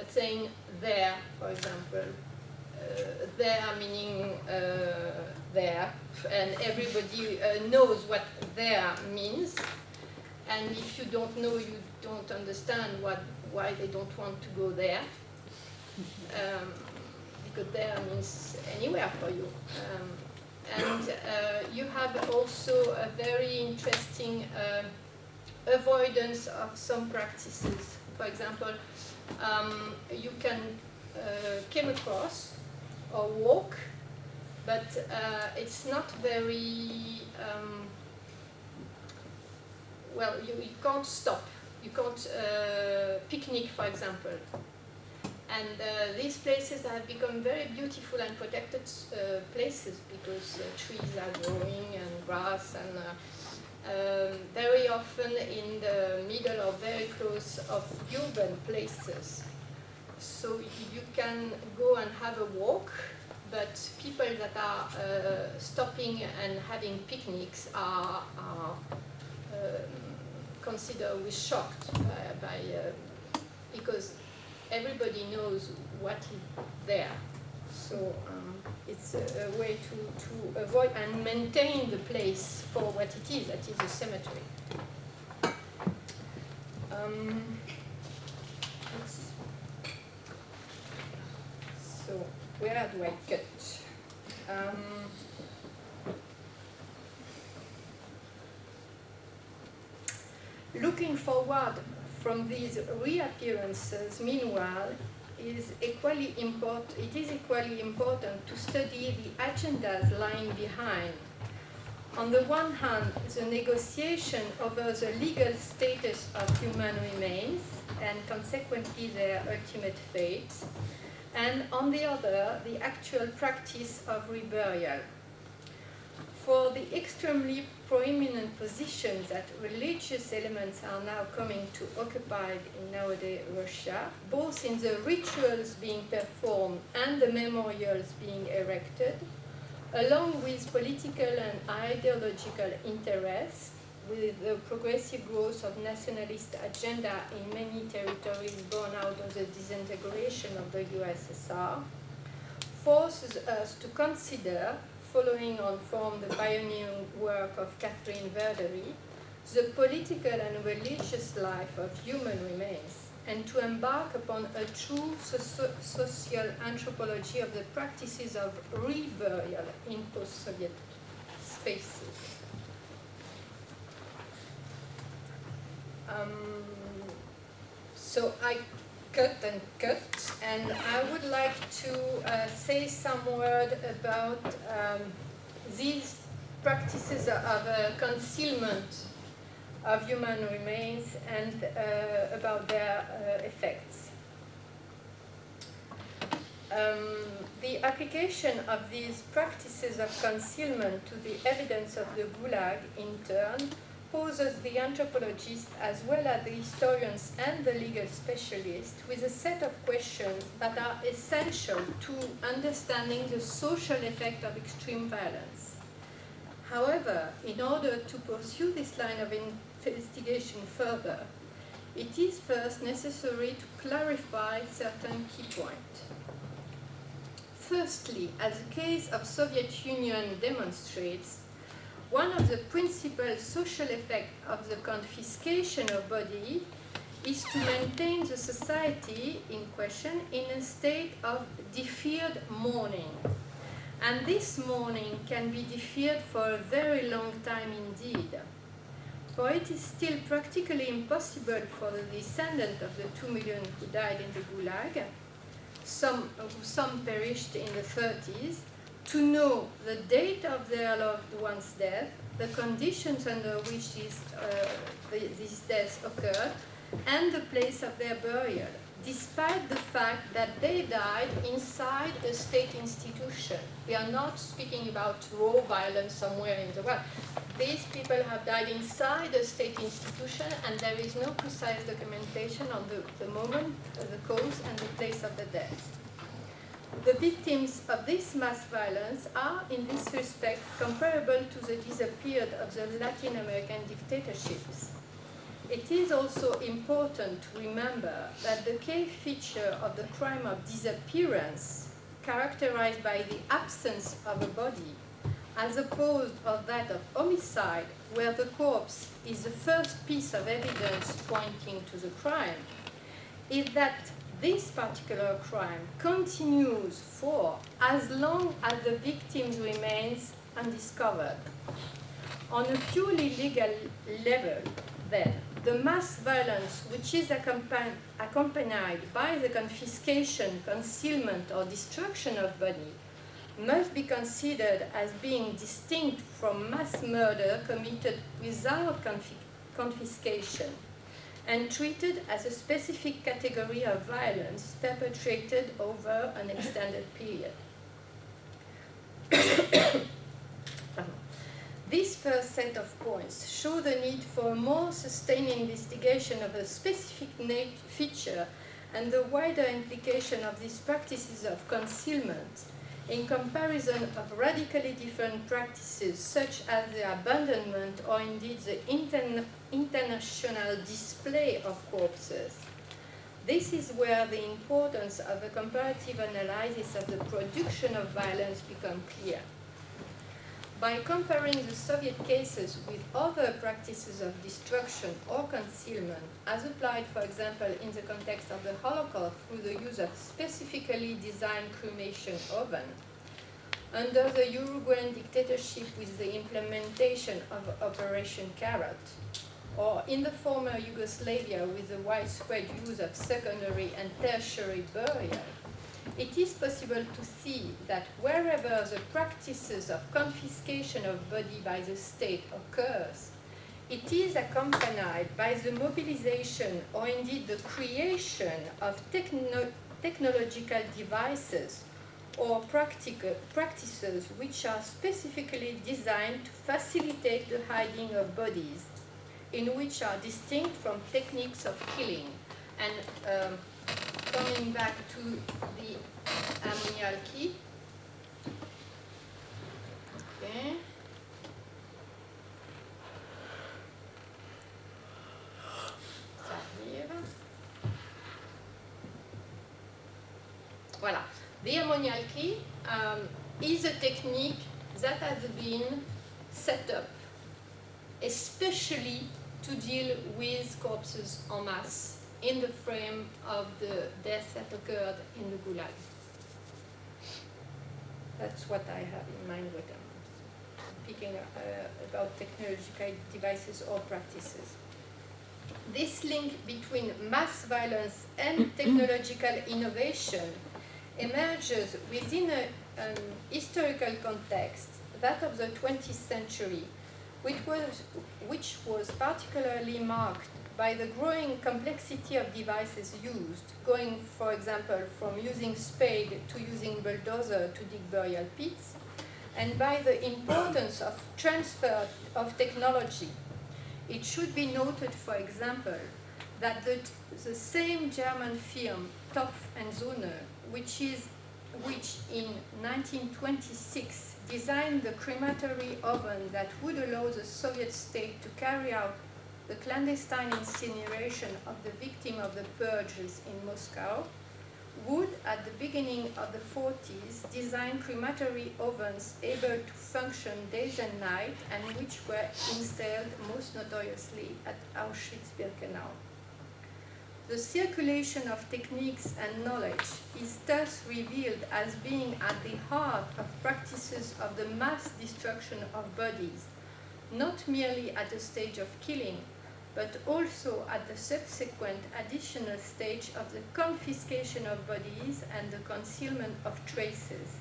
Saying there, for example, there meaning there, and everybody knows what there means, and if you don't know, you don't understand why they don't want to go there. Because there means anywhere for you. And you have also a very interesting avoidance of some practices. For example, you can come across or walk, but it's not very, well, you can't stop. You can't picnic, for example. And these places have become very beautiful and protected places because trees are growing and grass, and very often in the middle or very close of urban places. So you can go and have a walk, but people that are stopping and having picnics are considered with shocked because everybody knows what is there. So it's a way to avoid and maintain the place for what it is, that is a cemetery. So where do I cut? Looking forward from these reappearances, meanwhile, it is equally important to study the agendas lying behind. On the one hand, the negotiation over the legal status of human remains and consequently their ultimate fate, and on the other, the actual practice of reburial. For the extremely prominent position that religious elements are now coming to occupy in nowadays Russia, both in the rituals being performed and the memorials being erected, along with political and ideological interests, with the progressive growth of nationalist agenda in many territories born out of the disintegration of the USSR, forces us to consider, following on from the pioneering work of Catherine Verdery, the political and religious life of human remains, and to embark upon a true social anthropology of the practices of reburial in post-Soviet spaces. So I cut, and I would like to say some word about these practices of concealment of human remains and about their effects. The application of these practices of concealment to the evidence of the Gulag, in turn, poses the anthropologist as well as the historians and the legal specialists with a set of questions that are essential to understanding the social effect of extreme violence. However, in order to pursue this line of investigation further, it is first necessary to clarify certain key points. Firstly, as the case of Soviet Union demonstrates, one of the principal social effects of the confiscation of body is to maintain the society in question in a state of deferred mourning. And this mourning can be deferred for a very long time indeed. For it is still practically impossible for the descendant of the 2 million who died in the Gulag, some perished in the 30s, to know the date of their loved one's death, the conditions under which these deaths occurred, and the place of their burial, despite the fact that they died inside a state institution. We are not speaking about raw violence somewhere in the world. These people have died inside a state institution, and there is no precise documentation on the moment, the cause, and the place of the death. The victims of this mass violence are, in this respect, comparable to the disappeared of the Latin American dictatorships. It is also important to remember that the key feature of the crime of disappearance, characterized by the absence of a body, as opposed to that of homicide, where the corpse is the first piece of evidence pointing to the crime, is that this particular crime continues for as long as the victim remains undiscovered. On a purely legal level, then, the mass violence which is accompanied by the confiscation, concealment, or destruction of body must be considered as being distinct from mass murder committed without confiscation and treated as a specific category of violence perpetrated over an extended period. This first set of points show the need for a more sustained investigation of a specific feature and the wider implication of these practices of concealment in comparison of radically different practices such as the abandonment or indeed the international display of corpses. This is where the importance of a comparative analysis of the production of violence becomes clear. By comparing the Soviet cases with other practices of destruction or concealment, as applied, for example, in the context of the Holocaust through the use of specifically designed cremation oven, under the Uruguayan dictatorship with the implementation of Operation Carrot, or in the former Yugoslavia with the widespread use of secondary and tertiary burial, it is possible to see that wherever the practices of confiscation of body by the state occurs, it is accompanied by the mobilization or indeed the creation of technological devices or practices which are specifically designed to facilitate the hiding of bodies, in which are distinct from techniques of killing. And coming back to the ammoniaci. Okay. Voilà. The ammoniaci is a technique that has been set up especially to deal with corpses en masse in the frame of the deaths that occurred in the Gulag. That's what I have in mind when I'm speaking about technological devices or practices. This link between mass violence and technological innovation emerges within an historical context, that of the 20th century, which was particularly marked by the growing complexity of devices used, going, for example, from using spade to using bulldozer to dig burial pits, and by the importance of transfer of technology. It should be noted, for example, that the same German firm, Topf and Sohne, which in 1926 designed the crematory oven that would allow the Soviet state to carry out the clandestine incineration of the victim of the purges in Moscow, would, at the beginning of the 40s, design crematory ovens able to function days and night, and which were installed most notoriously at Auschwitz-Birkenau. The circulation of techniques and knowledge is thus revealed as being at the heart of practices of the mass destruction of bodies, not merely at the stage of killing, but also at the subsequent additional stage of the confiscation of bodies and the concealment of traces.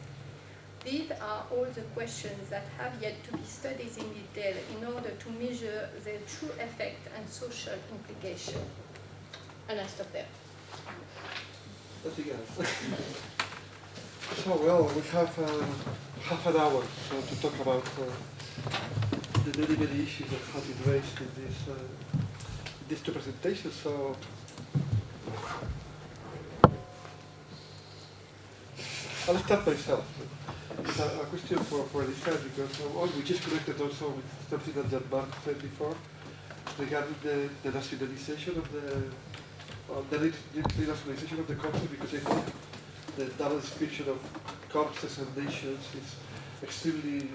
These are all the questions that have yet to be studied in detail in order to measure their true effect and social implication. And I stop there. Nothing else. So, well, we have half an hour to talk about the many issues that have been raised in these two presentations. So, I'll start myself. It's a question for Elisabeth, because we just connected also with something that Jean-Marc said before regarding the nationalization of the renationalization of the concept, because I think the double description of corpses and nations extremely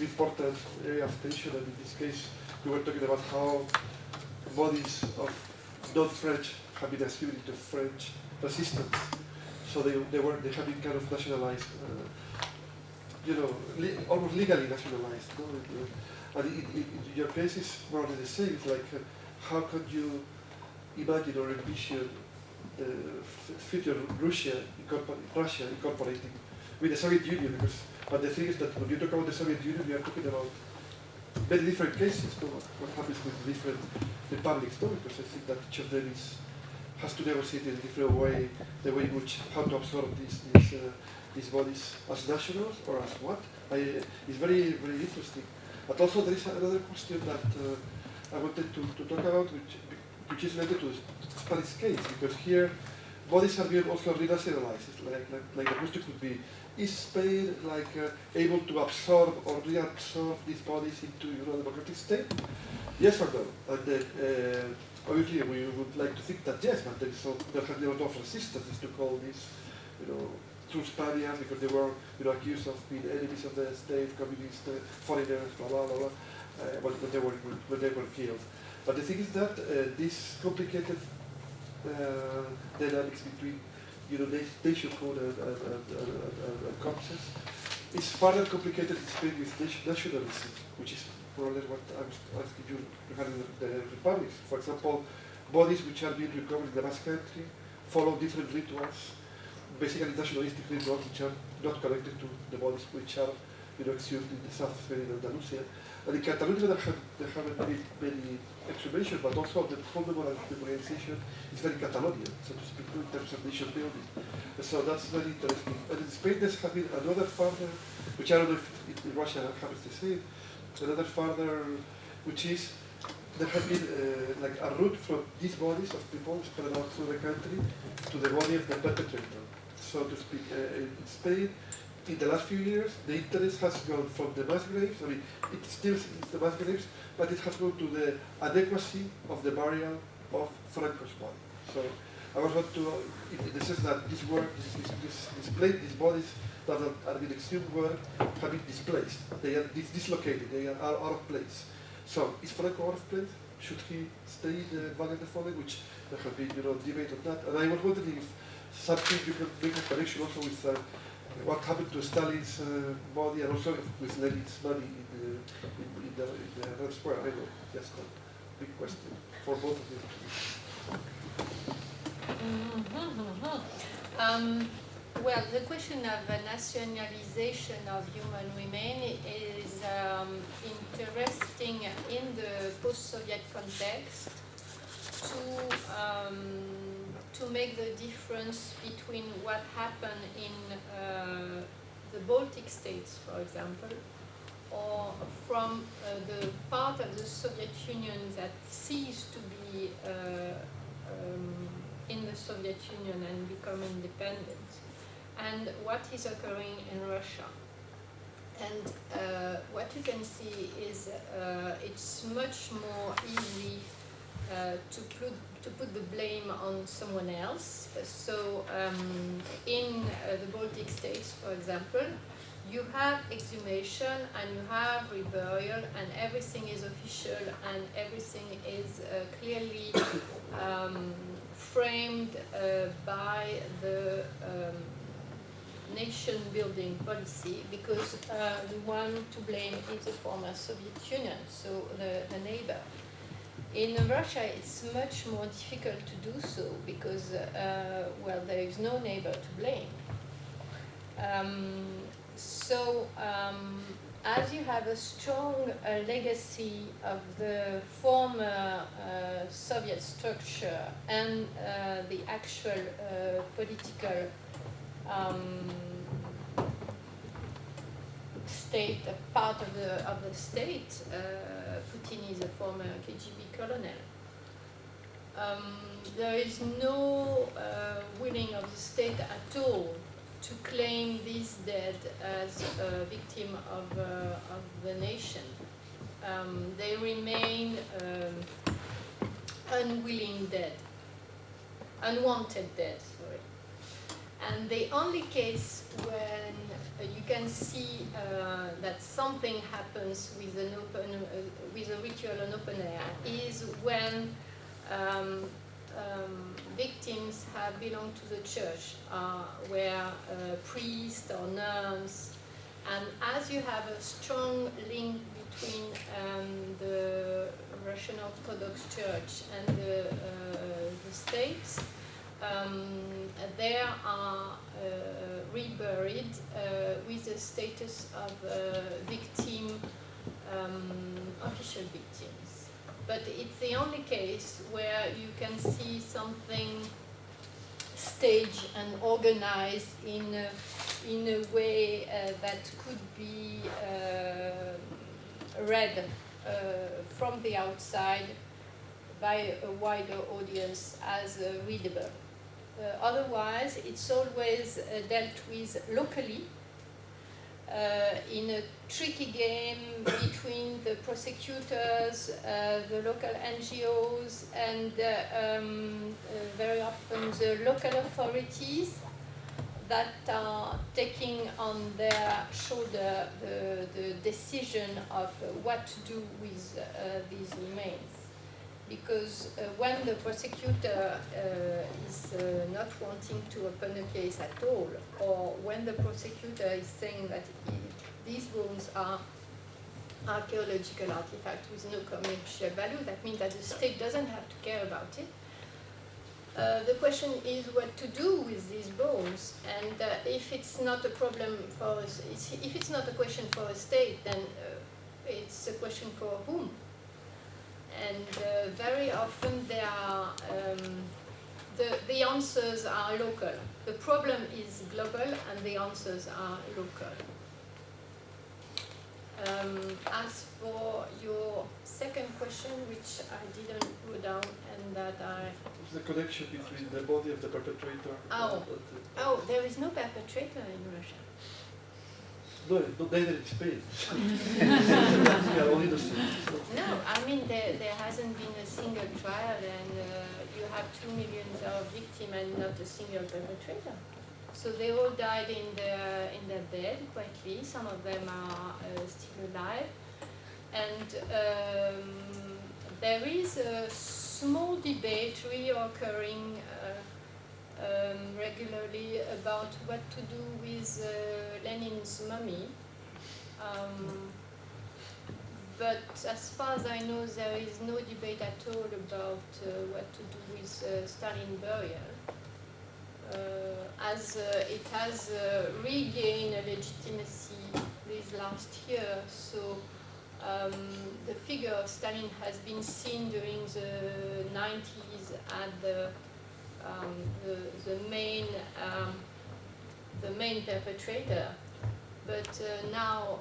important area of tension, and in this case we were talking about how bodies of non-French have been assumed into French resistance. So they have been kind of nationalized, almost legally nationalized. No? And in your case, it's more or less the same. It's like, how could you imagine or envision the future Russia incorporating with the Soviet Union? But the thing is that when you talk about the Soviet Union, we are talking about very different cases. No? What happens with different republics? No? Because I think that each of them has to negotiate in a different way the way in which how to absorb these bodies as nationals or as what. It's very, very interesting. But also there is another question that I wanted to talk about, which is related to the Spanish case, because here bodies are being also renationalized. Like the question could be, is Spain able to absorb or reabsorb these bodies into a democratic state? Yes or no? And then, obviously we would like to think that yes, but there has been a lot of resistance to call these, true Spaniards, because they were accused of being enemies of the state, communist, foreigners, blah blah blah, when they were killed. But the thing is that this complicated dynamics between nationhood and corpses is further complicated in Spain with nationalism, which is more or less what I was asking you regarding the republics. For example, bodies which are being recovered in the Basque Country follow different rituals, basically nationalistic rituals which are not connected to the bodies which are exhumed in the south of Spain and Andalusia. And in Catalonia there haven't been many exhumations, but also the whole memorialization is very Catalonian, so to speak, in terms of nation building. So that's very interesting. And in Spain there's been another father, which I don't know if in Russia happens the same, another father, which is there has been a route from these bodies of people spread out through the country to the body of the perpetrator, so to speak. In Spain, in the last few years, the interest has gone from the mass graves, it still is the mass graves, but it has gone to the adequacy of the burial of Franco's body. So I was going to, in the sense that this work, these bodies that are being exhumed have been displaced. They are dislocated, they are out of place. So is Franco out of place? Should he stay in the Valley of the Fallen, which there have been debate on that. And I was wondering if something you can make a connection also with what happened to Stalin's body and also with Lenin's body in the Red Square. I know, just a big question for both of you. Well, the question of nationalization of human remains is interesting in the post-Soviet context to make the difference between what happened in the Baltic states, for example, or from the part of the Soviet Union that ceased to be in the Soviet Union and become independent, and what is occurring in Russia. And what you can see is it's much more easy to put the blame on someone else. So in the Baltic states, for example, you have exhumation and you have reburial and everything is official and everything is clearly framed by the nation-building policy, because the one to blame is the former Soviet Union, so the neighbor. In Russia, it's much more difficult to do so because, well, there is no neighbor to blame. As you have a strong legacy of the former Soviet structure and the actual political state, a part of the state, Putin is a former KGB colonel. There is no willing of the state at all to claim these dead as a victim of the nation. They remain unwilling dead, unwanted dead, sorry. And the only case when you can see that something happens with an with a ritual on open air is when victims have belonged to the church, were priests or nuns, and as you have a strong link between the Russian Orthodox Church and the state, they are reburied with the status of victim, official victims. But it's the only case where you can see something staged and organized in a way that could be read from the outside by a wider audience as readable. Otherwise, it's always dealt with locally in a tricky game between the prosecutors, the local NGOs, and very often the local authorities that are taking on their shoulder the decision of what to do with these remains. Because when the prosecutor is not wanting to open a case at all, or when the prosecutor is saying that these bones are archaeological artifacts with no commercial value, that means that the state doesn't have to care about it. The question is what to do with these bones, and if it's not a problem for us, if it's not a question for a state, then it's a question for whom? And very often they are, the answers are local. The problem is global and the answers are local. As for your second question, which I didn't put down and that I... The connection between the body of the perpetrator Oh, there is no perpetrator in Russia. No, neither in Spain. Yeah, only the same. No, I mean there hasn't been a single trial, and you have 2 million of victims and not a single perpetrator. So they all died in their bed quietly. Some of them are still alive, and there is a small debate reoccurring regularly about what to do with Lenin's mummy. But as far as I know, there is no debate at all about what to do with Stalin burial, as it has regained a legitimacy this last year. So the figure of Stalin has been seen during the 90s at the main perpetrator, but now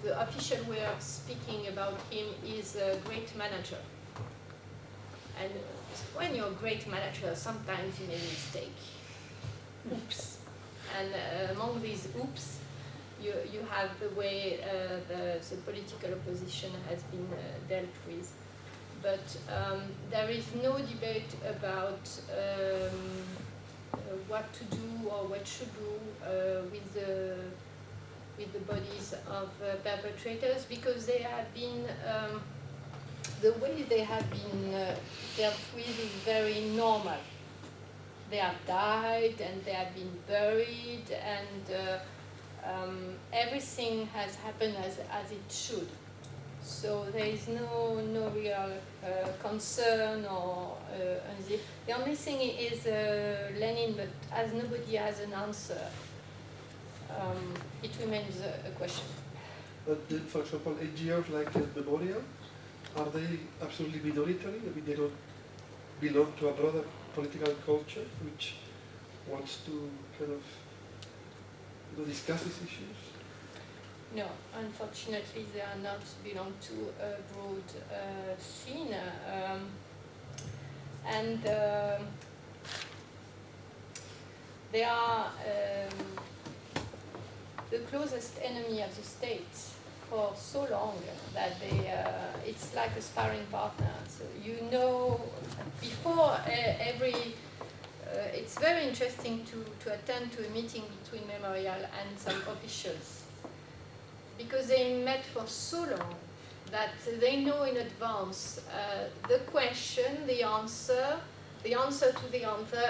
the official way of speaking about him is a great manager. And when you're a great manager, sometimes you make a mistake. Oops. And among these oops, you have the way the political opposition has been dealt with. But there is no debate about what to do or what should do with the bodies of perpetrators, because they have been the way they have been dealt with is very normal. They have died and they have been buried, and everything has happened as it should. So there is no real concern or the only thing is Lenin, but as nobody has an answer, it remains a question. But for example, NGOs like Memorial, are they absolutely minoritary? I mean, they don't belong to a broader political culture which wants to kind of discuss these issues? No, unfortunately, they are not belong to a broad scene, and they are the closest enemy of the state for so long that it's like a sparring partner. So you know, before every, it's very interesting to attend to a meeting between Memorial and some officials, because they met for so long that they know in advance the question, the answer to the answer,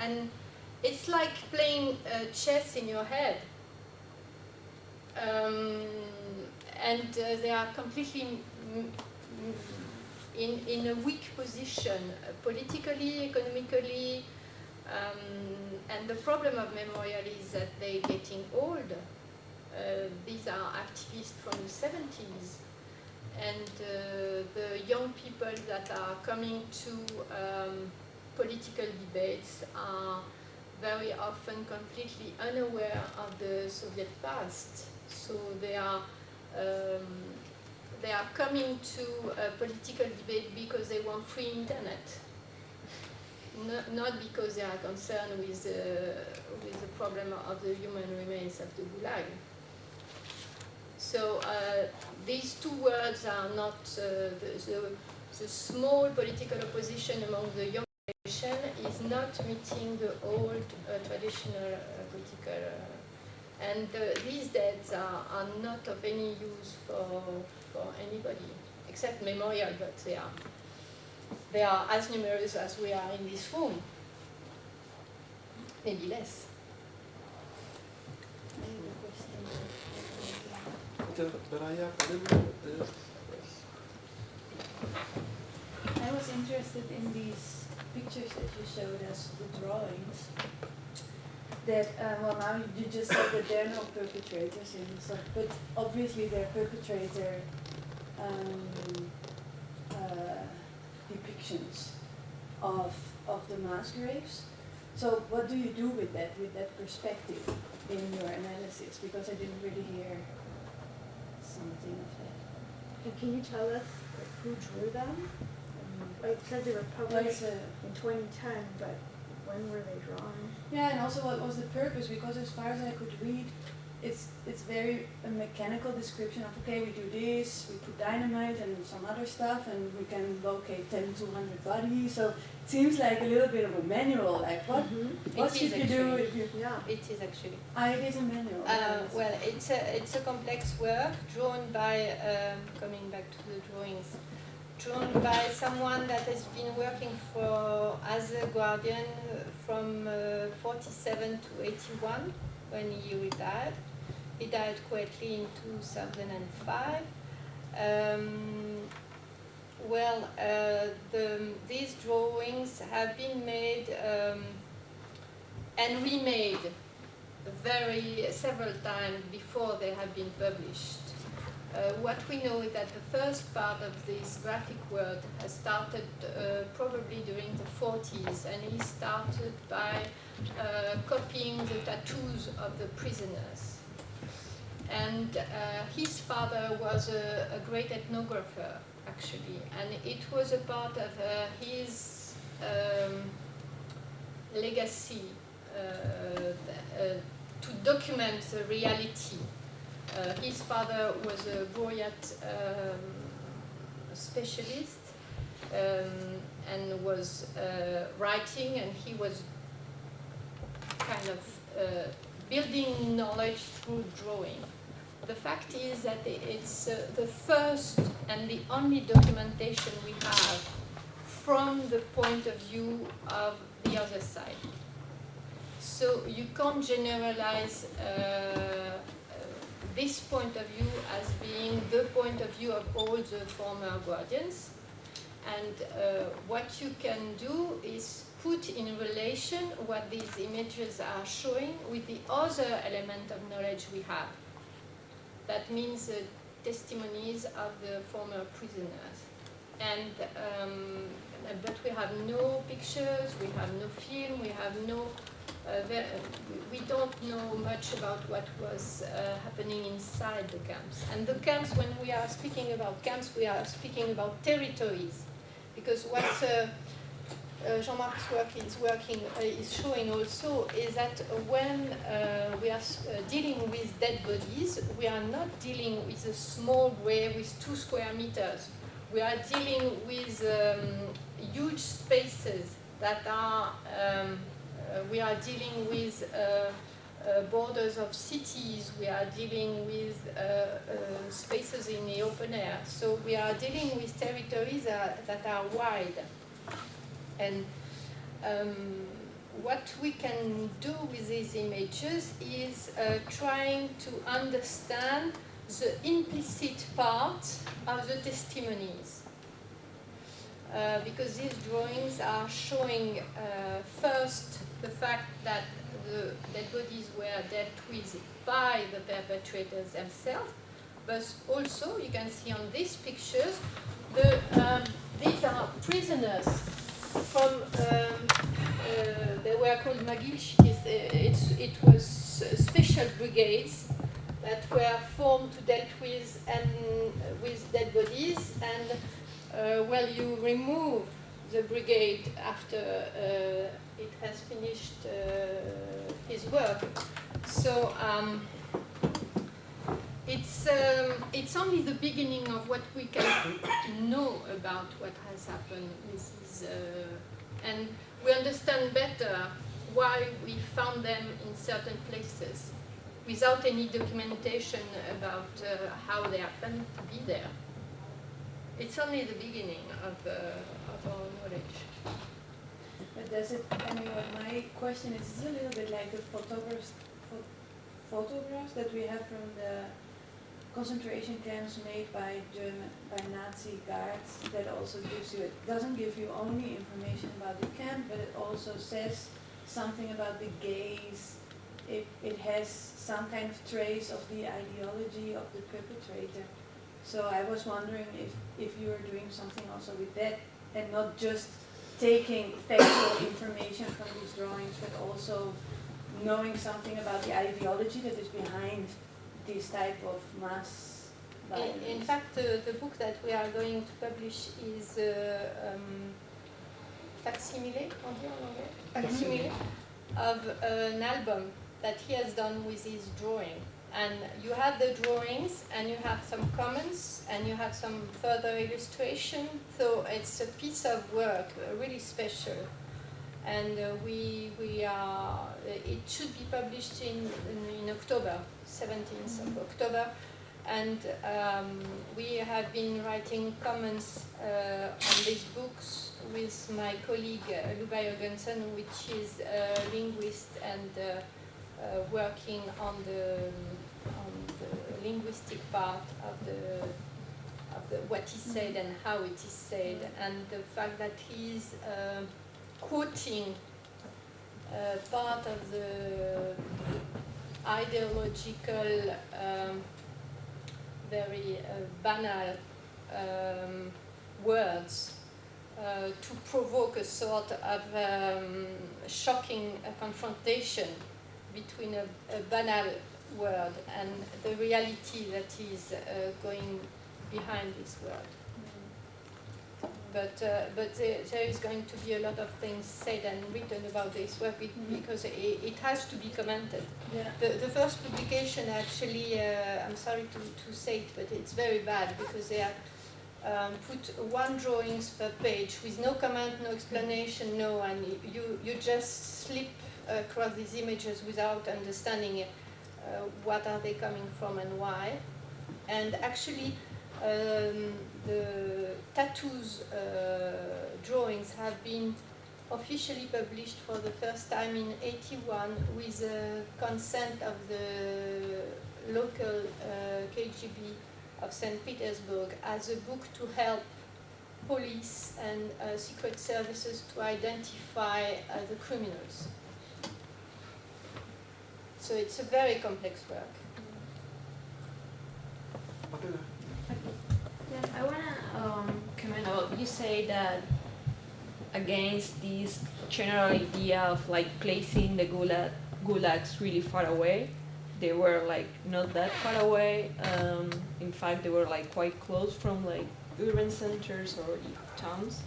and it's like playing chess in your head. And they are completely in a weak position, politically, economically, and the problem of Memorial is that they're getting old. These are activists from the 70s, and the young people that are coming to political debates are very often completely unaware of the Soviet past. So they are coming to a political debate because they want free internet, not because they are concerned with the problem of the human remains of the Gulag. So these two worlds are not the small political opposition among the young generation is not meeting the old traditional political. And these deaths are not of any use for anybody, except Memorial, but they are as numerous as we are in this room, maybe less. I was interested in these pictures that you showed us, the drawings. That, well, now you just said that there are no perpetrators in so, but obviously there are perpetrator depictions of the mass graves. So what do you do with that perspective in your analysis? Because I didn't really hear something of that. And can you tell us who drew them? It says they were published in 2010, but when were they drawn? Yeah, and also what was the purpose? Because as far as I could read, it's very a mechanical description of, okay, we do this, we put dynamite and some other stuff, and we can locate 10 to 100 bodies. So it seems like a little bit of a manual, like what should you do if you... Yeah, it is actually. It is a manual. Well, it's a complex work drawn by, coming back to the drawings, drawn by someone that has been working as a guardian from 47 to 81 when he retired. He died quietly in 2005. These drawings have been made and remade several times before they have been published. What we know is that the first part of this graphic work has started probably during the 40s, and he started by copying the tattoos of the prisoners. And his father was a great ethnographer, actually, and it was a part of his legacy to document the reality. His father was a Buryat specialist and was writing, and he was kind of building knowledge through drawing. The fact is that it's the first and the only documentation we have from the point of view of the other side. So you can't generalize this point of view as being the point of view of all the former guardians. And what you can do is put in relation what these images are showing with the other element of knowledge we have. That means testimonies of the former prisoners. And but we have no pictures, we have no film, we have no we don't know much about what was happening inside the camps. And the camps, when we are speaking about camps, we are speaking about territories. Because what Jean-Marc's work is showing also is that when we are dealing with dead bodies, we are not dealing with a small grave with 2 square meters. We are dealing with huge spaces that are we are dealing with borders of cities, we are dealing with spaces in the open air. So we are dealing with territories that are wide. And what we can do with these images is trying to understand the implicit part of the testimonies. Because these drawings are showing first the fact that the dead bodies were dealt with by the perpetrators themselves, but also you can see on these pictures these are prisoners from they were called Magilshikis. It was special brigades that were formed to deal with dead bodies, and well, you remove the brigade after it has finished his work. So it's only the beginning of what we can know about what has happened with these, and we understand better why we found them in certain places without any documentation about how they happened to be there. It's only the beginning of our knowledge. But does it, I mean, my question is a little bit like the photographs that we have from the concentration camps made by Nazi guards. That also gives you, it doesn't give you only information about the camp, but it also says something about the gaze. It has some kind of trace of the ideology of the perpetrator. So I was wondering if you were doing something also with that, and not just taking factual information from these drawings, but also knowing something about the ideology that is behind this type of mass violence. In fact, the book that we are going to publish is facsimile, facsimile of an album that he has done with his drawing. And you have the drawings, and you have some comments, and you have some further illustration. So it's a piece of work, really special. And we are. It should be published in October, 17th of October. And we have been writing comments on these books with my colleague Luba Jørgensen, which is a linguist and working on the linguistic part of the what is said and how it is said, and the fact that he is quoting part of the ideological, very banal words to provoke a sort of shocking confrontation between a banal word and the reality that is going behind this word. But there is going to be a lot of things said and written about this work because it has to be commented. Yeah. The first publication actually, I'm sorry to say it, but it's very bad because they are put one drawings per page with no comment, no explanation, no, and you just slip across these images without understanding what are they coming from and why. And actually, the tattoos drawings have been officially published for the first time in '81 with the consent of the local KGB of St. Petersburg as a book to help police and secret services to identify the criminals. So it's a very complex work. Yeah, I want to comment about, you say that against this general idea of like placing the gulags really far away. They were like not that far away. In fact, they were like quite close from like urban centers or towns.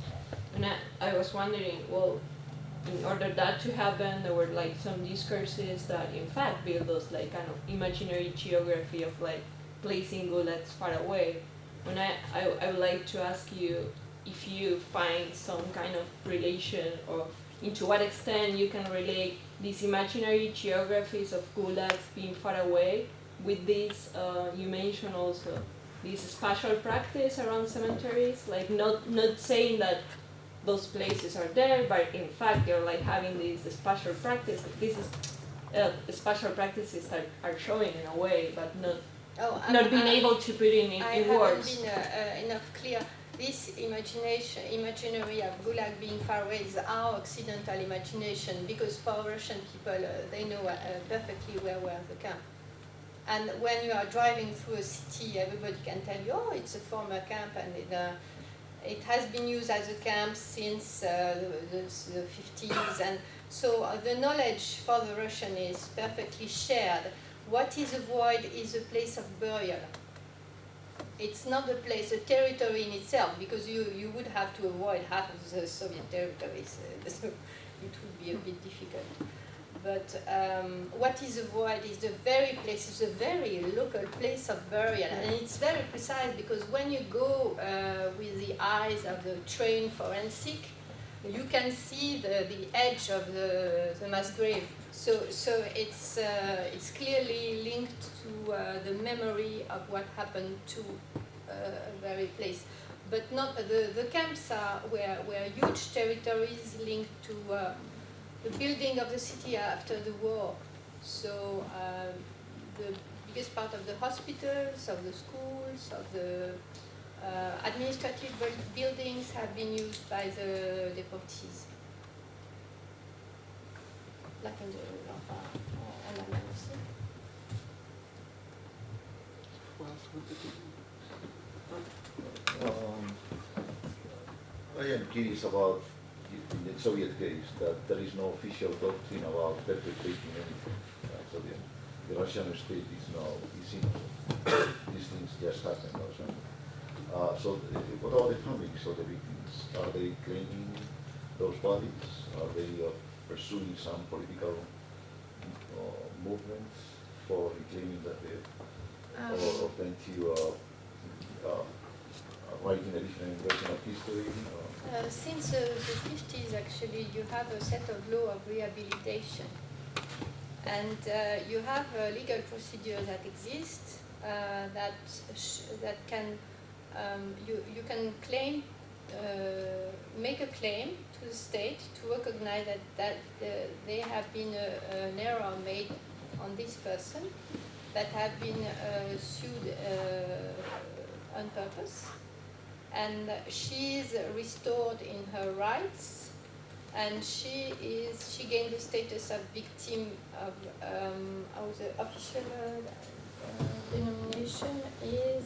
And I was wondering, well, in order that to happen, there were like some discourses that in fact build those like kind of imaginary geography of like placing gulags far away. When I would like to ask you if you find some kind of relation of into what extent you can relate these imaginary geographies of gulags being far away with this, you mentioned also this spatial practice around cemeteries, like not saying that those places are there, but in fact they're like having this spatial practice. This is spatial practices that are showing in a way, but not being able to put it in words. I haven't been enough clear. This imaginary of Gulag being far away is our Occidental imagination, because for Russian people, they know perfectly where were the camp. And when you are driving through a city, everybody can tell you, oh, it's a former camp, and it has been used as a camp since the 50s. And so the knowledge for the Russian is perfectly shared. What is a void is a place of burial. It's not a place, a territory in itself, because you would have to avoid half of the Soviet territories, so it would be a bit difficult. But what is a void is the very place, it's a very local place of burial, and it's very precise, because when you go with the eyes of the trained forensic, you can see the edge of the mass grave. So it's clearly linked to the memory of what happened to a very place. But not the camps were huge territories linked to the building of the city after the war. So the biggest part of the hospitals, of the schools, of the administrative buildings have been used by the deportees. Like in the en Allemagne aussi. I am curious about, in the Soviet case, that there is no official doctrine about perpetrating anything. So the Russian state is innocent. These things just happen also. So what about the families of the victims? Are they claiming those bodies? Are they pursuing some political movements for reclaiming that dead? Or trying to writing a different version of history? Since the 50s, actually, you have a set of law of rehabilitation. And you have a legal procedure that exists that can, you can claim, make a claim to the state to recognize that there have been an error made on this person, that have been sued on purpose, and she is restored in her rights, and she gained the status of victim of the official denomination is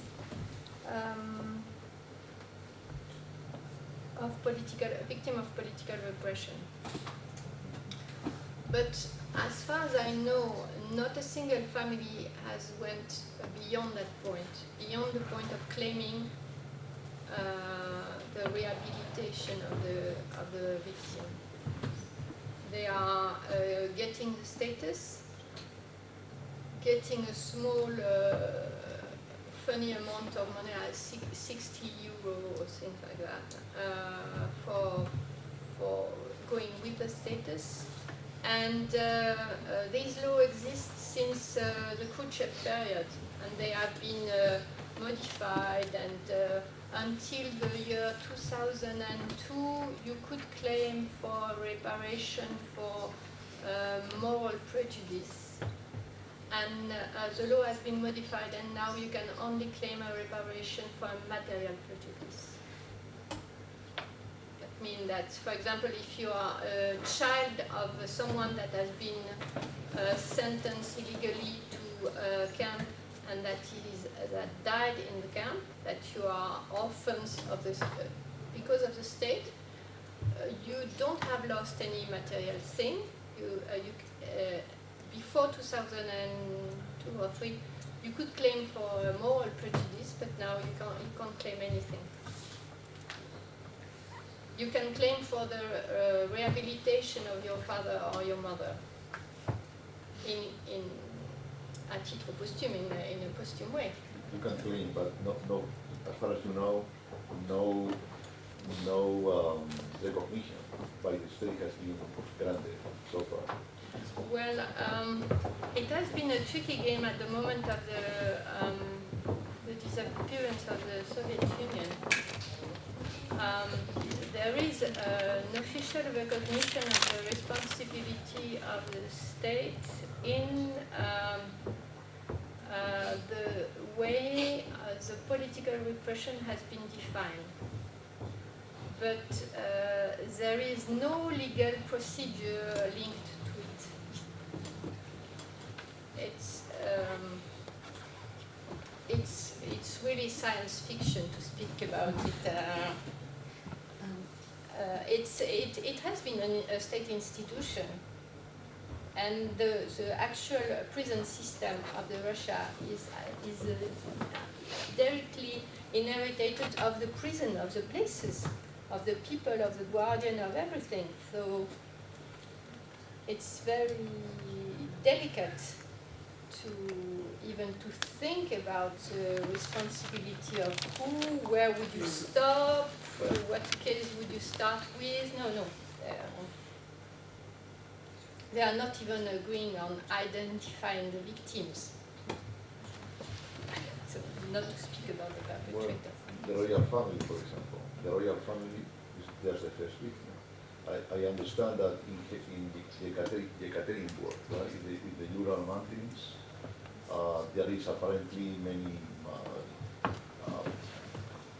victim of political repression. But as far as I know, not a single family has went beyond that point, beyond the point of claiming the rehabilitation of the victim. They are getting the status, getting a small funny amount of money, 60 euro or things like that, for going with the status. And this law exists since the Khrushchev period, and they have been modified, and until the year 2002 you could claim for reparation for moral prejudice. And the law has been modified, and now you can only claim a reparation for material prejudice. That means that, for example, if you are a child of someone that has been sentenced illegally to a camp and that died in the camp, that you are orphans of the because of the state, you don't have lost any material thing. Before 2002 or 3, you could claim for moral prejudice, but now you can't claim anything. You can claim for the rehabilitation of your father or your mother in a titre posthume, in a posthume way. You can claim, but no, as far as you know, no recognition by the state has been granted so far. Well, it has been a tricky game at the moment of the disappearance of the Soviet Union. There is an official recognition of the responsibility of the state in the way the political repression has been defined. But there is no legal procedure linked to it. It's really science fiction to speak about it. It has been a state institution, and the actual prison system of the Russia is directly inherited of the prison, of the places, of the people, of the guardian of everything. So it's very delicate to even to think about the responsibility of who, where would you stop, what case would you start with? No. They are not even agreeing on identifying the victims. So not to speak about the perpetrator. The royal family, for example. The royal family is just the first victim. I understand that in the Yekaterinburg, right, in the Ural Mountains, there is apparently many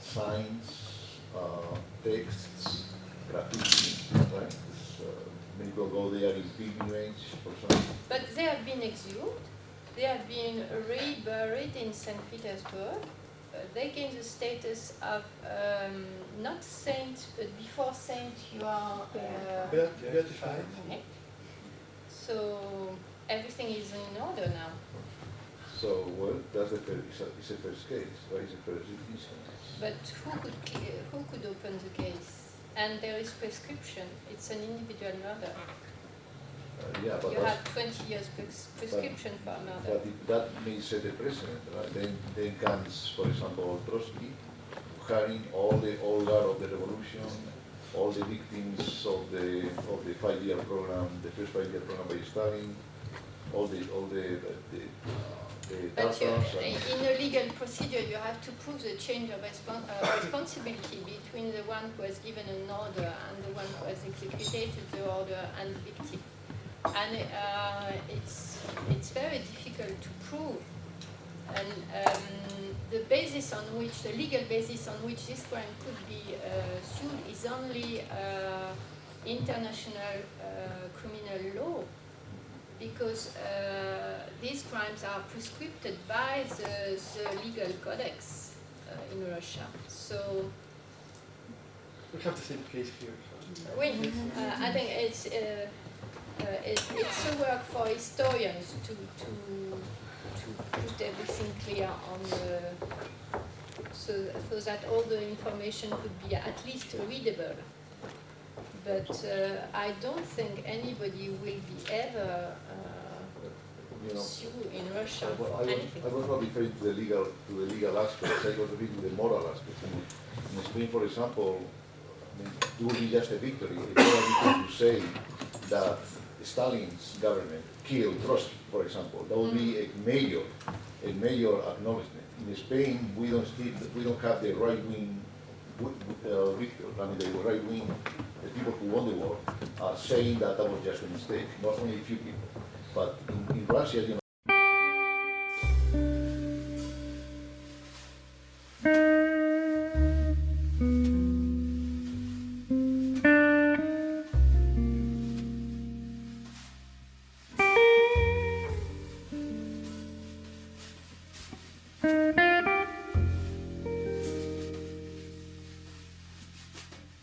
signs, texts, graffiti, right? Many people go there in pilgrimage or something. But they have been exhumed. They have been reburied in St. Petersburg. They gained the status of not saint, but before saint you are Beatified. okay. So everything is in order now. So, well, that's it's a first case, right? It's a first instance. But who could open the case? And there is prescription. It's an individual murder. Yeah, but You have 20 years prescription for murder. But if that may set a precedent, right? Then comes, for example, Trotsky, having all the old guard of the revolution, all the victims of the 5-year program, the first 5-year program by Stalin, all the But Tatars. in a legal procedure, you have to prove the change of responsibility between the one who has given an order and the one who has executed the order and the victim. And it's very difficult to prove. And the basis on which, the legal basis on which this crime could be sued is only international criminal law, because these crimes are prescribed by the legal codex in Russia. So We have the same case here. I think it's a work for historians to put everything clear on so that all the information could be at least readable. But I don't think anybody will be ever sued in Russia for anything. I was not referring to the legal aspects. I was referring to the moral aspects. In Spain, for example, I mean, it would be just a victory. It's not difficult to say that Stalin's government killed Trotsky, for example. That would be a major acknowledgement. In Spain, we don't have the right wing victors. I mean, the right wing, the people who won the war, saying that was just a mistake. Not only a few people, but in Russia,